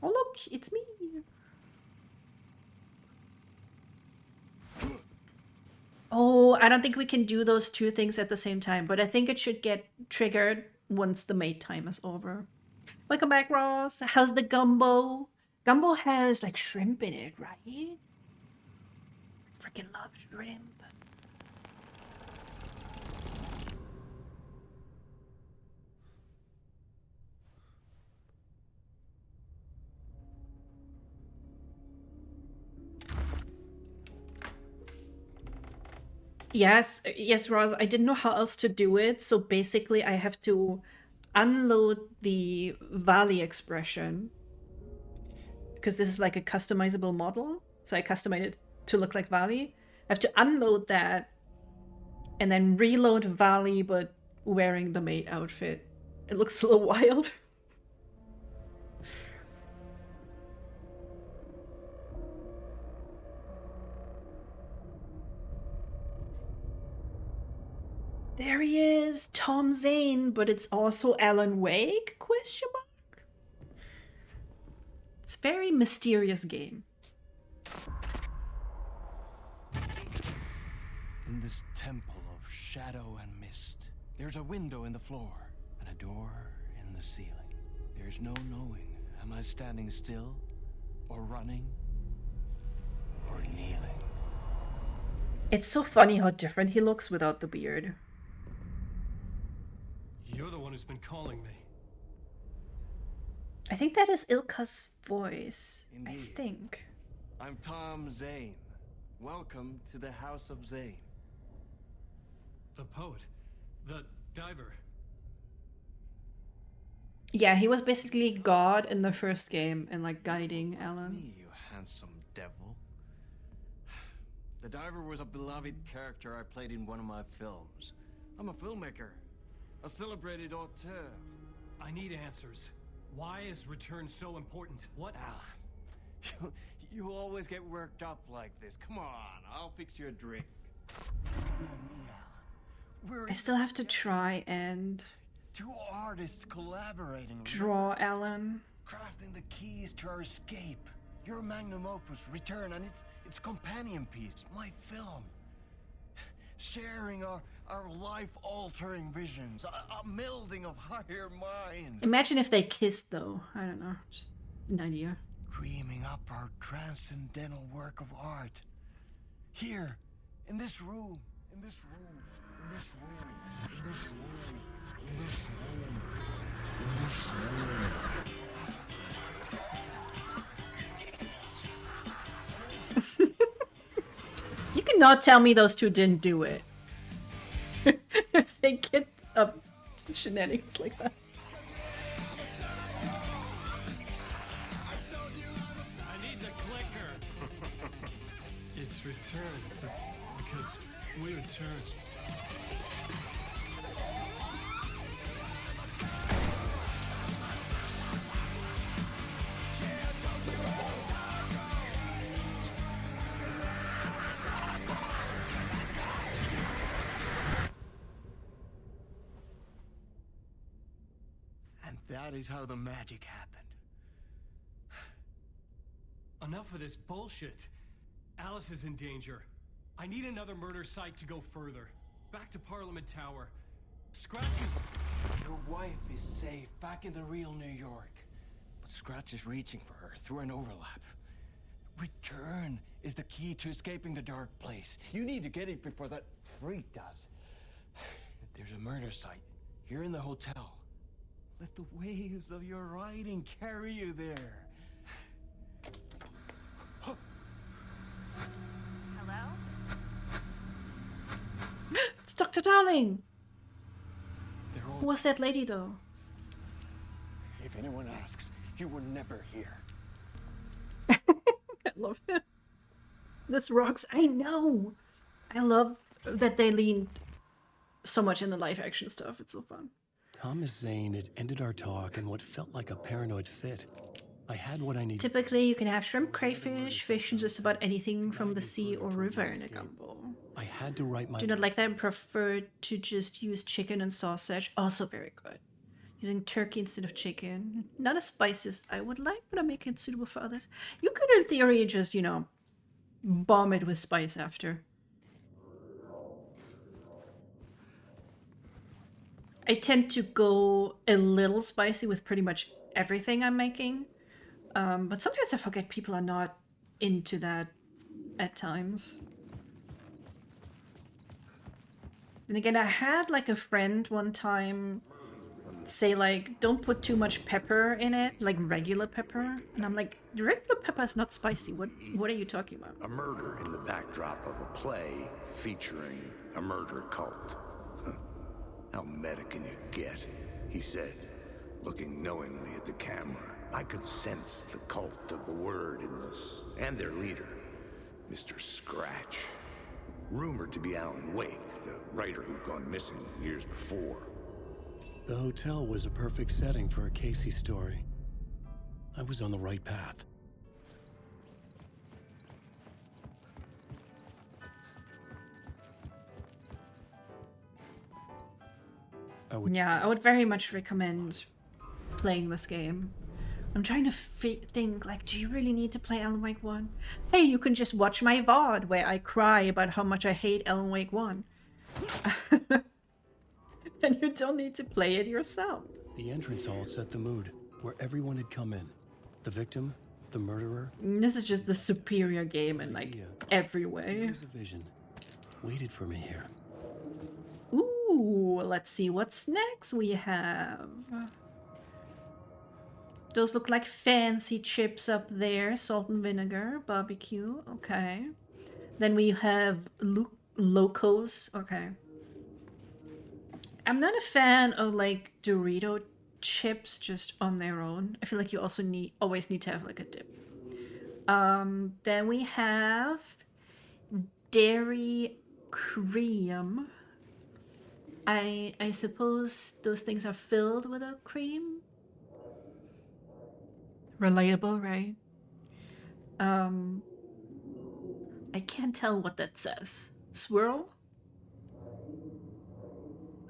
Oh look, it's me. Oh, I don't think we can do those two things at the same time, but I think it should get triggered once the mate time is over. Welcome back, Ross. How's the gumbo? Gumbo has like shrimp in it, right? Freaking love shrimp. Yes, Roz, I didn't know how else to do it, so basically I have to unload the Valley expression because this is like a customizable model, so I customized it to look like Valley. I have to unload that and then reload Valley but wearing the mate outfit. It looks a little wild. There he is, Tom Zane, but it's also Alan Wake? Question mark? It's a very mysterious game. In this temple of shadow and mist, there's a window in the floor and a door in the ceiling. There's no knowing, am I standing still, or running, or kneeling? It's so funny how different he looks without the beard. You're the one who's been calling me. I think that is Ilka's voice. Indeed. I think. I'm Tom Zane. Welcome to the House of Zane. The poet. The diver. Yeah, he was basically God in the first game and like guiding Alan. Me, you handsome devil. The diver was a beloved character I played in one of my films. I'm a filmmaker. A celebrated auteur. I need answers. Why is Return so important? What? Alan, you always get worked up like this. Come on, I'll fix you a drink. I still have to try and two artists collaborating. draw Alan. Crafting the keys to our escape. Your magnum opus, Return, and its companion piece, my film. Sharing our life-altering visions, a melding of higher minds. Imagine if they kissed, though. I don't know. Just an idea. Dreaming up our transcendental work of art. Here, in this room, in this room, in this room, in this room, in this room, in this room. You cannot tell me those two didn't do it. If they get up to shenanigans like that. I need the clicker. It's Return. Because we return. That is how the magic happened. Enough of this bullshit. Alice is in danger. I need another murder site to go further. Back to Parliament Tower. Scratch is... Your wife is safe back in the real New York. But Scratch is reaching for her through an overlap. Return is the key to escaping the dark place. You need to get it before that freak does. There's a murder site here in the hotel. Let the waves of your writing carry you there. Hello? It's Dr. Darling! They're all... Who was that lady, though? If anyone asks, you were never here. I love it. This rocks. I know. I love that they leaned so much in the live action stuff. It's so fun. Thomas Zane had ended our talk in what felt like a paranoid fit. I had what I needed. Typically, you can have shrimp, crayfish, fish, and just about anything from the sea or river in a gumbo. I had to write my... Do not like that and prefer to just use chicken and sausage. Also very good. Using turkey instead of chicken. Not as spicy as I would like, but I make it suitable for others. You could, in theory, just, you know, bomb it with spice after. I tend to go a little spicy with pretty much everything I'm making. But sometimes I forget people are not into that at times. And again, I had like a friend one time say like, don't put too much pepper in it, like regular pepper. And I'm like, regular pepper is not spicy. What are you talking about? A murder in the backdrop of a play featuring a murder cult. How meta can you get? He said, looking knowingly at the camera. I could sense the cult of the word in this, and their leader, Mr. Scratch. Rumored to be Alan Wake, the writer who'd gone missing years before. The hotel was a perfect setting for a Casey story. I was on the right path. I would very much recommend playing this game. I'm trying to think, like, do you really need to play Alan Wake 1? Hey, you can just watch my VOD where I cry about how much I hate Alan Wake 1. And you don't need to play it yourself. The entrance hall set the mood, where everyone had come in. The victim, the murderer. This is just the superior game in, like, every way. Here's a vision. Waited for me here. Ooh, let's see what's next we have. Those look like fancy chips up there. Salt and vinegar, barbecue, okay. Then we have Locos, okay. I'm not a fan of like Dorito chips just on their own. I feel like you also always need to have like a dip. Then we have dairy cream. I suppose those things are filled with a cream. Relatable, right? I can't tell what that says. Swirl?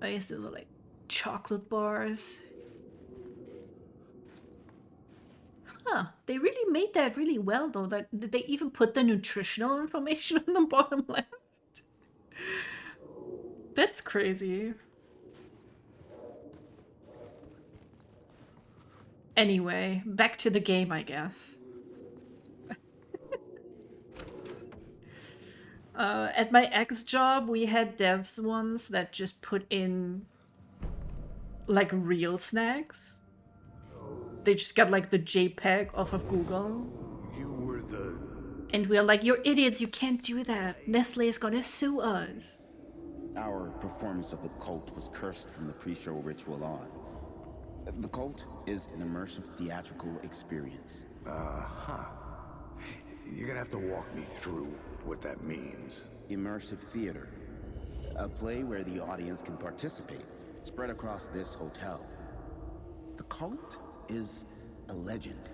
I guess those are like chocolate bars. Huh, they really made that really well though. Did they even put the nutritional information on the bottom left? That's crazy. Anyway, back to the game, I guess. At my ex job, we had devs once that just put in like real snacks. They just got like the JPEG off of Google. You were the... And we're like, you're idiots, you can't do that. Nestle is gonna sue us. Our performance of the cult was cursed from the pre-show ritual on. The cult is an immersive theatrical experience. You're gonna have to walk me through what that means. Immersive theater. A play where the audience can participate, spread across this hotel. The cult is a legend.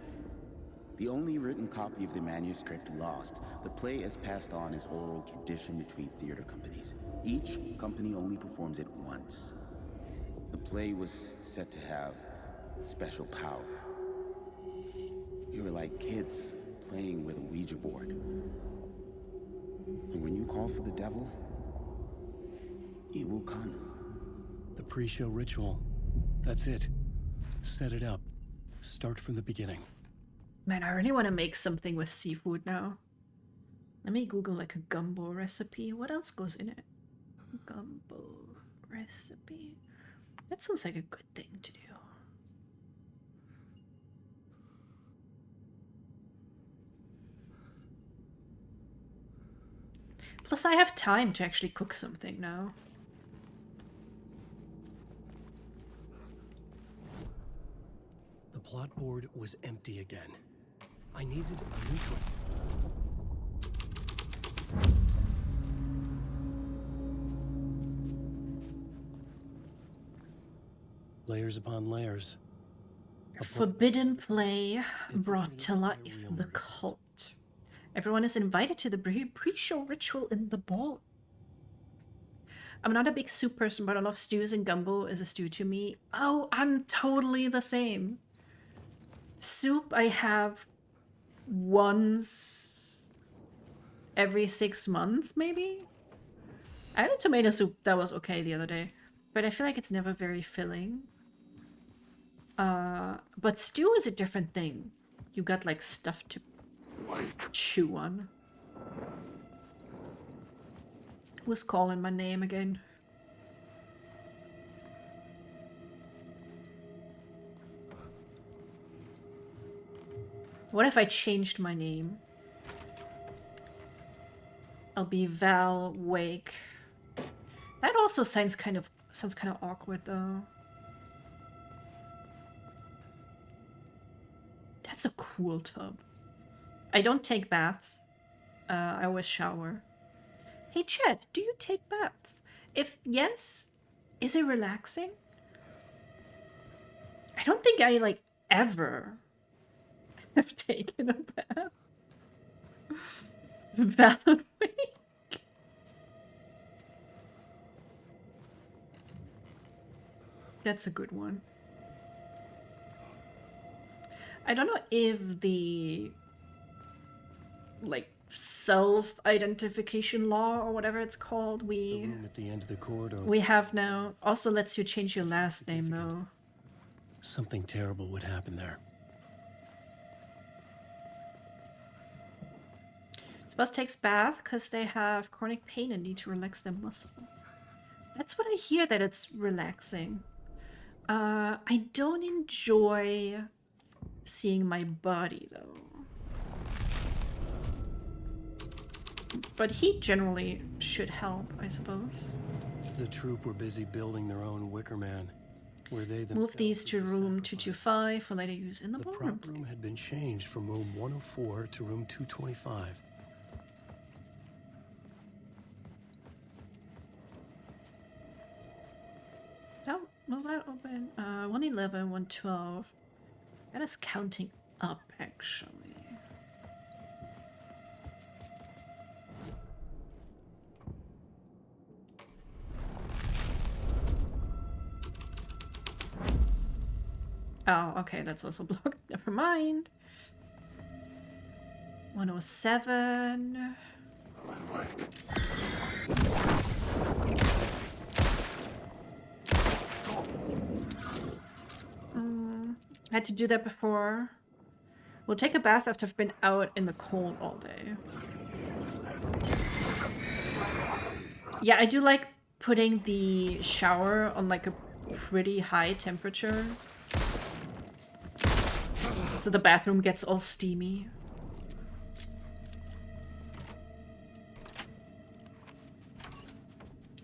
The only written copy of the manuscript lost, the play is passed on as oral tradition between theater companies. Each company only performs it once. The play was said to have special power. You were like kids playing with a Ouija board. And when you call for the devil, he will come. The pre-show ritual. That's it. Set it up. Start from the beginning. Man, I really want to make something with seafood now. Let me Google like a gumbo recipe. What else goes in it? Gumbo recipe. That sounds like a good thing to do. Plus, I have time to actually cook something now. The plot board was empty again. I needed a neutral. Layers upon layers. Forbidden play brought to life the cult. Everyone is invited to the pre-show ritual in the ball. I'm not a big soup person, but I love stews, and gumbo is a stew to me. Oh, I'm totally the same. Soup I have once every 6 months, maybe? I had a tomato soup that was okay the other day, but I feel like it's never very filling. But stew is a different thing. You got like stuff to chew on. Who's calling my name again? What if I changed my name? I'll be Val Wake. That also sounds kind of awkward though. That's a cool tub. I don't take baths. I always shower. Hey Chet, do you take baths? If yes, is it relaxing? I don't think I like ever have taken a bath. Valid week. That's a good one. I don't know if the like self-identification law or whatever it's called The room at the end of the corridor. we have now also lets you change your last name though. Something terrible would happen there. Spouse takes bath because they have chronic pain and need to relax their muscles. That's what I hear, that it's relaxing. I don't enjoy seeing my body though. But heat generally should help, I suppose. The troop were busy building their own Wicker Man, where they Move these to room 225 for later use in the The ballroom. prop room had been changed from room 104 to room 225. Oh, was that open? 111, 112. That is counting up, actually. Oh, okay, that's also blocked. Never mind. 107. Had to do that before. We'll take a bath after I've been out in the cold all day. Yeah, I do like putting the shower on like a pretty high temperature, so the bathroom gets all steamy.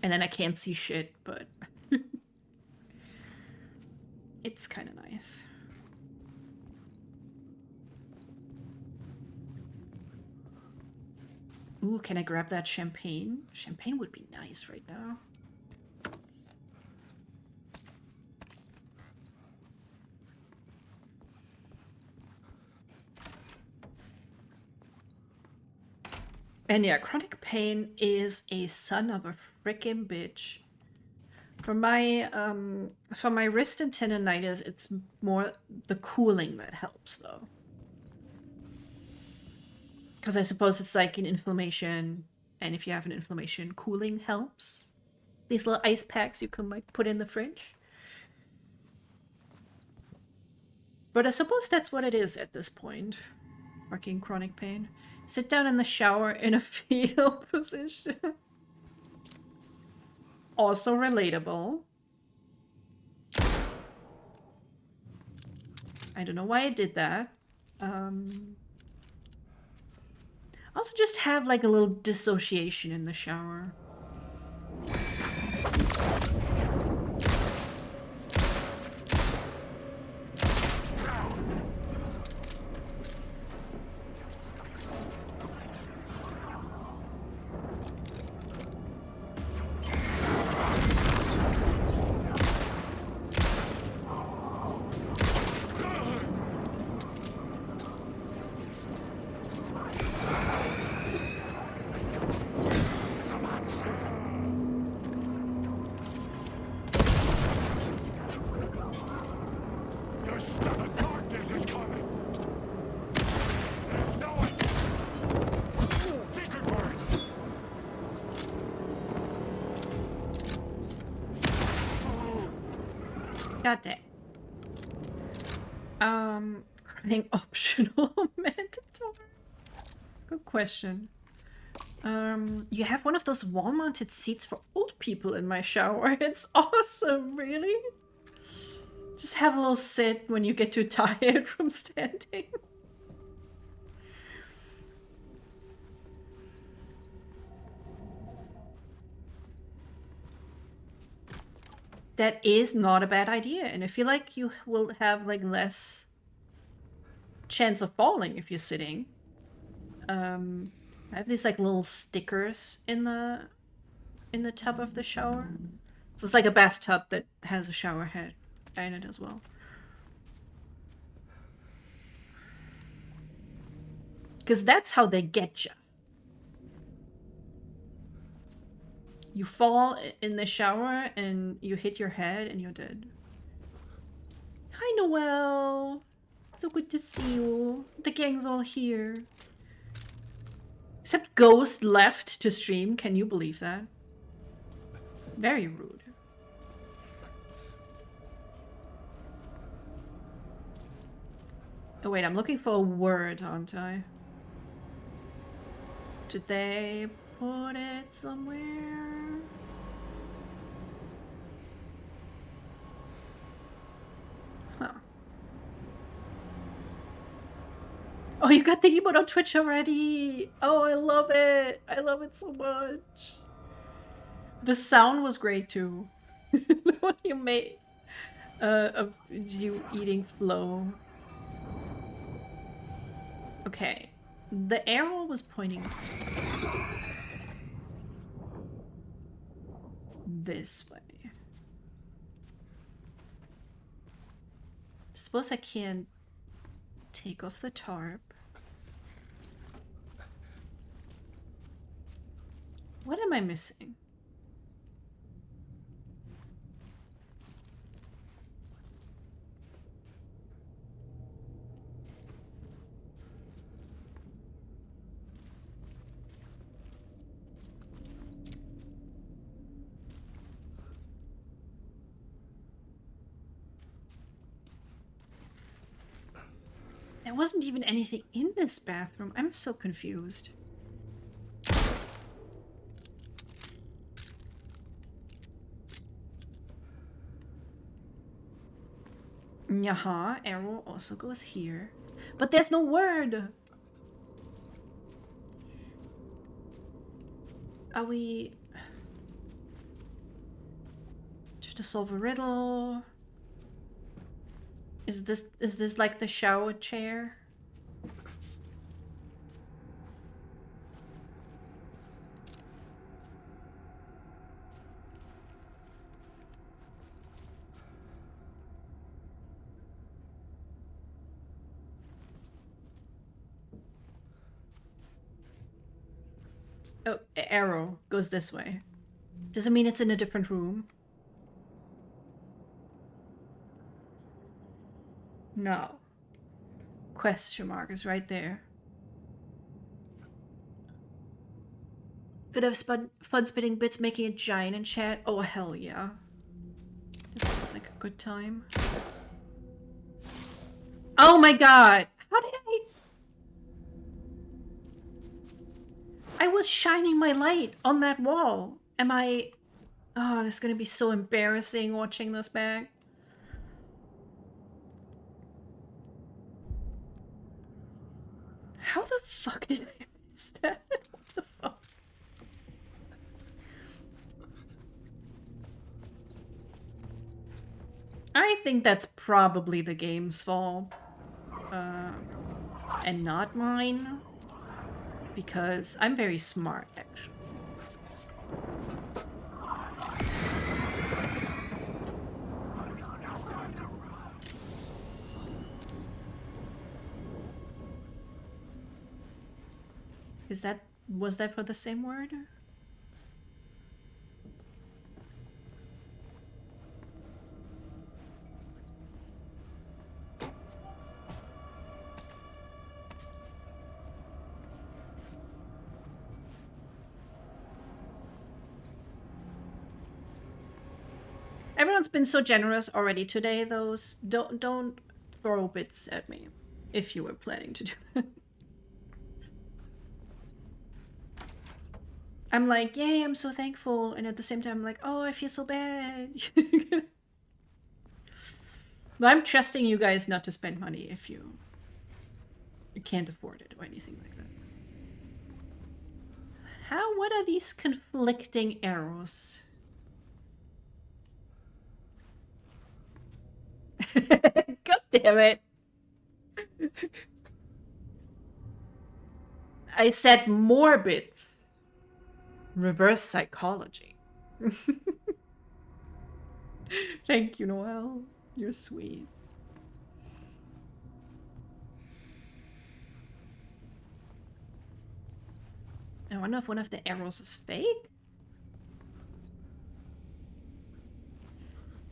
And then I can't see shit, but it's kind of nice. Ooh, can I grab that champagne? Champagne would be nice right now. And yeah, chronic pain is a son of a frickin' bitch. For my wrist and tendonitis, it's more the cooling that helps though. Because I suppose it's like an inflammation, and if you have an inflammation, cooling helps. These little ice packs you can like put in the fridge. But I suppose that's what it is at this point. Fucking chronic pain. Sit down in the shower in a fetal position. Also relatable. I don't know why I did that. Also just have like a little dissociation in the shower. God damn. Crying optional mandatory. Good question. You have one of those wall-mounted seats for old people in my shower. It's awesome, really? Just have a little sit when you get too tired from standing. That is not a bad idea, and I feel like you will have like less chance of falling if you're sitting. I have these like little stickers in the tub of the shower. So it's like a bathtub that has a shower head in it as well. Because that's how they get you. You fall in the shower and you hit your head and you're dead. Hi, Noelle. So good to see you. The gang's all here. Except Ghost left to stream. Can you believe that? Very rude. Oh wait, I'm looking for a word, aren't I? Did they put it somewhere? Huh. Oh, you got the emote on Twitch already! Oh, I love it! I love it so much! The sound was great too. The one you made of you eating Flo. Okay. The arrow was pointing this way. This way. Suppose I can take off the tarp. What am I missing? There wasn't even anything in this bathroom. I'm so confused. Yaha, arrow also goes here. But there's no word! Are we... Just to solve a riddle? Is this like the shower chair? Oh, arrow goes this way. Does it mean it's in a different room? No. Question mark is right there. Could have fun spitting bits making a giant in chat. Oh, hell yeah. This is like a good time. Oh my god! How did I was shining my light on that wall. Am I... Oh, this is gonna be so embarrassing watching this back. How the fuck did I miss that? What the fuck? I think that's probably the game's fault. And not mine. Because I'm very smart, actually. Was that for the same word? Everyone's been so generous already today, though. Don't throw bits at me if you were planning to do that. I'm like, yay, I'm so thankful, and at the same time I'm like, oh, I feel so bad. I'm trusting you guys not to spend money if you can't afford it or anything like that. What are these conflicting arrows? God damn it. I said more bits. Reverse psychology. Thank you, Noelle. You're sweet. I wonder if one of the arrows is fake?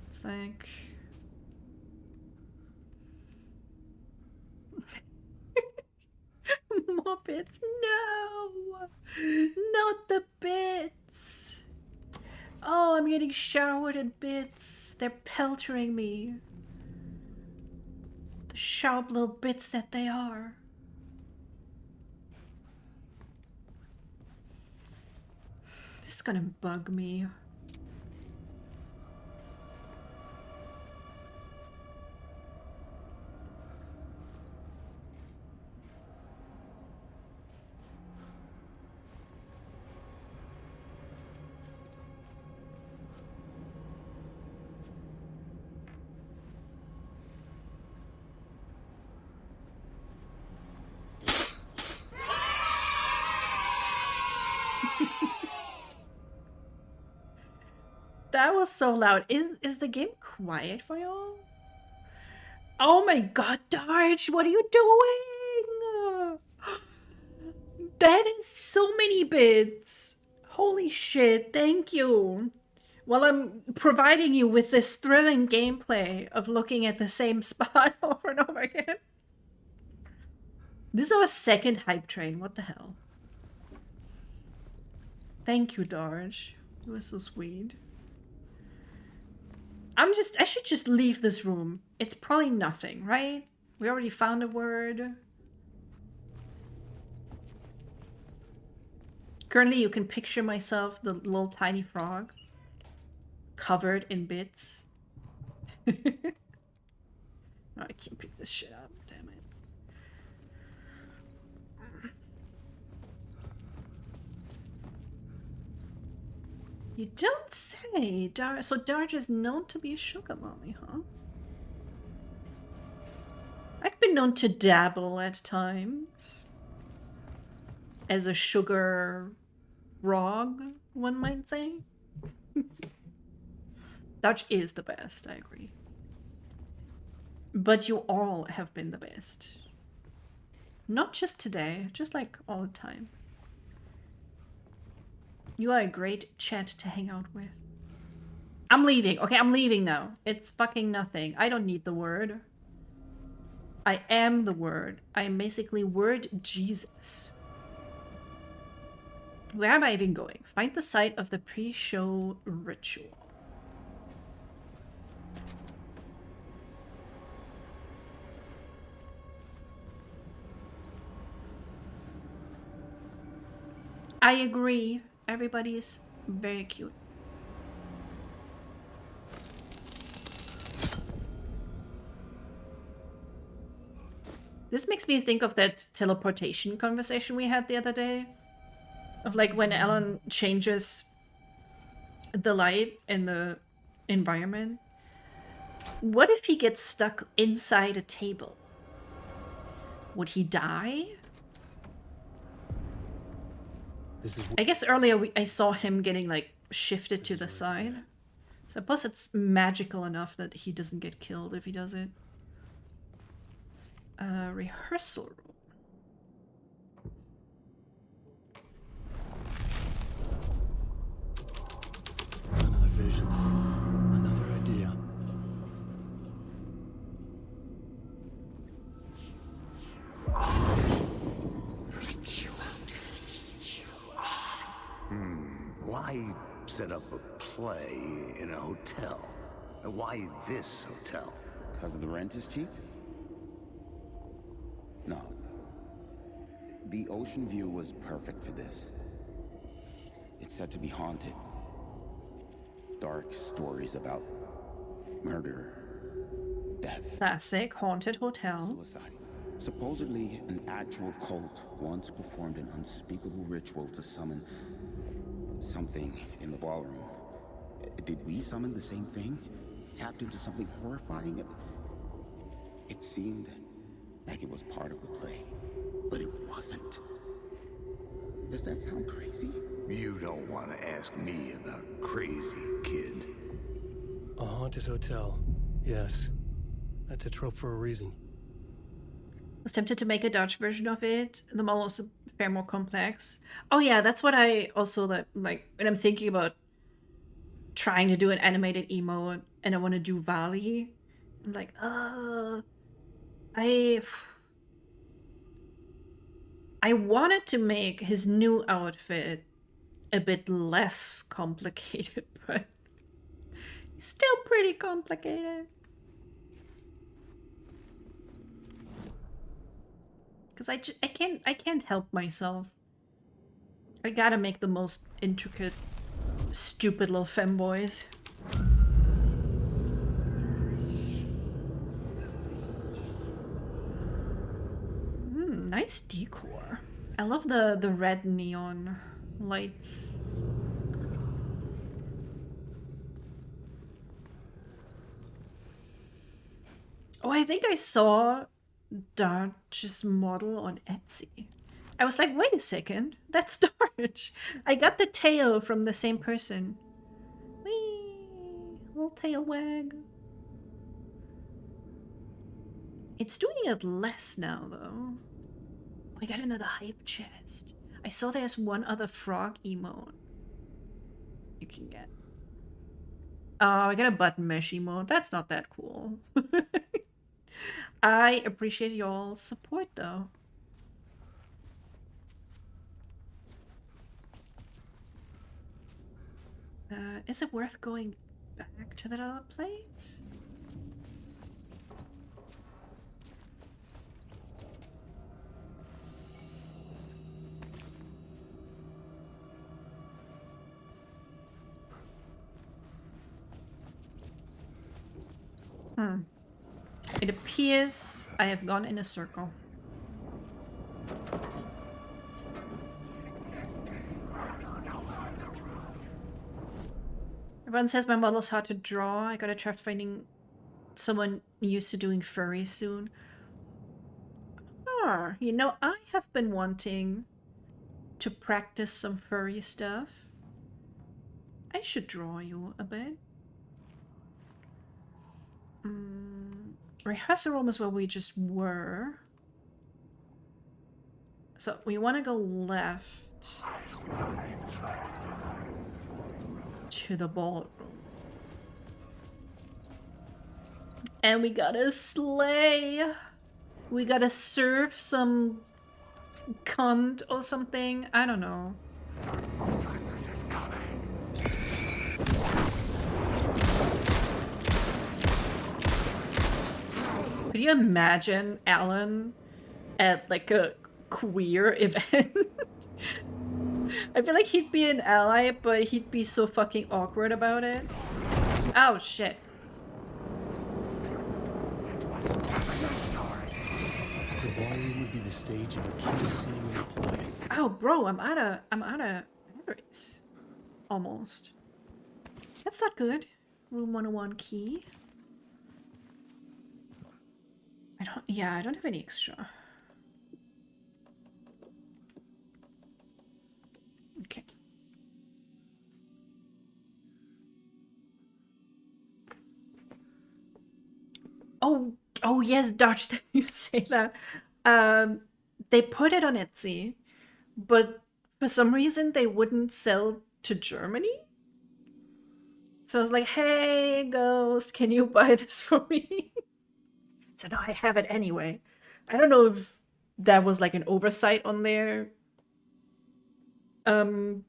It's like... More bits? No! Not the bits! Oh, I'm getting showered in bits. They're peltering me. The sharp little bits that they are. This is gonna bug me. That was so loud. Is the game quiet for y'all? Oh my god, Darge, what are you doing? That is so many bits. Holy shit, thank you. While I'm providing you with this thrilling gameplay of looking at the same spot over and over again. This is our second hype train, what the hell? Thank you, Darge. You were so sweet. I should just leave this room. It's probably nothing, right? We already found a word. Currently, you can picture myself, the little tiny frog, covered in bits. Oh, I can't pick this shit up, damn it. You don't say. So Darge is known to be a sugar mommy, huh? I've been known to dabble at times. As a sugar frog, one might say. Darge is the best, I agree. But you all have been the best. Not just today, just like all the time. You are a great chat to hang out with. I'm leaving. Okay, I'm leaving now. It's fucking nothing. I don't need the word. I am the word. I am basically word Jesus. Where am I even going? Find the site of the pre-show ritual. I agree. Everybody's very cute. This makes me think of that teleportation conversation we had the other day. Of like when Alan changes the light in the environment. What if he gets stuck inside a table? Would he die? I guess earlier I saw him getting like shifted to the side. Suppose it's magical enough that he doesn't get killed if he does it. Rehearsal room. Another vision. Another idea. Why set up a play in a hotel? And why this hotel? Because the rent is cheap? No. The ocean view was perfect for this. It's said to be haunted. Dark stories about murder, death. Classic haunted hotel. Suicide. Supposedly, an actual cult once performed an unspeakable ritual to summon something in the ballroom. Did we summon the same thing? Tapped into something horrifying? It seemed like it was part of the play, but it wasn't. Does that sound crazy? You don't want to ask me about crazy, kid. A haunted hotel. Yes. That's a trope for a reason. I was tempted to make a Dutch version of it. The model is fair more complex. Oh yeah, that's what I also like when I'm thinking about trying to do an animated emote and I want to do Valley. I'm like, I wanted to make his new outfit a bit less complicated, but still pretty complicated. Because I can't help myself. I gotta make the most intricate, stupid little femboys. Nice decor. I love the red neon lights. Oh, I think I saw Darch's model on Etsy. I was like, wait a second, that's Darch. I got the tail from the same person. Whee! Little tail wag. It's doing it less now, though. I got another hype chest. I saw there's one other frog emote you can get. Oh, I got a button mesh emote. That's not that cool. I appreciate y'all's support, though. Is it worth going back to that other place? It appears I have gone in a circle. Everyone says my model's hard to draw. I gotta try finding someone used to doing furry soon. You know, I have been wanting to practice some furry stuff. I should draw you a bit. Rehearsal room is where we just were. So we want to go left to the ballroom. And we gotta slay. We gotta serve some cunt or something. I don't know. Could you imagine Alan at like a queer event? I feel like he'd be an ally, but he'd be so fucking awkward about it. Oh shit. The ballroom would be the stage of a key scene in the play. Oh bro, I'm out of batteries. Almost. That's not good. Room 101 key. I don't have any extra. Okay. Oh yes, Dodge, that you say that. They put it on Etsy, but for some reason they wouldn't sell to Germany. So I was like, hey, Ghost, can you buy this for me? So no, I have it anyway. I don't know if that was like an oversight on their end.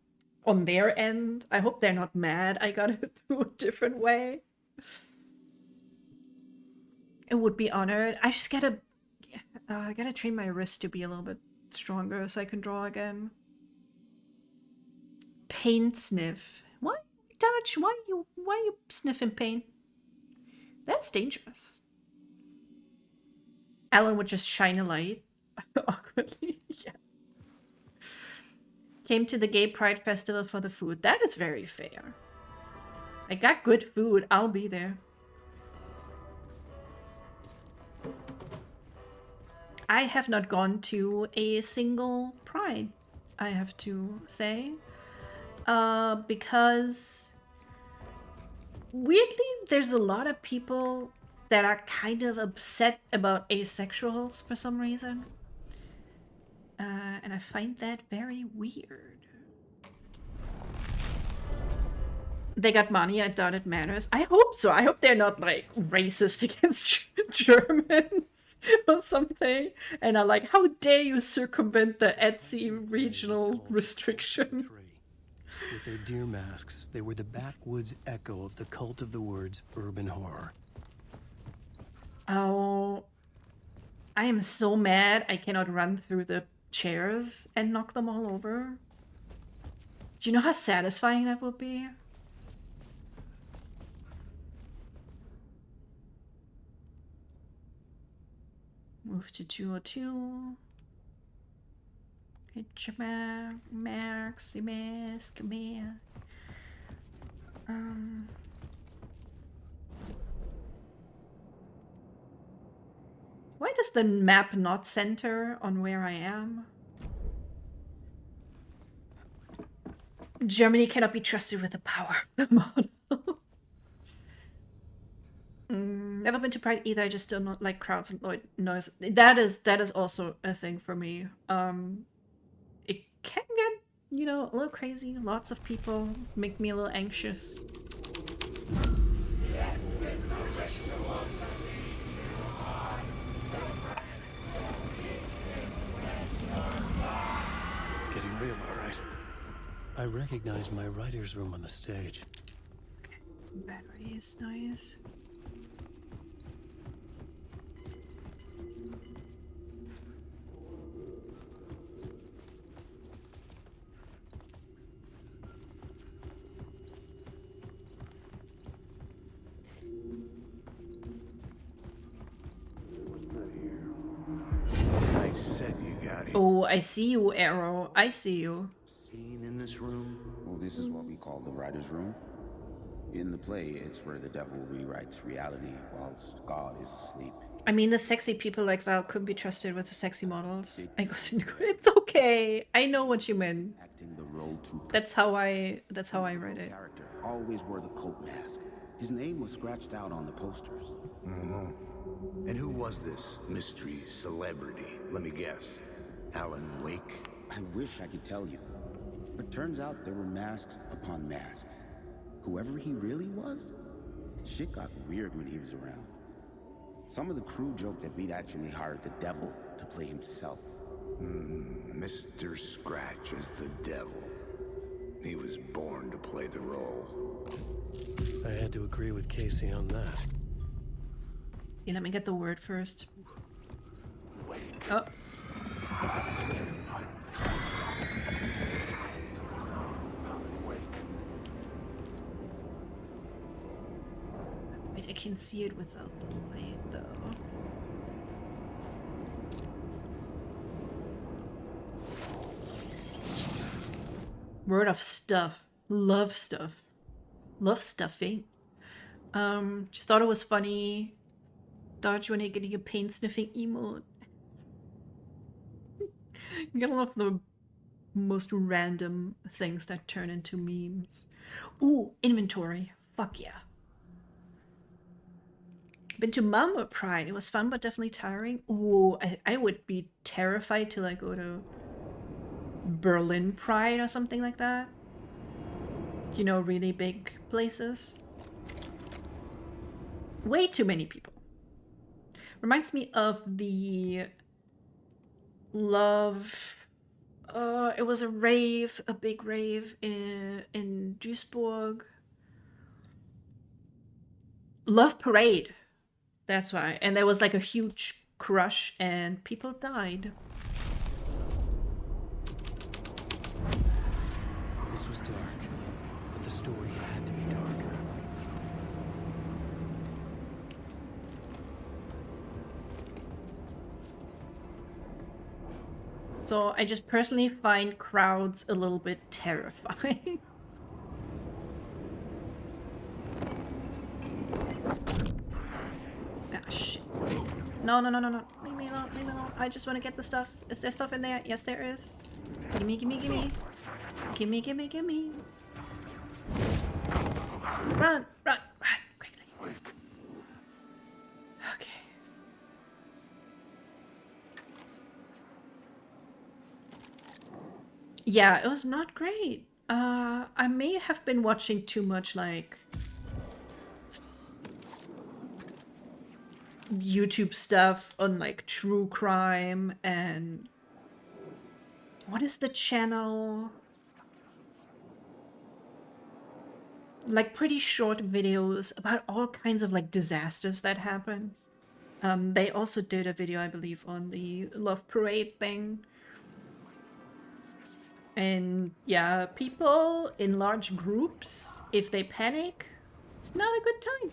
I hope they're not mad I got it through a different way. It would be honored. I just gotta train my wrist to be a little bit stronger so I can draw again. Paint sniff. What? Dodge, why you sniffing paint? That's dangerous. Alan would just shine a light awkwardly. Yeah. Came to the Gay Pride Festival for the food. That is very fair. I got good food. I'll be there. I have not gone to a single Pride, I have to say. Because weirdly, there's a lot of people that are kind of upset about asexuals for some reason. And I find that very weird. They got money, I doubt it matters. I hope so. I hope they're not like racist against Germans or something. And are like, how dare you circumvent the Etsy regional restriction? With their deer masks, they were the backwoods echo of the cult of the words urban horror. Oh, I am so mad I cannot run through the chairs and knock them all over. Do you know how satisfying that would be? Move to 202. Get your Max, come here. Why does the map not center on where I am? Germany cannot be trusted with the power of the model. Never been to Pride either. I just don't like crowds and noise. That is also a thing for me. It can get, you know, a little crazy. Lots of people make me a little anxious. It's getting real, all right. I recognize my writer's room on the stage. Battery is nice. Oh, I see you, Arrow. I see you. Scene in this room? Well, this is what we call the writer's room. In the play, it's where the devil rewrites reality whilst God is asleep. I mean, the sexy people like Val couldn't be trusted with the sexy models. It's okay. I know what you mean. Acting the role too. That's how I read it. Character always wore the cult mask. His name was scratched out on the posters. Mm-hmm. And who was this mystery celebrity? Let me guess. Alan Wake? I wish I could tell you. But turns out there were masks upon masks. Whoever he really was, shit got weird when he was around. Some of the crew joked that we'd actually hired the devil to play himself. Mr. Scratch is the devil. He was born to play the role. I had to agree with Casey on that. Yeah, let me get the word first. Oh. Wait, I can see it without the light, though. Word of stuff. Love stuff. Love stuffing. Just thought it was funny. Dodge when you're getting a paint sniffing emote. You gotta love the most random things that turn into memes. Ooh, inventory. Fuck yeah. Been to Malmö Pride. It was fun but definitely tiring. Ooh, I would be terrified to like go to Berlin Pride or something like that. You know, really big places. Way too many people. Reminds me of the Love... it was a rave, a big rave in Duisburg. Love Parade. That's why. And there was like a huge crush and people died. This was dark, but the story had to be darker. So I just personally find crowds a little bit terrifying. Ah, shit. No. Leave me alone, leave me alone. I just want to get the stuff. Is there stuff in there? Yes, there is. Gimme. Gimme. Run, quickly. Okay. Yeah, it was not great. I may have been watching too much, like, YouTube stuff on, like, true crime and... What is the channel? Like, pretty short videos about all kinds of, like, disasters that happen. They also did a video, I believe, on the Love Parade thing. And yeah, people in large groups, if they panic, it's not a good time.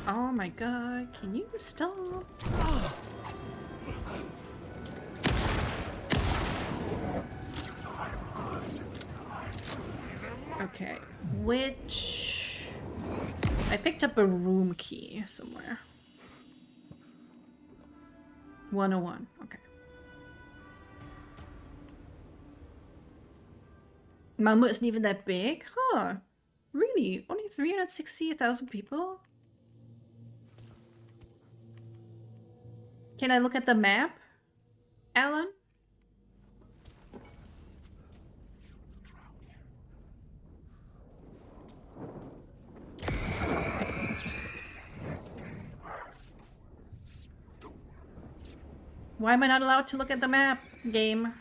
Oh my god, can you stop? Okay, which... I picked up a room key somewhere. 101, okay. Malmö isn't even that big? Huh. Really? Only 360,000 people? Can I look at the map, Alan? Why am I not allowed to look at the map, game?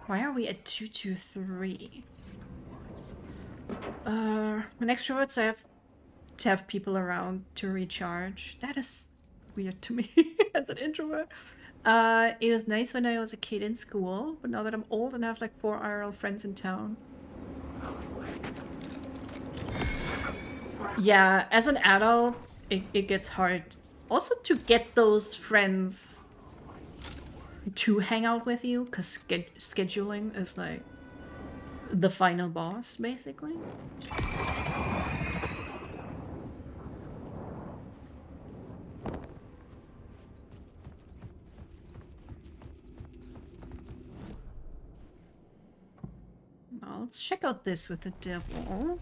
Why are we at 223? An extrovert, so I have to have people around to recharge. That is weird to me as an introvert. It was nice when I was a kid in school, but now that I'm old and I have like 4 IRL friends in town. Yeah, as an adult, it gets hard. Also to get those friends to hang out with you, because scheduling is like the final boss, basically. Well, let's check out this with the devil.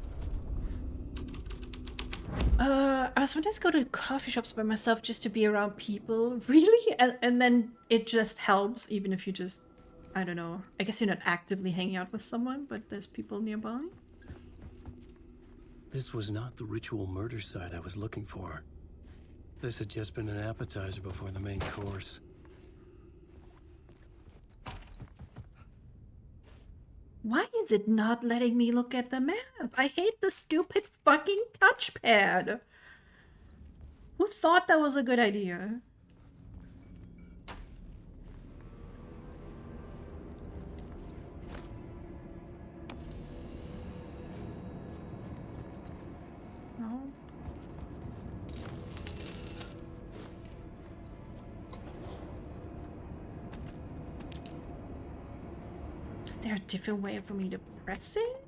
I was sometimes go to coffee shops by myself just to be around people. Really? And then it just helps, even if you just, I don't know. I guess you're not actively hanging out with someone, but there's people nearby. This was not the ritual murder site I was looking for. This had just been an appetizer before the main course. Why is it not letting me look at the map? I hate the stupid fucking touchpad. Who thought that was a good idea? No. Is there a different way for me to press it?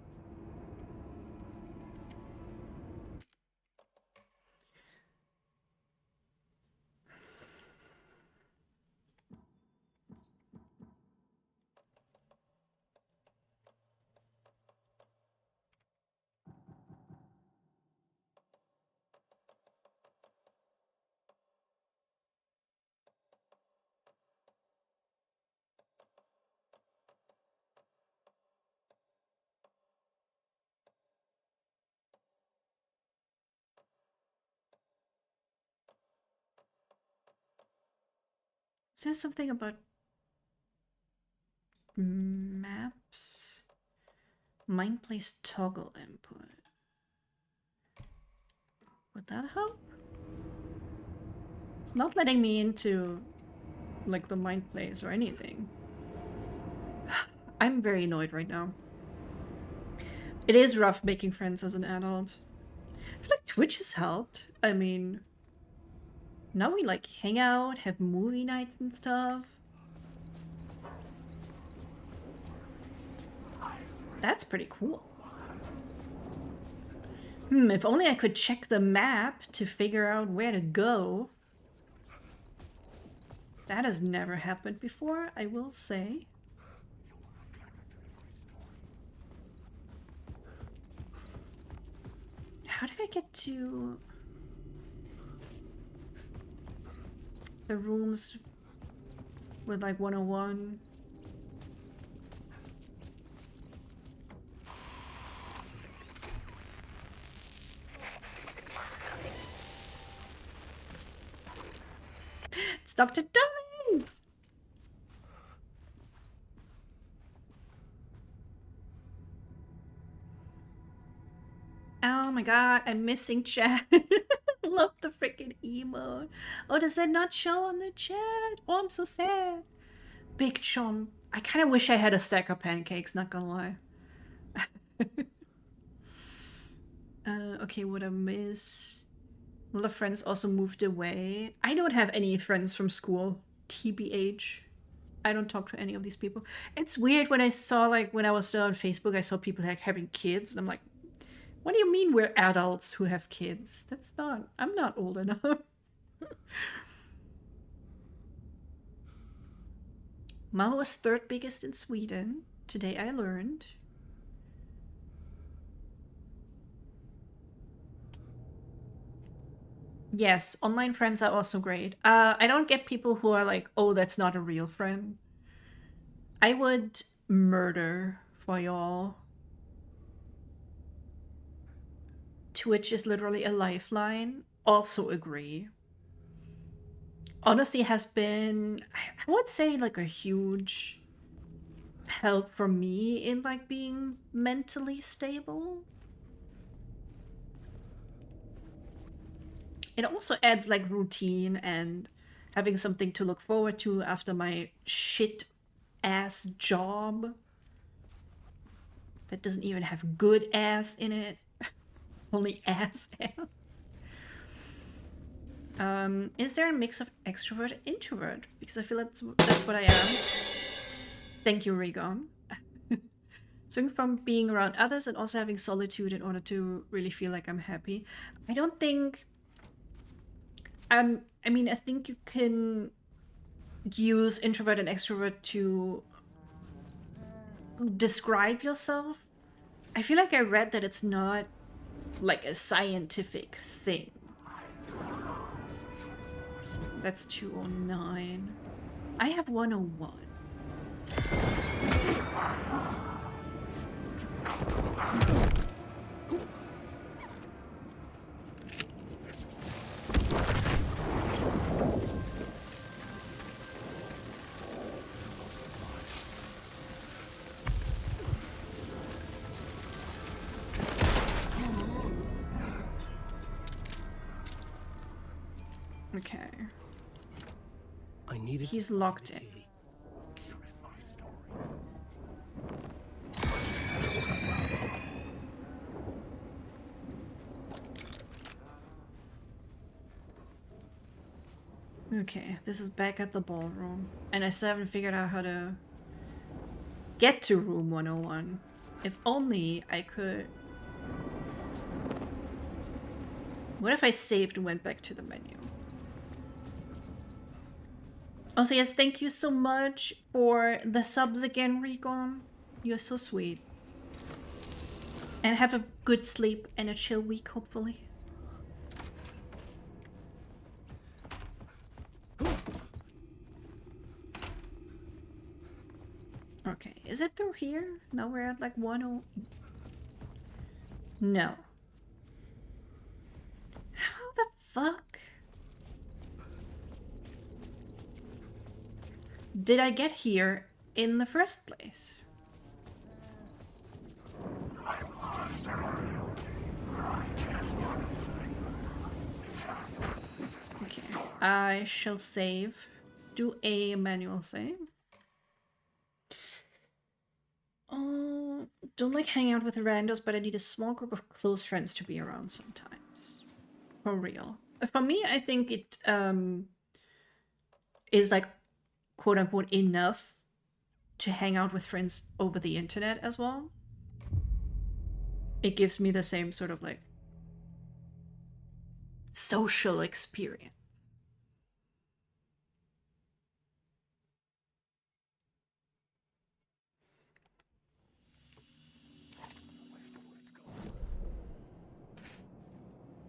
Is there something about maps? Mind place toggle input. Would that help? It's not letting me into like the mind place or anything. I'm very annoyed right now. It is rough making friends as an adult. I feel like Twitch has helped. I mean, now we like hang out, have movie nights and stuff. That's pretty cool. If only I could check the map to figure out where to go. That has never happened before, I will say. How did I get to the rooms with like 101? It's Dr. Darling! Oh my god, I'm missing chat. Love the freaking emote. Oh, does that not show on the chat? Oh, I'm so sad. Big chomp. I kind of wish I had a stack of pancakes, not gonna lie. Okay, what I miss? A lot of friends also moved away. I don't have any friends from school, TBH. I don't talk to any of these people. It's weird when I saw, like, when I was still on Facebook, I saw people like having kids, and I'm like, what do you mean we're adults who have kids? That's not, I'm not old enough. Malmö was third biggest in Sweden. Today I learned. Yes, online friends are also great. I don't get people who are like, oh, that's not a real friend. I would murder for y'all. Twitch is literally a lifeline. Also agree. Honestly, has been, I would say, like a huge help for me in like being mentally stable. It also adds like routine and having something to look forward to after my shit ass job that doesn't even have good ass in it. Only ass. Is there a mix of extrovert and introvert? Because I feel that's what I am. Thank you, Raygon. Swing from being around others and also having solitude in order to really feel like I'm happy. I don't think... I mean, I think you can use introvert and extrovert to describe yourself. I feel like I read that it's not like a scientific thing. That's 209. I have 101. Okay. I needed. He's locked in. Okay, this is back at the ballroom. And I still haven't figured out how to get to room 101. If only I could... What if I saved and went back to the menu? Also, yes, thank you so much for the subs again, Recon. You're so sweet. And have a good sleep and a chill week, hopefully. Okay, is it through here? No, we're at like 10... No. How the fuck did I get here in the first place? Okay, I shall save. Do a manual save. Don't like hanging out with randos, but I need a small group of close friends to be around sometimes. For real. For me, I think it is like quote unquote enough to hang out with friends over the internet as well. It gives me the same sort of like social experience.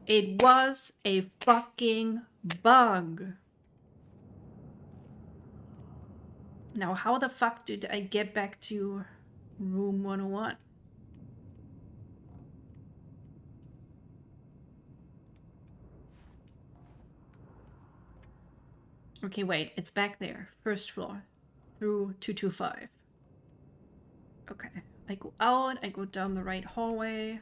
It was a fucking bug. Now, how the fuck did I get back to room 101? Okay, wait, it's back there. First floor. Through 225. Okay, I go out, I go down the right hallway.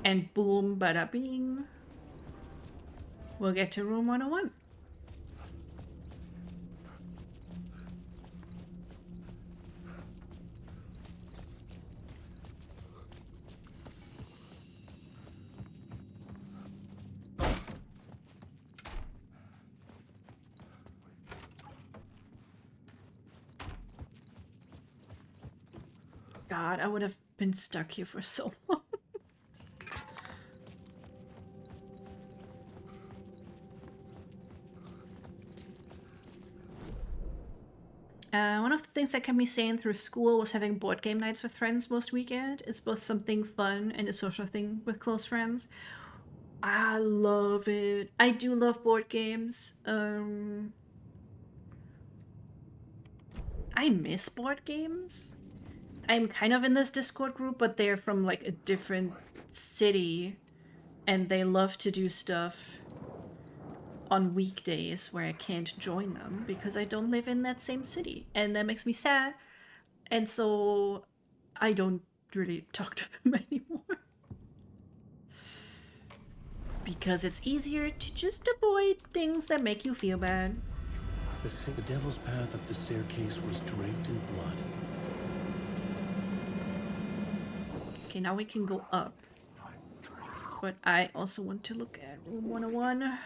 And boom, bada bing. We'll get to room 101. God, I would have been stuck here for so long. One of the things that kept me sane through school was having board game nights with friends most weekend. It's both something fun and a social thing with close friends. I love it. I do love board games. I miss board games. I'm kind of in this Discord group, but they're from like a different city and they love to do stuff on weekdays where I can't join them because I don't live in that same city, and that makes me sad, and so I don't really talk to them anymore because it's easier to just avoid things that make you feel bad. The devil's path up the staircase was draped in blood. Okay, now we can go up, but I also want to look at room 101.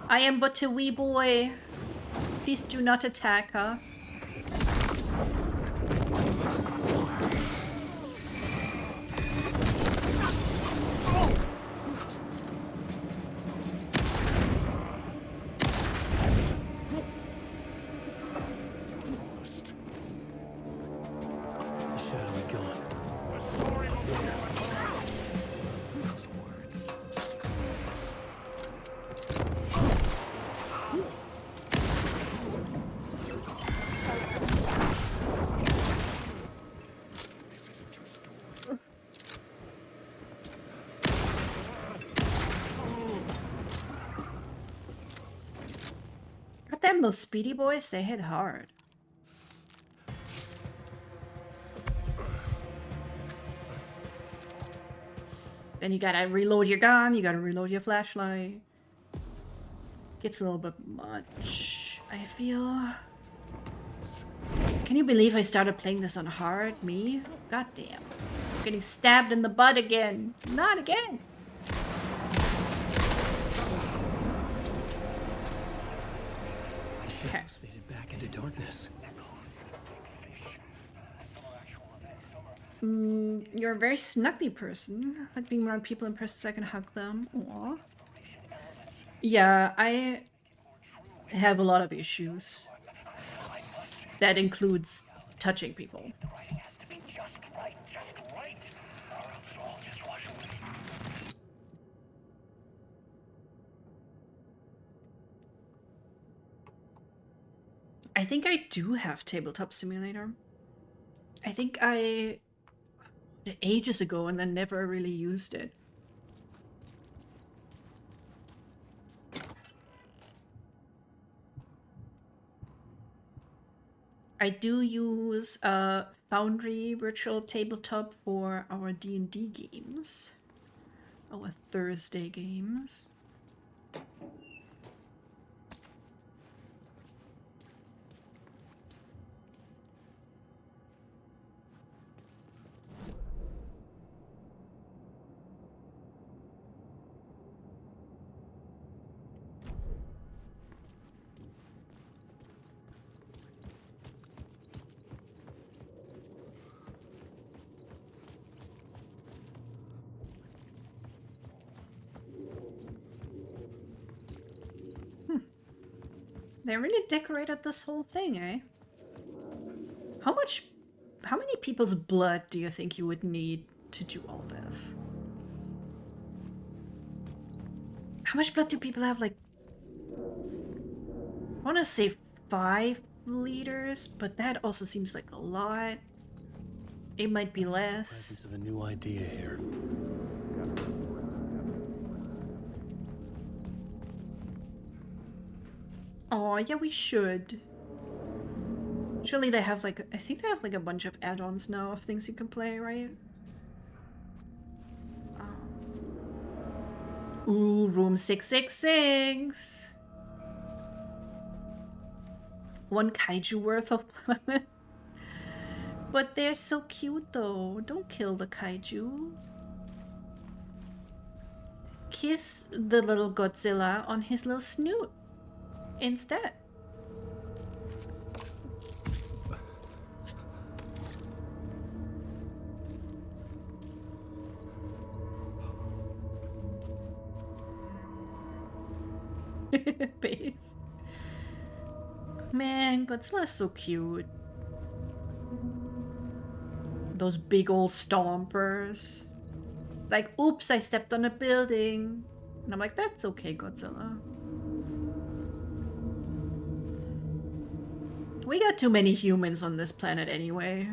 I am but a wee boy. Please do not attack her. Those speedy boys, they hit hard. Then you gotta reload your gun, you gotta reload your flashlight. Gets a little bit much, I feel. Can you believe I started playing this on hard? Me? God damn. Getting stabbed in the butt again. Not again. Okay. Faded back into darkness. You're a very snuggly person. Like being around people in person so I can hug them. Aww. Yeah, I have a lot of issues. That includes touching people. I think I do have Tabletop Simulator. I think I did ages ago and then never really used it. I do use Foundry Virtual Tabletop for our D&D games. Our Thursday games. They really decorated this whole thing, eh? How many people's blood do you think you would need to do all this? How much blood do people have? Like, I want to say 5 liters, but that also seems like a lot. It might be less. Presence of a new idea here. Oh, yeah, we should. Surely they have like, I think they have like a bunch of add-ons now of things you can play, right? Ooh, room 666. 1 kaiju worth of blood. But they're so cute though. Don't kill the kaiju. Kiss the little Godzilla on his little snoot instead. Base. Man, Godzilla's so cute. Those big old stompers. Like, oops, I stepped on a building. And I'm like, that's okay, Godzilla. We got too many humans on this planet anyway.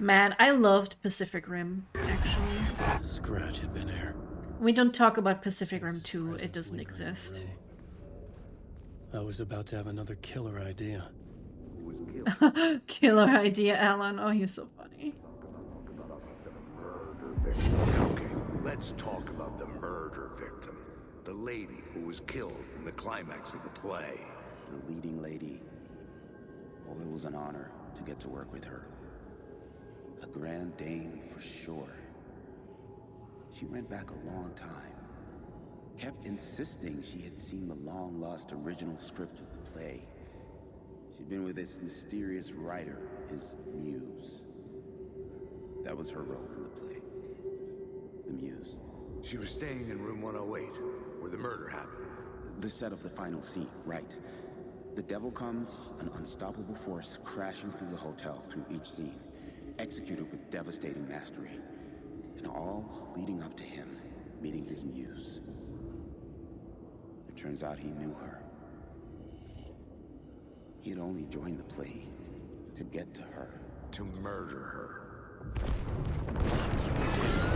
Man, I loved Pacific Rim, actually. Scratch had been here. We don't talk about Pacific Rim 2, it doesn't exist. I was about to have another killer idea. Killer idea, Alan. Oh, you're so funny. Okay, let's talk about the murder victim. The lady who was killed in the climax of the play. The leading lady. Oh, it was an honor to get to work with her. A grand dame for sure. She went back a long time. Kept insisting she had seen the long-lost original script of the play. She'd been with this mysterious writer, his muse. That was her role in the play. The muse. She was staying in room 108, where the murder happened. The set of the final scene, right. The devil comes, an unstoppable force crashing through the hotel through each scene, executed with devastating mastery, and all leading up to him meeting his muse. It turns out he knew her. He had only joined the play to get to her. To murder her.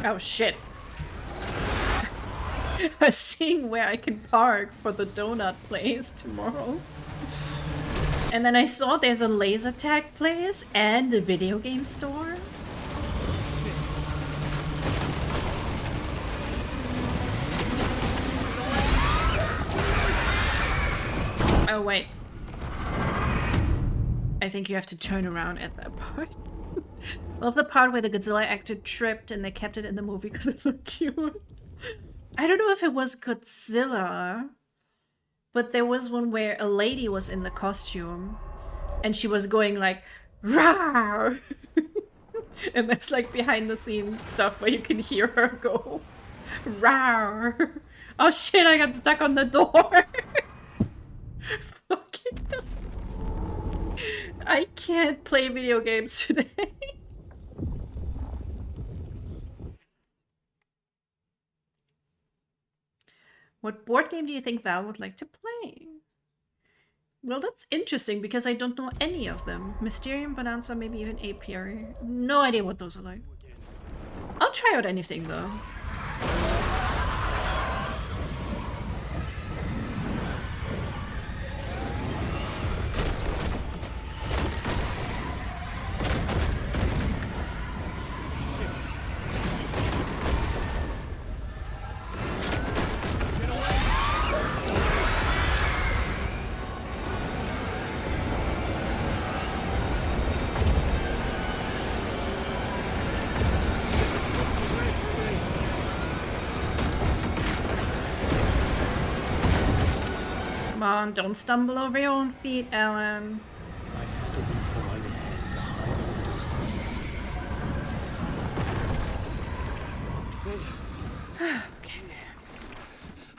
Oh shit. I was seeing where I can park for the donut place tomorrow. And then I saw there's a laser tag place and a video game store. Oh, wait. I think you have to turn around at that part. Love the part where the Godzilla actor tripped and they kept it in the movie because it looked cute. I don't know if it was Godzilla, but there was one where a lady was in the costume and she was going like, "Rawr!" And there's like behind the scenes stuff where you can hear her go, "Rawr!" Oh shit, I got stuck on the door. Fucking hell. I can't play video games today. What board game do you think Val would like to play? Well, that's interesting because I don't know any of them. Mysterium, Bonanza, maybe even Apiary. No idea what those are like. I'll try out anything though. Come on, don't stumble over your own feet, Alan. I had to reach the light ahead to hide from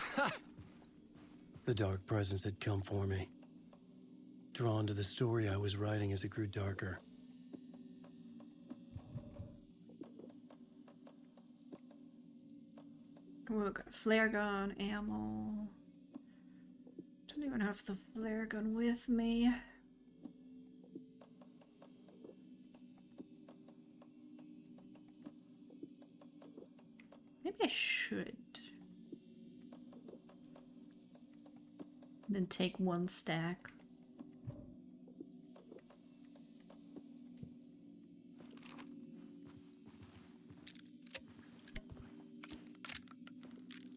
the dark. The dark presence had come for me. Drawn to the story I was writing as it grew darker. Oh, we got flare gun, ammo. Don't even have the flare gun with me. Maybe I should. Then take one stack.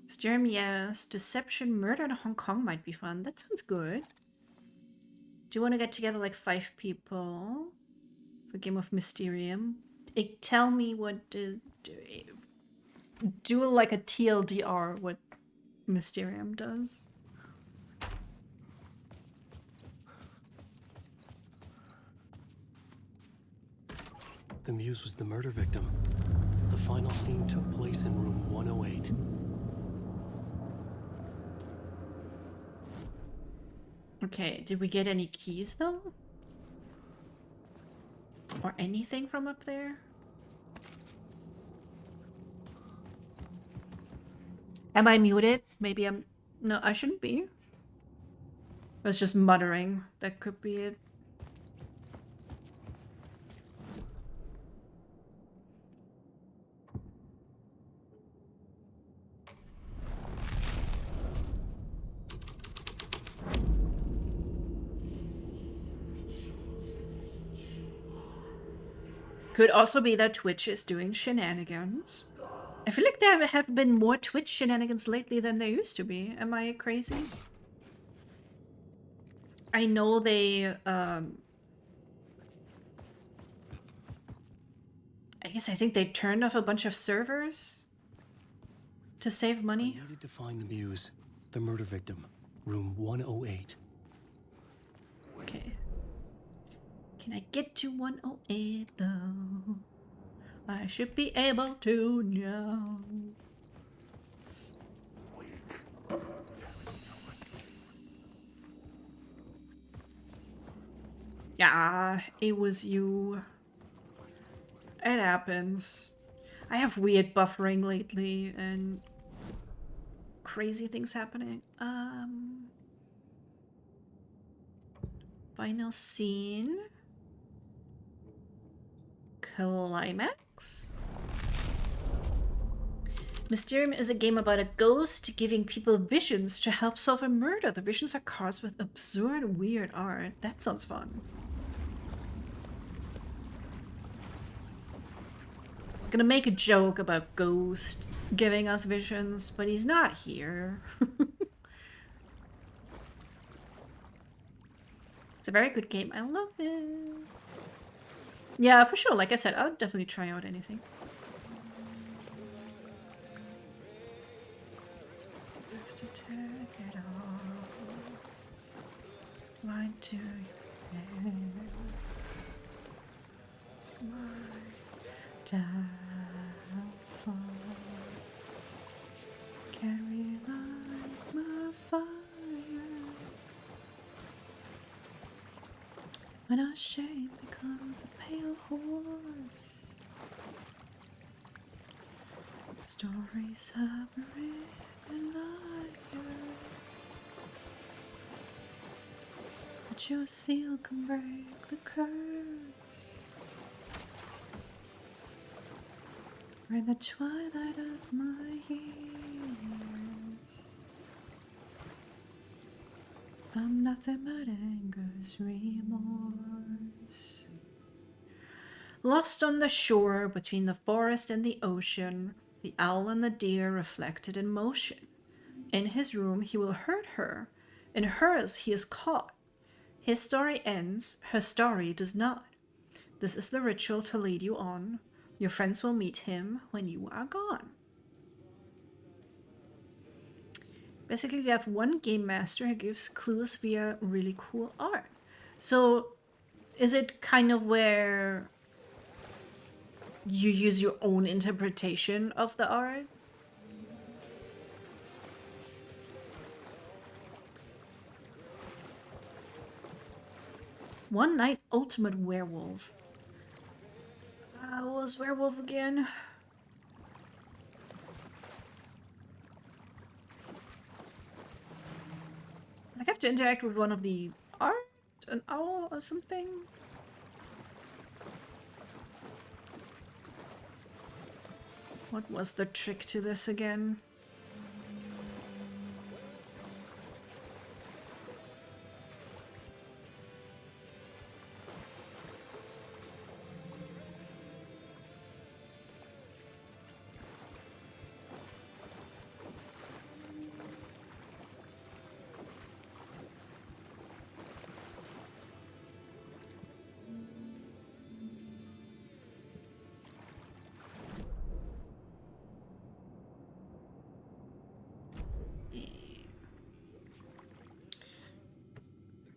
Mysterium, yes. Deception, murder in Hong Kong might be fun. That sounds good. Do you want to get together like 5 people for Game of Mysterium? Tell me what do like a TLDR what Mysterium does. The Muse was the murder victim. The final scene took place in room 108. Okay, did we get any keys though? Or anything from up there? Am I muted? Maybe I'm... No, I shouldn't be. I was just muttering. That could be it. Could also be that Twitch is doing shenanigans. I feel like there have been more Twitch shenanigans lately than there used to be. Am I crazy? I know they, I think they turned off a bunch of servers to save money. I needed to find the Muse, the murder victim, room 108. Okay. Can I get to 108 though? I should be able to now. Yeah, it was you. It happens. I have weird buffering lately and crazy things happening. Final scene. Climax. Mysterium is a game about a ghost giving people visions to help solve a murder. The visions are cards with absurd, weird art. That sounds fun. It's gonna make a joke about Ghost giving us visions, but he's not here. It's a very good game. I love it. Yeah, for sure. Like I said, I'll definitely try out anything. Just to take it off. Why do you downfall? Carry like my fire. When our shame becomes a pale horse, stories are written like yours, but your seal can break the curse. We're in the twilight of my years. I'm nothing but anger's remorse. Lost on the shore between the forest and the ocean, the owl and the deer reflected in motion. In his room he will hurt her, in hers he is caught. His story ends, her story does not. This is the ritual to lead you on. Your friends will meet him when you are gone. Basically, you have one game master who gives clues via really cool art. So, is it kind of where you use your own interpretation of the art? One Night Ultimate Werewolf. What was werewolf again? I have to interact with one of the art? An owl or something? What was the trick to this again?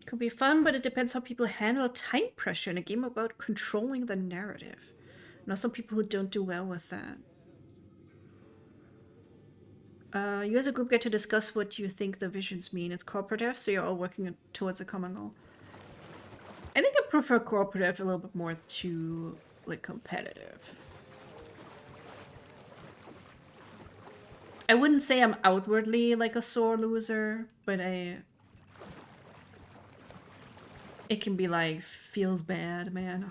Could be fun, but it depends how people handle time pressure in a game about controlling the narrative. I know some people who don't do well with that. You as a group get to discuss what you think the visions mean. It's cooperative, so you're all working towards a common goal. I think I prefer cooperative a little bit more to, like, competitive. I wouldn't say I'm outwardly, like, a sore loser, but it can be like, feels bad, man.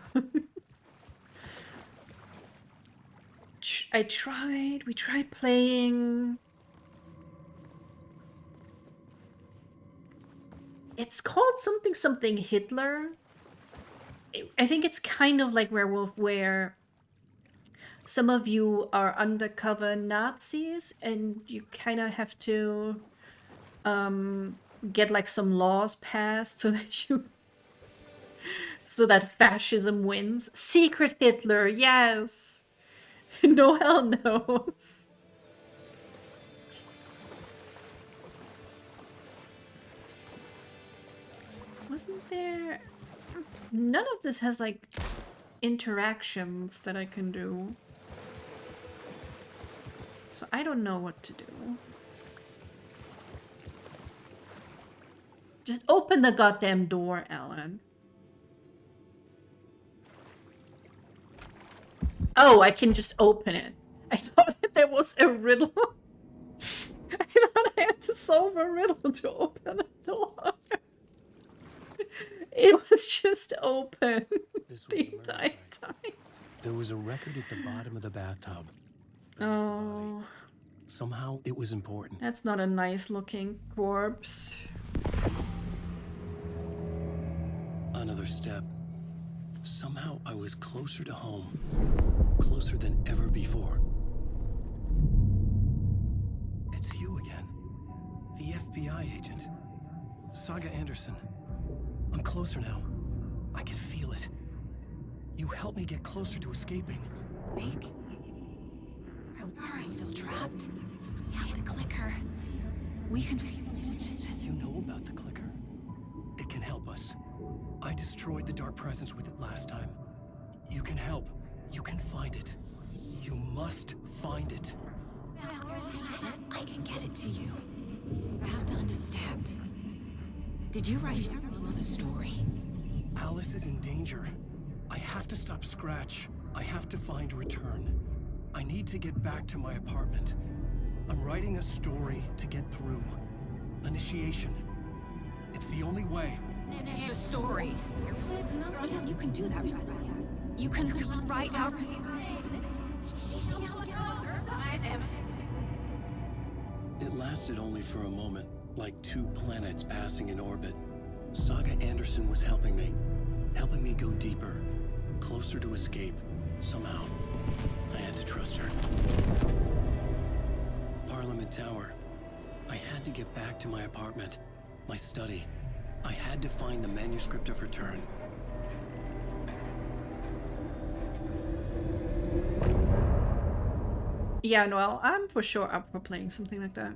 We tried playing... It's called something Hitler. I think it's kind of like Werewolf, where some of you are undercover Nazis and you kind of have to get like some laws passed so that fascism wins. Secret Hitler, yes. No hell knows. Wasn't there... None of this has like interactions that I can do. So I don't know what to do. Just open the goddamn door, Alan. Oh, I can just open it. I thought there was a riddle. I thought I had to solve a riddle to open the door. It was just open the entire time. There was a record at the bottom of the bathtub. Oh. Somehow it was important. That's not a nice looking corpse. Another step. Somehow I was closer to home. Closer than ever before. It's you again. The FBI agent. Saga Anderson. I'm closer now. I can feel it. You helped me get closer to escaping. Wake? Are I still trapped? Yeah, the clicker. We can... You know about the clicker. It can help us. I destroyed the Dark Presence with it last time. You can help. You can find it. You must find it. I can get it to you. I have to understand. Did you write the story? Alice is in danger. I have to stop Scratch. I have to find Return. I need to get back to my apartment. I'm writing a story to get through. Initiation. It's the only way. The story. You can do that. You can write out... It lasted only for a moment, like 2 planets passing in orbit. Saga Anderson was helping me go deeper, closer to escape. Somehow, I had to trust her. Parliament Tower. I had to get back to my apartment, my study. I had to find the manuscript of Return. Yeah, Noel, I'm for sure up for playing something like that.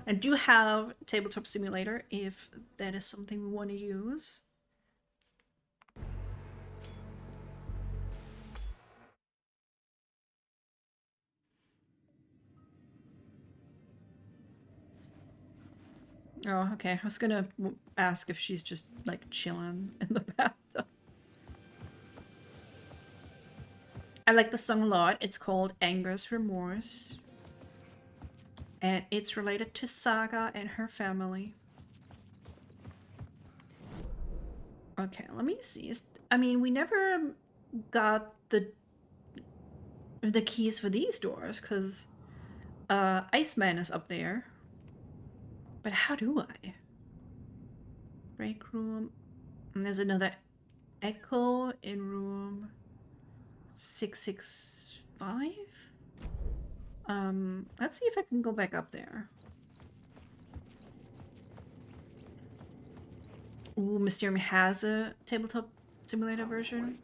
And do have Tabletop Simulator if that is something we want to use. Oh, okay. I was gonna ask if she's just like chilling in the bathtub. I like the song a lot. It's called Anger's Remorse. And it's related to Saga and her family. Okay, let me see. I mean, we never got the keys for these doors because Iceman is up there. But how do I? Break room. And there's another echo in room 665. Let's see if I can go back up there. Ooh, Mysterium has a Tabletop Simulator version.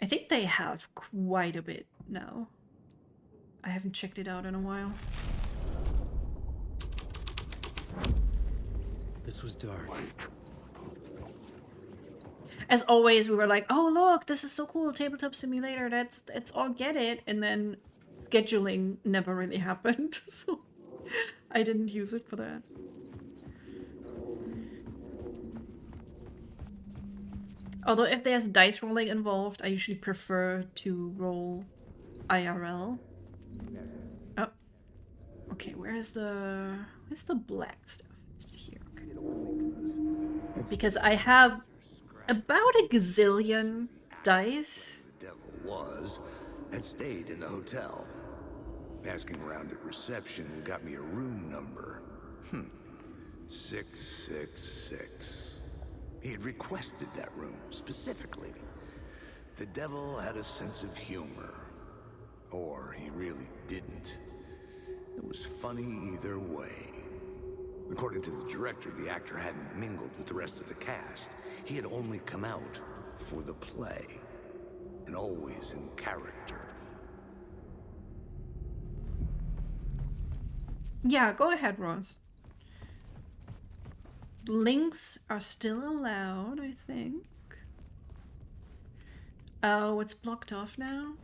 I think they have quite a bit now. I haven't checked it out in a while. This was dark. As always, we were like, oh look, this is so cool, Tabletop Simulator, that's all get it. And then scheduling never really happened, so I didn't use it for that. Although if there's dice rolling involved, I usually prefer to roll IRL. Oh. Okay, where's the black stuff? It's here, okay. Because I have about a gazillion dice. The devil had stayed in the hotel. Asking around at reception got me a room number. 666. He had requested that room, specifically. The devil had a sense of humor. Or he really didn't. It was funny either way. According to the director, the actor hadn't mingled with the rest of the cast. He had only come out for the play. And always in character. Yeah, go ahead, Ross. Links are still allowed, I think. Oh, it's blocked off now?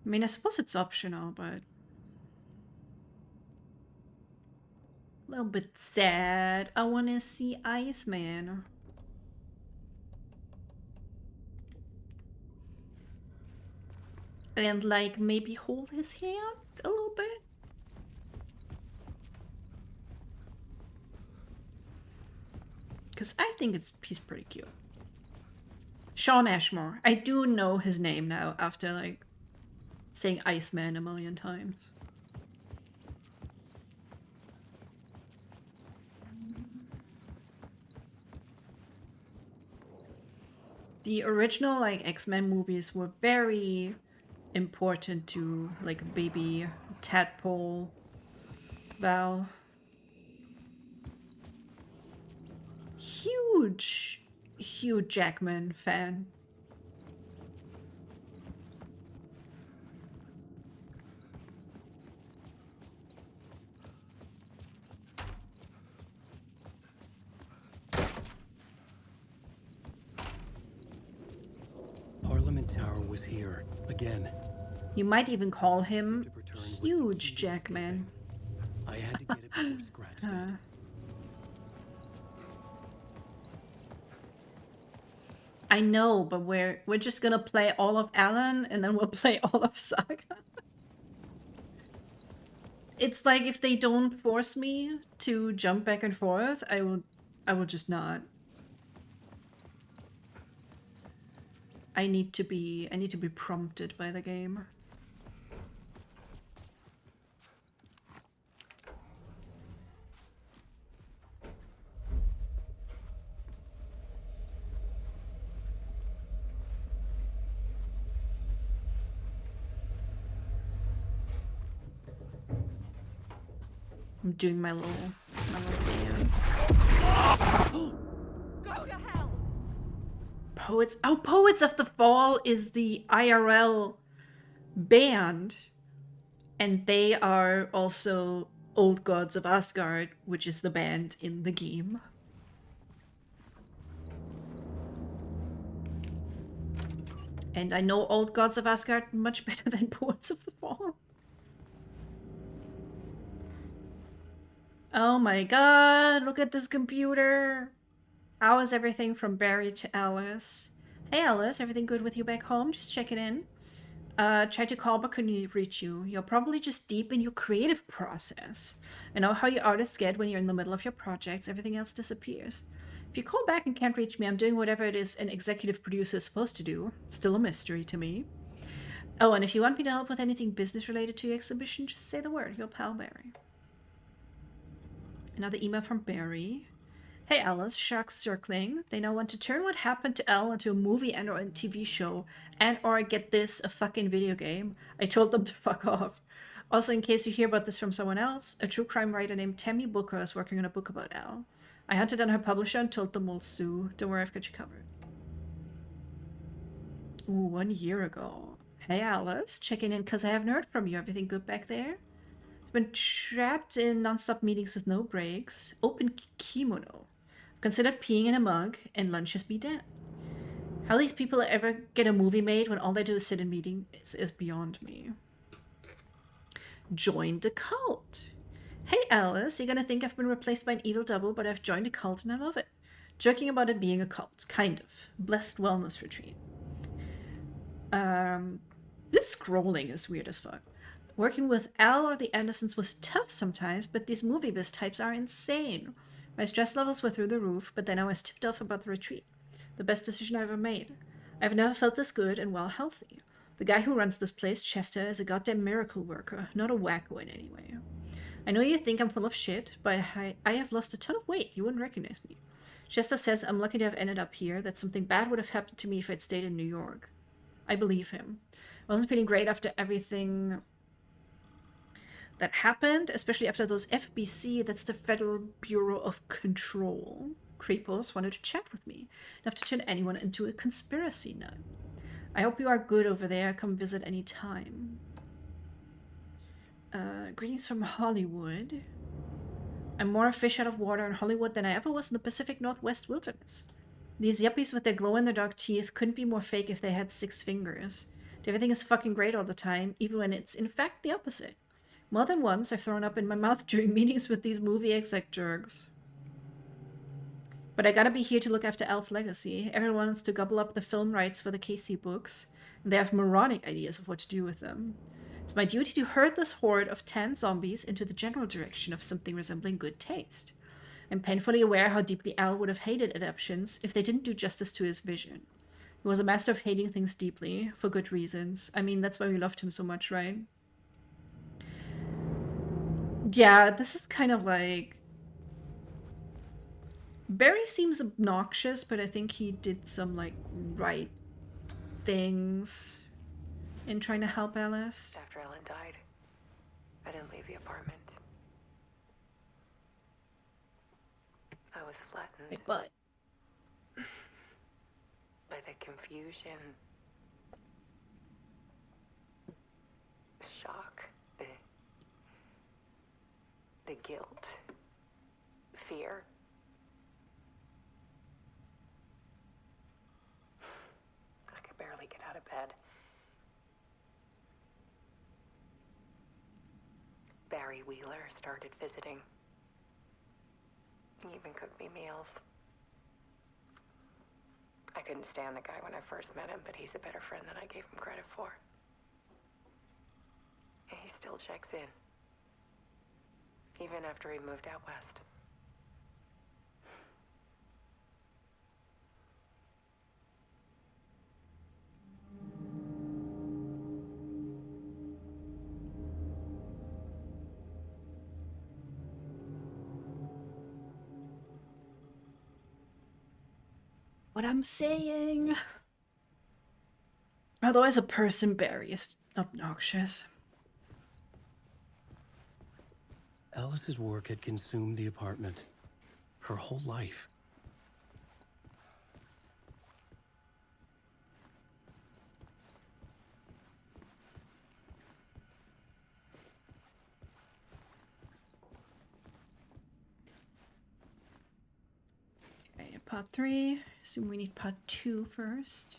I mean, I suppose it's optional, but... a little bit sad. I want to see Iceman. And like maybe hold his hand a little bit. Because I think he's pretty cute. Shawn Ashmore. I do know his name now after like saying Iceman a million times. The original like X-Men movies were very important to like baby tadpole Val. Huge Hugh Jackman fan. Parliament Tower was here again. You might even call him Huge Jackman. I had to get it before Scratch did. I know, but we're just gonna play all of Alan and then we'll play all of Saga. It's like if they don't force me to jump back and forth, I will just not. I need to be prompted by the game. I'm doing my little dance. Go to hell! Poets of the Fall is the IRL band, and they are also Old Gods of Asgard, which is the band in the game. And I know Old Gods of Asgard much better than Poets of the Fall. Oh my god, look at this computer. How is everything from Barry to Alice? Hey Alice, everything good with you back home? Just checking in. Tried to call but couldn't reach you. You're probably just deep in your creative process. I know how you artists get when you're in the middle of your projects, everything else disappears. If you call back and can't reach me, I'm doing whatever it is an executive producer is supposed to do. Still a mystery to me. Oh, and if you want me to help with anything business related to your exhibition, just say the word. Your pal Barry. Another email from Barry. Hey Alice, Sharks Circling. They now want to turn what happened to Elle into a movie and or a TV show and or get this, a fucking video game. I told them to fuck off. Also, in case you hear about this from someone else, a true crime writer named Tammy Booker is working on a book about Elle. I hunted down her publisher and told them we'll sue. Don't worry, I've got you covered. Ooh, 1 year ago. Hey Alice, checking in because I haven't heard from you. Everything good back there? Been trapped in non-stop meetings with no breaks. Open kimono. Considered peeing in a mug, and lunch has been dead. How these people ever get a movie made when all they do is sit in meetings is beyond me. Joined a cult. Hey Alice, you're gonna think I've been replaced by an evil double, but I've joined a cult and I love it. Joking about it being a cult, kind of. Blessed wellness retreat. This scrolling is weird as fuck. Working with Al or the Andersons was tough sometimes, but these movie biz types are insane. My stress levels were through the roof, but then I was tipped off about the retreat. The best decision I ever made. I've never felt this good and well healthy. The guy who runs this place, Chester, is a goddamn miracle worker, not a wacko in any way. I know you think I'm full of shit, but I have lost a ton of weight. You wouldn't recognize me. Chester says I'm lucky to have ended up here, that something bad would have happened to me if I'd stayed in New York. I believe him. I wasn't feeling great after everything that happened, especially after those FBC, that's the Federal Bureau of Control, creepos wanted to chat with me, enough to turn anyone into a conspiracy nut. I hope you are good over there. Come visit any time. Greetings from Hollywood. I'm more a fish out of water in Hollywood than I ever was in the Pacific Northwest wilderness. These yuppies with their glow-in-the-dark teeth couldn't be more fake if they had 6 fingers. Everything is fucking great all the time, even when it's in fact the opposite. More than once, I've thrown up in my mouth during meetings with these movie exec jerks. But I gotta be here to look after Al's legacy. Everyone wants to gobble up the film rights for the Casey books. and they have moronic ideas of what to do with them. It's my duty to herd this horde of 10 zombies into the general direction of something resembling good taste. I'm painfully aware how deeply Al would have hated adaptions if they didn't do justice to his vision. He was a master of hating things deeply, for good reasons. I mean, that's why we loved him so much, right? Yeah, this is kind of like... Barry seems obnoxious, but I think he did some, like, right things in trying to help Alice. After Ellen died, I didn't leave the apartment. I was flattened. Big butt. By the confusion, the shock, the guilt, fear. I could barely get out of bed. Barry Wheeler started visiting. He even cooked me meals. I couldn't stand the guy when I first met him, but he's a better friend than I gave him credit for. And he still checks in. Even after he moved out west. What I'm saying. Although as a person, Barry is obnoxious. Alice's work had consumed the apartment. Her whole life. Okay, part 3. Assume we need part 2 first.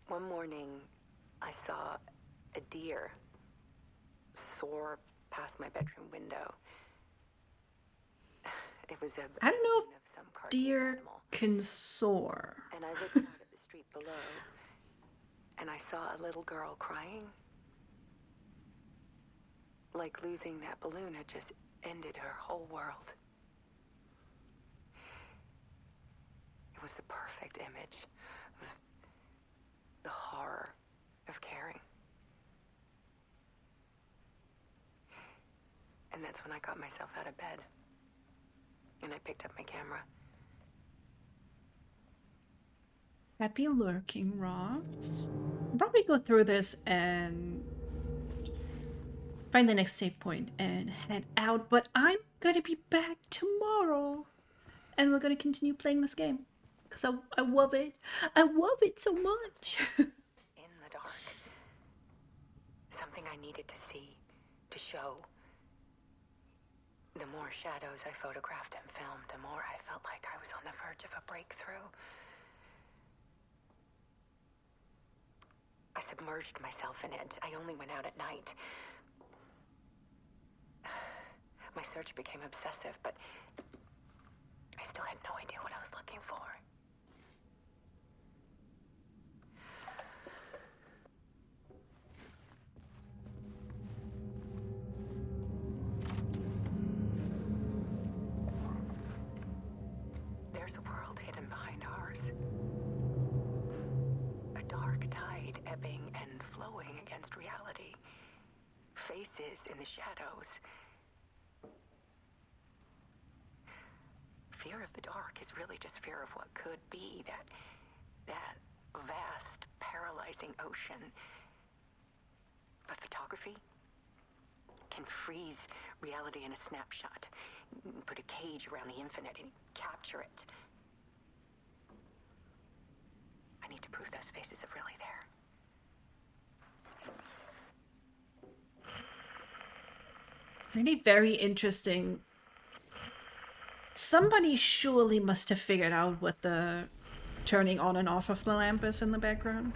One morning, I saw a deer soar past my bedroom window. It was a I don't know of some if cartoon deer animal. can soar. And I looked out at the street below, and I saw a little girl crying. Like losing that balloon had just ended her whole world. It was the perfect image of the horror of caring. And that's when I got myself out of bed. And I picked up my camera. Happy lurking, Ross. I'll probably go through this and find the next save point and head out, but I'm gonna be back tomorrow and we're gonna continue playing this game because I love it. I love it so much. In the dark. Something I needed to see, to show. The more shadows I photographed and filmed, the more I felt like I was on the verge of a breakthrough. I submerged myself in it. I only went out at night. My search became obsessive, but I still had no idea what I was looking for. There's a world hidden behind ours. A dark tide ebbing and flowing against reality. Faces in the shadows. Fear of the dark is really just fear of what could be, that vast, paralyzing ocean. But photography can freeze reality in a snapshot, put a cage around the infinite and capture it. I need to prove those faces are really there. Really very interesting. Somebody surely must have figured out what the turning on and off of the lamp is in the background.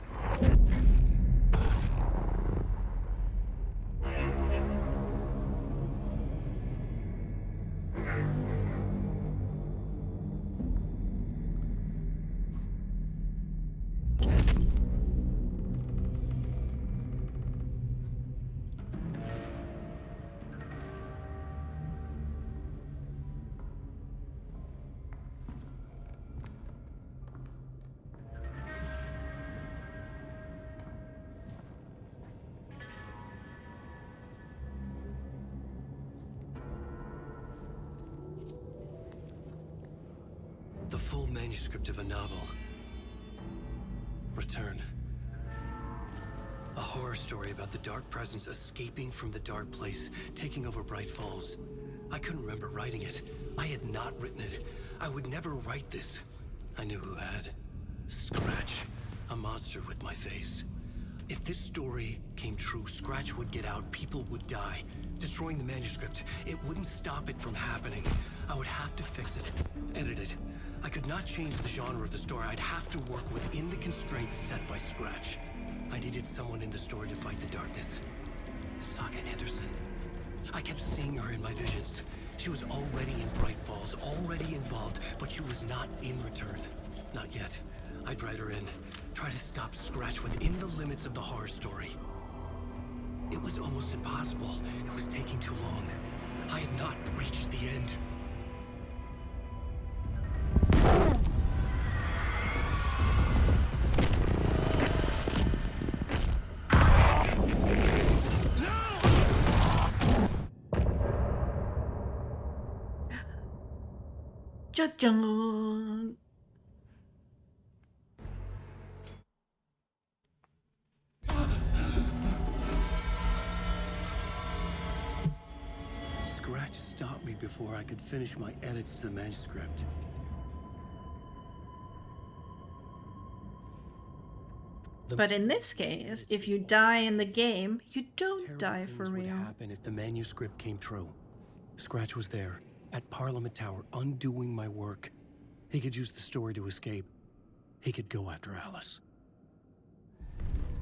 full manuscript of a novel. Return. A horror story about the dark presence escaping from the dark place, taking over Bright Falls. I couldn't remember writing it. I had not written it. I would never write this. I knew who had. Scratch. A monster with my face. If this story came true, Scratch would get out, people would die. Destroying the manuscript, it wouldn't stop it from happening. I would have to fix it, edit it. I could not change the genre of the story. I'd have to work within the constraints set by Scratch. I needed someone in the story to fight the darkness. Saga Anderson. I kept seeing her in my visions. She was already in Bright Falls, already involved, but she was not in Return. Not yet. I'd write her in. Try to stop Scratch within the limits of the horror story. It was almost impossible. It was taking too long. I had not reached the end. Cha-chang. Scratch stopped me before I could finish my edits to the manuscript. But in this case, if you die in the game, you don't Terrible die for things would real. happen if the manuscript came true. Scratch was there, at Parliament Tower, undoing my work. He could use the story to escape. He could go after Alice.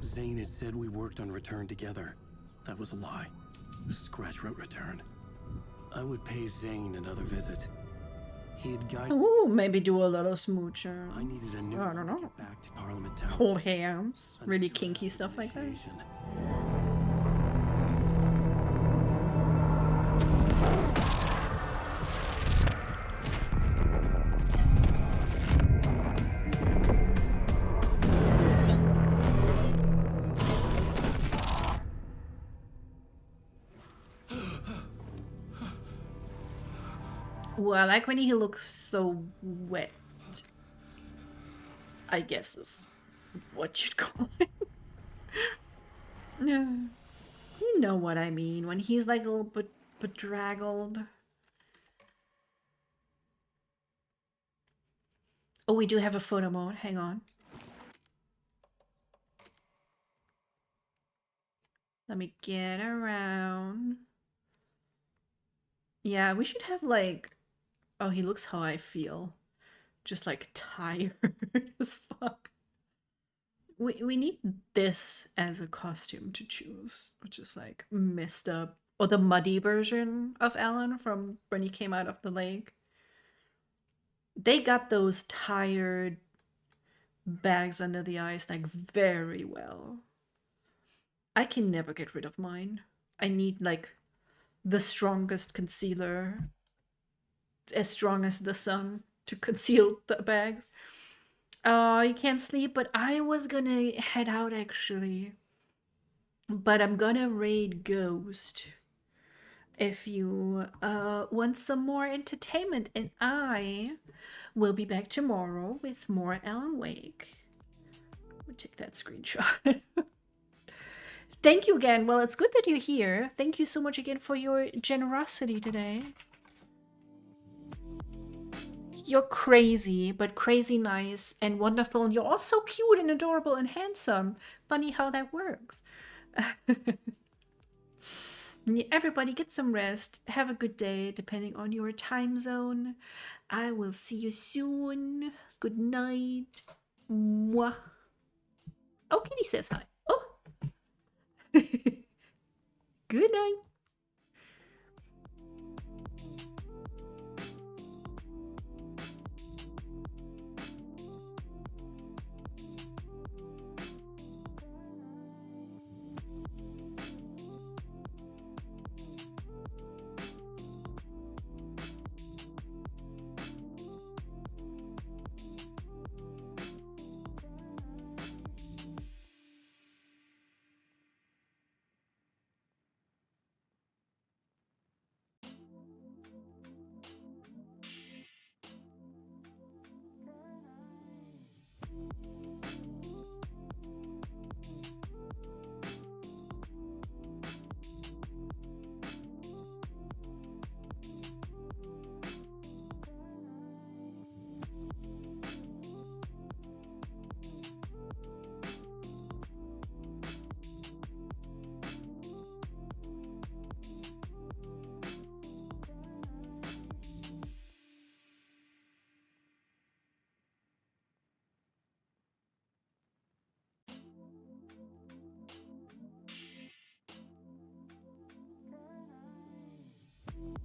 Zane had said we worked on Return together. That was a lie. Scratch wrote Return. I would pay Zane another visit. He had guided. Ooh, maybe do a little smoocher. I needed a new I don't know. to get back to Parliament Tower. Hold hands. Really kinky stuff like that. Ooh, I like when he looks so wet. I guess is what you'd call it. Yeah. You know what I mean. When he's like a little bit bedraggled. Oh, we do have a photo mode. Hang on. Let me get around. Yeah, we should have like... Oh, he looks how I feel. Just like tired as fuck. We need this as a costume to choose, which is like messed up. Or the muddy version of Alan from when he came out of the lake. They got those tired bags under the eyes like very well. I can never get rid of mine. I need like the strongest concealer, as strong as the sun, to conceal the bag. You can't sleep, but I was gonna head out actually. But I'm gonna raid Ghost if you want some more entertainment, and I will be back tomorrow with more Alan Wake. We'll take that screenshot. Thank you again. Well, it's good that you're here. Thank you so much again for your generosity today. You're crazy, but crazy nice and wonderful. And you're also cute and adorable and handsome. Funny how that works. Everybody get some rest. Have a good day, depending on your time zone. I will see you soon. Good night. Mwah. Oh, Kitty says hi. Oh. Good night.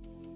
Return.